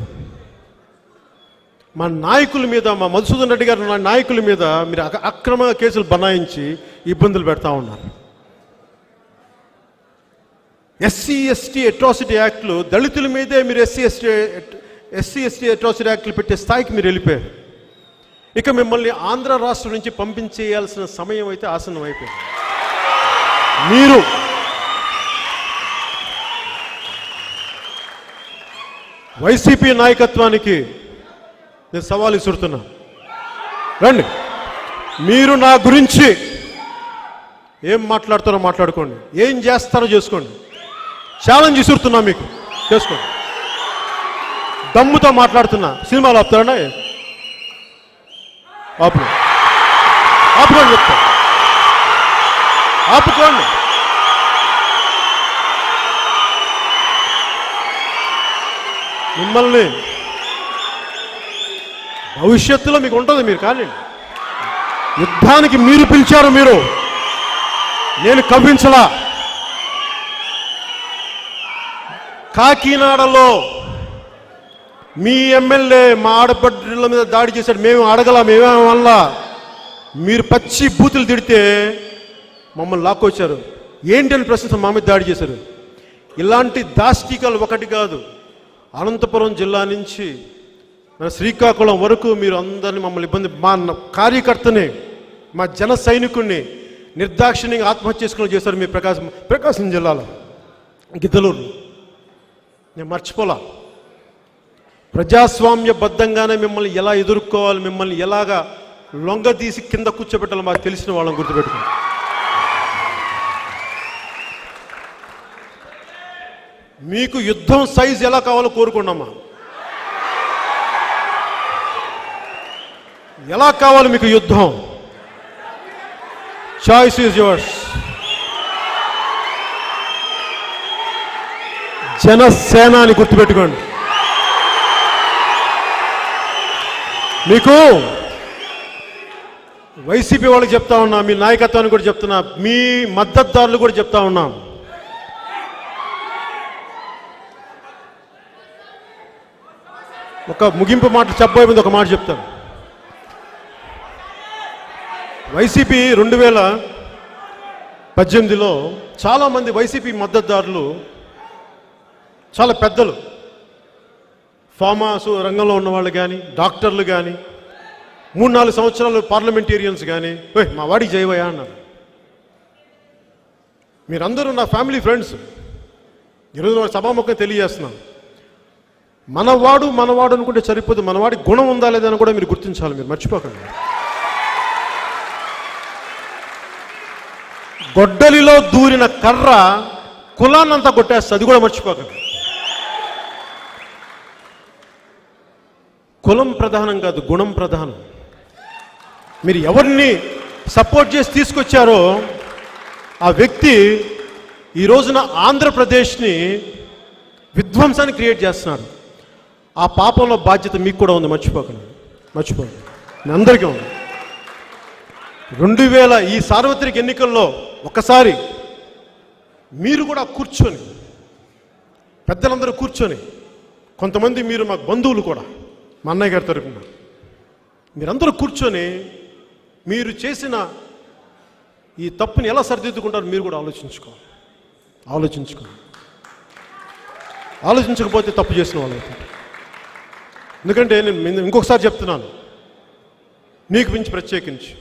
మా నాయకుల మీద, మా మధుసూదన్ రెడ్డి గారి నాయకుల మీద మీరు అక్రమ కేసులు బనాయించి ఇబ్బందులు పెడతా ఉన్నారు. ఎస్సీ ఎస్టీ అట్రాసిటీ యాక్ట్లు, దళితుల మీదే మీరు ఎస్సీ ఎస్టీ అట్రాసిటీ యాక్ట్లు పెట్టే స్థాయికి మీరు వెళ్ళిపోయారు. ఇక మిమ్మల్ని ఆంధ్ర రాష్ట్రం నుంచి పంపించేయాల్సిన సమయం అయితే ఆసన్నం అయిపోయింది. మీరు వైసీపీ నాయకత్వానికి నేను సవాల్ విసురుతున్నా. రండి, మీరు నా గురించి ఏం మాట్లాడతారో మాట్లాడుకోండి, ఏం చేస్తారో చేసుకోండి. ఛాలెంజ్ విసురుతున్నా, మీకు చేసుకోండి. దమ్ముతో మాట్లాడుతున్నా. సినిమాలు ఆపుతారా? ఆపుకోండి చెప్తా, ఆపుకోండి. మిమ్మల్ని భవిష్యత్తులో మీకు ఉంటుంది, మీరు కానీ యుద్ధానికి మీరు పిలిచారు. నేను కవ్వించలా. కాకినాడలో మీ ఎమ్మెల్యే మా ఆడపడ్డల మీద దాడి చేశాడు. మేము అడగల, మేమేం వల్ల మీరు పచ్చి బూతులు తిడితే మమ్మల్ని లాక్కొచ్చారు. ఏంటని ప్రశ్న మా మీద దాడి చేశారు. ఇలాంటి దాష్టికలు ఒకటి కాదు. అనంతపురం జిల్లా నుంచి మన శ్రీకాకుళం వరకు మీరు అందరినీ మమ్మల్ని ఇబ్బంది, మా కార్యకర్తని, మా జన సైనికుడిని నిర్దాక్షిణ్యంగా ఆత్మహత్య చేసుకుని చేశారు. మీ ప్రకాశం జిల్లాలో గిద్దలూరు. నేను మర్చిపోలా. ప్రజాస్వామ్యబద్ధంగానే మిమ్మల్ని ఎలా ఎదుర్కోవాలి, మిమ్మల్ని ఎలాగా లొంగదీసి కింద కూర్చోబెట్టాలో మాకు తెలిసిన వాళ్ళని గుర్తుపెట్టుకోండి. మీకు యుద్ధం సైజు ఎలా కావాలో కోరుకున్నామా? ఎలా కావాలి మీకు యుద్ధం? Choice is yours. జనసేన అని గుర్తుపెట్టుకోండి. మీకు వైసీపీ వాళ్ళకి చెప్తా ఉన్నా, మీ నాయకత్వానికి కూడా చెప్తున్నా, మీ మద్దతుదారులు కూడా చెప్తా ఉన్నాం. ఒక ముగింపు మాట చెప్పబోయే ముందు ఒక మాట చెప్తాను. వైసీపీ 2018లో చాలామంది వైసీపీ మద్దతుదారులు, చాలా పెద్దలు, ఫార్మాసు రంగంలో ఉన్నవాళ్ళు కానీ, డాక్టర్లు కానీ, 3-4 సంవత్సరాలు పార్లమెంటేరియన్స్ కానీ, మా వాడికి జయవయ్యా అన్నారు. మీరందరూ నా ఫ్యామిలీ ఫ్రెండ్స్. ఈరోజు సభాముఖంగా తెలియజేస్తున్నాను. మనవాడు అనుకుంటే సరిపోదు, మనవాడి గుణం ఉందా లేదని కూడా మీరు గుర్తించాలి. మీరు మర్చిపోకండి. గొడ్డలిలో దూరిన కర్ర కులాన్నంతా కొట్టేస్తుంది, అది కూడా మర్చిపోకండి. కులం ప్రధానం కాదు, గుణం ప్రధానం. మీరు ఎవరిని సపోర్ట్ చేసి తీసుకొచ్చారో ఆ వ్యక్తి ఈ రోజున ఆంధ్రప్రదేశ్ని విధ్వంసాన్ని క్రియేట్ చేస్తున్నారు. ఆ పాపంలో బాధ్యత మీకు కూడా ఉంది, మర్చిపోకండి. మీ అందరికీ ఉంది. 2000 ఈ సార్వత్రిక ఎన్నికల్లో ఒకసారి మీరు కూడా కూర్చొని, పెద్దలందరూ కూర్చొని, కొంతమంది మీరు మాకు బంధువులు కూడా, మా అన్నయ్య గారి తరపున మీరందరూ కూర్చొని మీరు చేసిన ఈ తప్పుని ఎలా సరిదిద్దుకుంటారు మీరు కూడా ఆలోచించకపోతే తప్పు చేసిన వాళ్ళు అవుతారు. ఎందుకంటే నేను ఇంకొకసారి చెప్తున్నాను, మీకు మించి ప్రత్యేకించి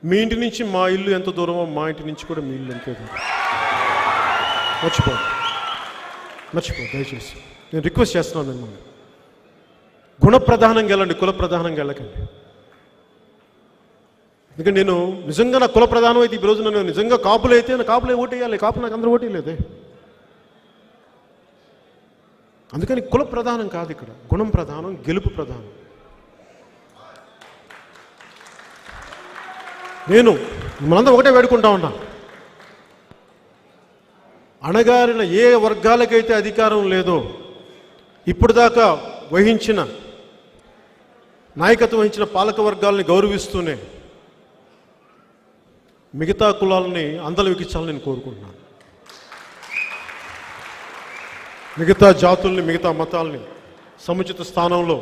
మీ ఇంటి నుంచి మా ఇల్లు ఎంత దూరమో మా ఇంటి నుంచి కూడా మీ ఇల్లు ఎంతే దూరం. మర్చిపో దయచేసి నేను రిక్వెస్ట్ చేస్తున్నాను మిమ్మల్ని. గుణప్రధానంగా వెళ్ళండి, కుల ప్రధానంగా వెళ్ళకండి. ఎందుకంటే నేను నిజంగా నా కుల ప్రధానం అయితే ఈరోజు నేను నిజంగా కాపులు అయితే నా కాపులే ఓటేయాలి. కాపు నాకు అందరూ ఓటేయలేదే. అందుకని కుల ప్రధానం కాదు, ఇక్కడ గుణం ప్రధానం, గెలుపు ప్రధానం. నేను మనందరం ఒకటే వేడుకుంటా ఉన్నా, అణగారిన ఏ వర్గాలకైతే అధికారం లేదో ఇప్పుడు దాకా వహించిన నాయకత్వం వహించిన పాలక వర్గాలని గౌరవిస్తూనే మిగతా కులాలని అందరం ఎక్కించాలని నేను కోరుకుంటున్నాను. మిగతా జాతుల్ని, మిగతా మతాలని సముచిత స్థానంలో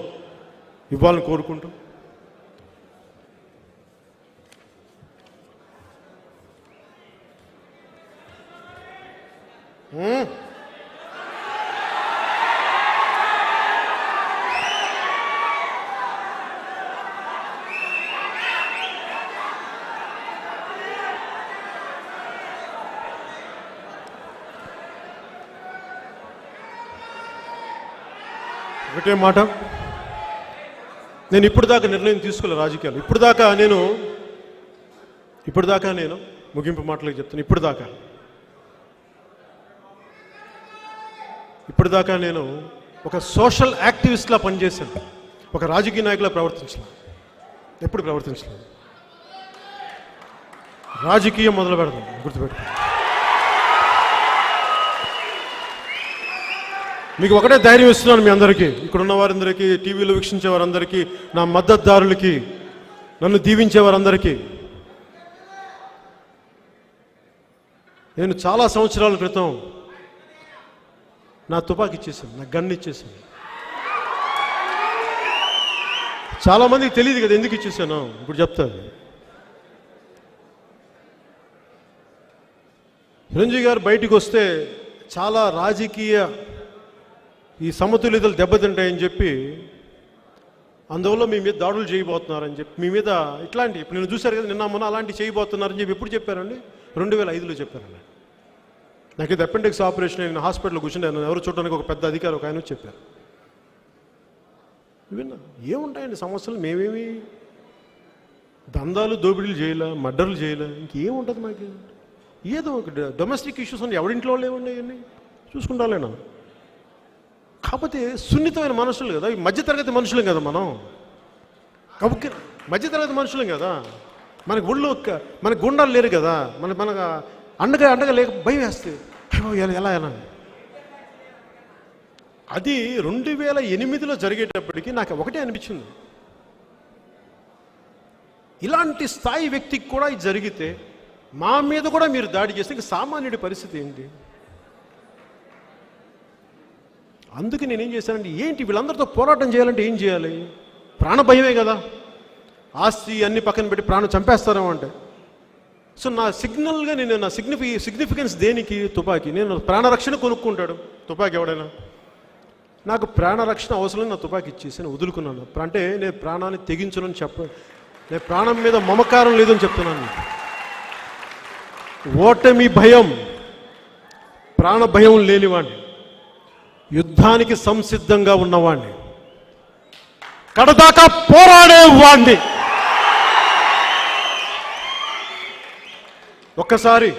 ఇవ్వాలని కోరుకుంటూ ఒకటే మాట, నేను ఇప్పుడు దాకా నిర్ణయం తీసుకోలే రాజకీయాలు. ఇప్పుడు దాకా నేను ముగింపు మాటలకు చెప్తాను. ఇప్పుడు దాకా నేను ఒక సోషల్ యాక్టివిస్ట్లా పనిచేశాను, ఒక రాజకీయ నాయకులా ప్రవర్తించలేదు. ఎప్పుడు ప్రవర్తించలేదు. రాజకీయం మొదలు పెడతాం, గుర్తుపెట్టుకోండి. మీకు ఒకటే ధైర్యం ఇస్తున్నాను మీ అందరికీ, ఇక్కడున్న వారందరికీ, టీవీలో వీక్షించే వారందరికీ, నా మద్దతుదారులకి, నన్ను దీవించే వారందరికీ. నేను చాలా సంవత్సరాల క్రితం నా తుపాకీ ఇచ్చేసాను, నా గన్ ఇచ్చేసాను. చాలామందికి తెలియదు కదా ఎందుకు ఇచ్చేసాను, ఇప్పుడు చెప్తాను. చిరంజీవి గారు బయటికి వస్తే చాలా రాజకీయ ఈ సమతుల్యతలు దెబ్బతింటాయని చెప్పి, అందువల్ల మీ మీద దాడులు చేయబోతున్నారని చెప్పి, మీ మీద ఇట్లాంటి ఇప్పుడు నేను చూశారు కదా నిన్న మొన్న అలాంటివి చేయబోతున్నారని చెప్పి ఎప్పుడు చెప్పారండి? 2005లో చెప్పారండి. నాకు ఇది అపెండిక్స్ ఆపరేషన్, నేను హాస్పిటల్లో కూర్చుని నన్ను ఎవరు చూడడానికి ఒక పెద్ద అధికారి ఒక ఆయన చెప్పారు. విన్నా ఏముంటాయండి సమస్యలు, మేమేమి దందాలు దోపిడీలు చేయలే, మర్డర్లు చేయలే, ఇంకేముంటుంది మాకు? ఏదో ఒక డొమెస్టిక్ ఇష్యూస్ అని ఎవరింట్లో లేవండి, అవన్నీ చూసుకుంటాలేనా. కాకపోతే సున్నితమైన మనుషులు కదా, ఈ మధ్యతరగతి మనుషులం కదా మనం, కాబట్టి మధ్యతరగతి మనుషులం కదా, మనకు ఒళ్ళు మనకు గుండాలు లేరు కదా, మనకు అండగా లేక భయం వేస్తే ఎలా అది 2008లో జరిగేటప్పటికి నాకు ఒకటే అనిపించింది, ఇలాంటి స్థాయి వ్యక్తికి కూడా ఇది జరిగితే మా మీద కూడా మీరు దాడి చేస్తే ఇంక సామాన్యుడి పరిస్థితి ఏంటి? అందుకే నేనేం చేశానంటే, ఏంటి వీళ్ళందరితో పోరాటం చేయాలంటే ఏం చేయాలి? ప్రాణ భయమే కదా, ఆస్తి అన్ని పక్కన పెట్టి ప్రాణం చంపేస్తారేమో అంటే. సో నా సిగ్నల్గా నేను నా సిగ్నిఫికెన్స్ దేనికి? తుపాకీ. నేను ప్రాణరక్షణ కొనుక్కుంటాడు తుపాకీ ఎవడైనా, నాకు ప్రాణరక్షణ అవసరం, నా తుపాకీ ఇచ్చేసి నేను వదులుకున్నాను. అంటే నేను ప్రాణాన్ని తెగించనని నేను ప్రాణం మీద మమకారం లేదని చెప్తున్నాను. ఓటమి భయం, ప్రాణ భయం లేనివాడిని, యుద్ధానికి సంసిద్ధంగా ఉన్నవాడిని, కడదాకా పోరాడేవాడిని. ఒక్కసారి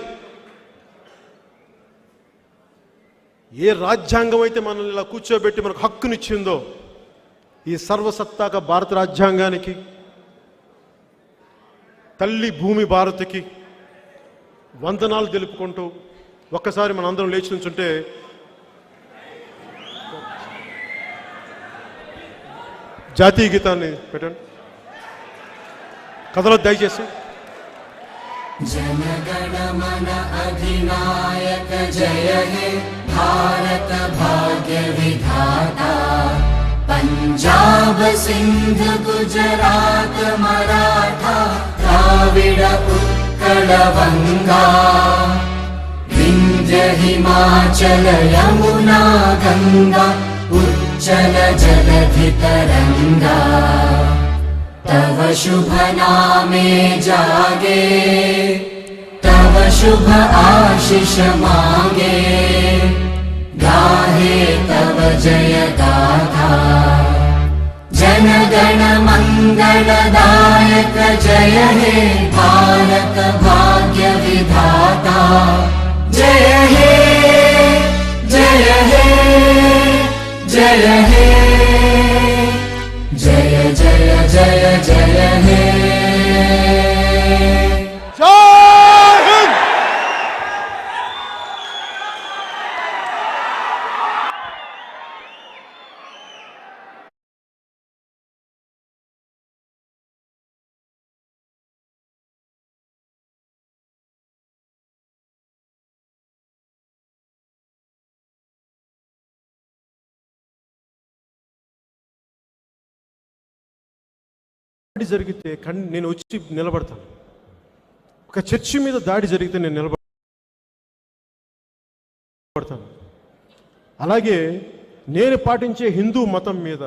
ఏ రాజ్యాంగం అయితే మనల్ని ఇలా కూర్చోబెట్టి మనకు హక్కునిచ్చిందో, ఈ సర్వసత్తాక భారత రాజ్యాంగానికి, తల్లి భూమి భారత్కి వందనాలు తెలుపుకుంటూ ఒక్కసారి మనందరం లేచి నుంచుంటే, జాతీయ గీతాన్ని పెట్టండి, కథలో దయచేసి. जनगण मन अधिनायक जय हे भारत भाग्य विधाता, पंजाब सिंध गुजरात मराठा द्राविड उत्कल बंगा, विंध्य हिमाचल यमुना गंगा उच्चल जलधि तरंगा, तव शुभ नामे जागे, तव शुभ आशीष मांगे, गाहे तव जय गाथा। जन गण मंगलदायक जय हे भारत भाग्य विधाता। जय हे जय हे जय हे जय जय जय जय हे। जय हिंद। దాడి జరిగితే నేను వచ్చి నిలబడతాను. ఒక చర్చి మీద దాడి జరిగితే నేను నిలబడతాను. అలాగే నేను పాటించే హిందూ మతం మీద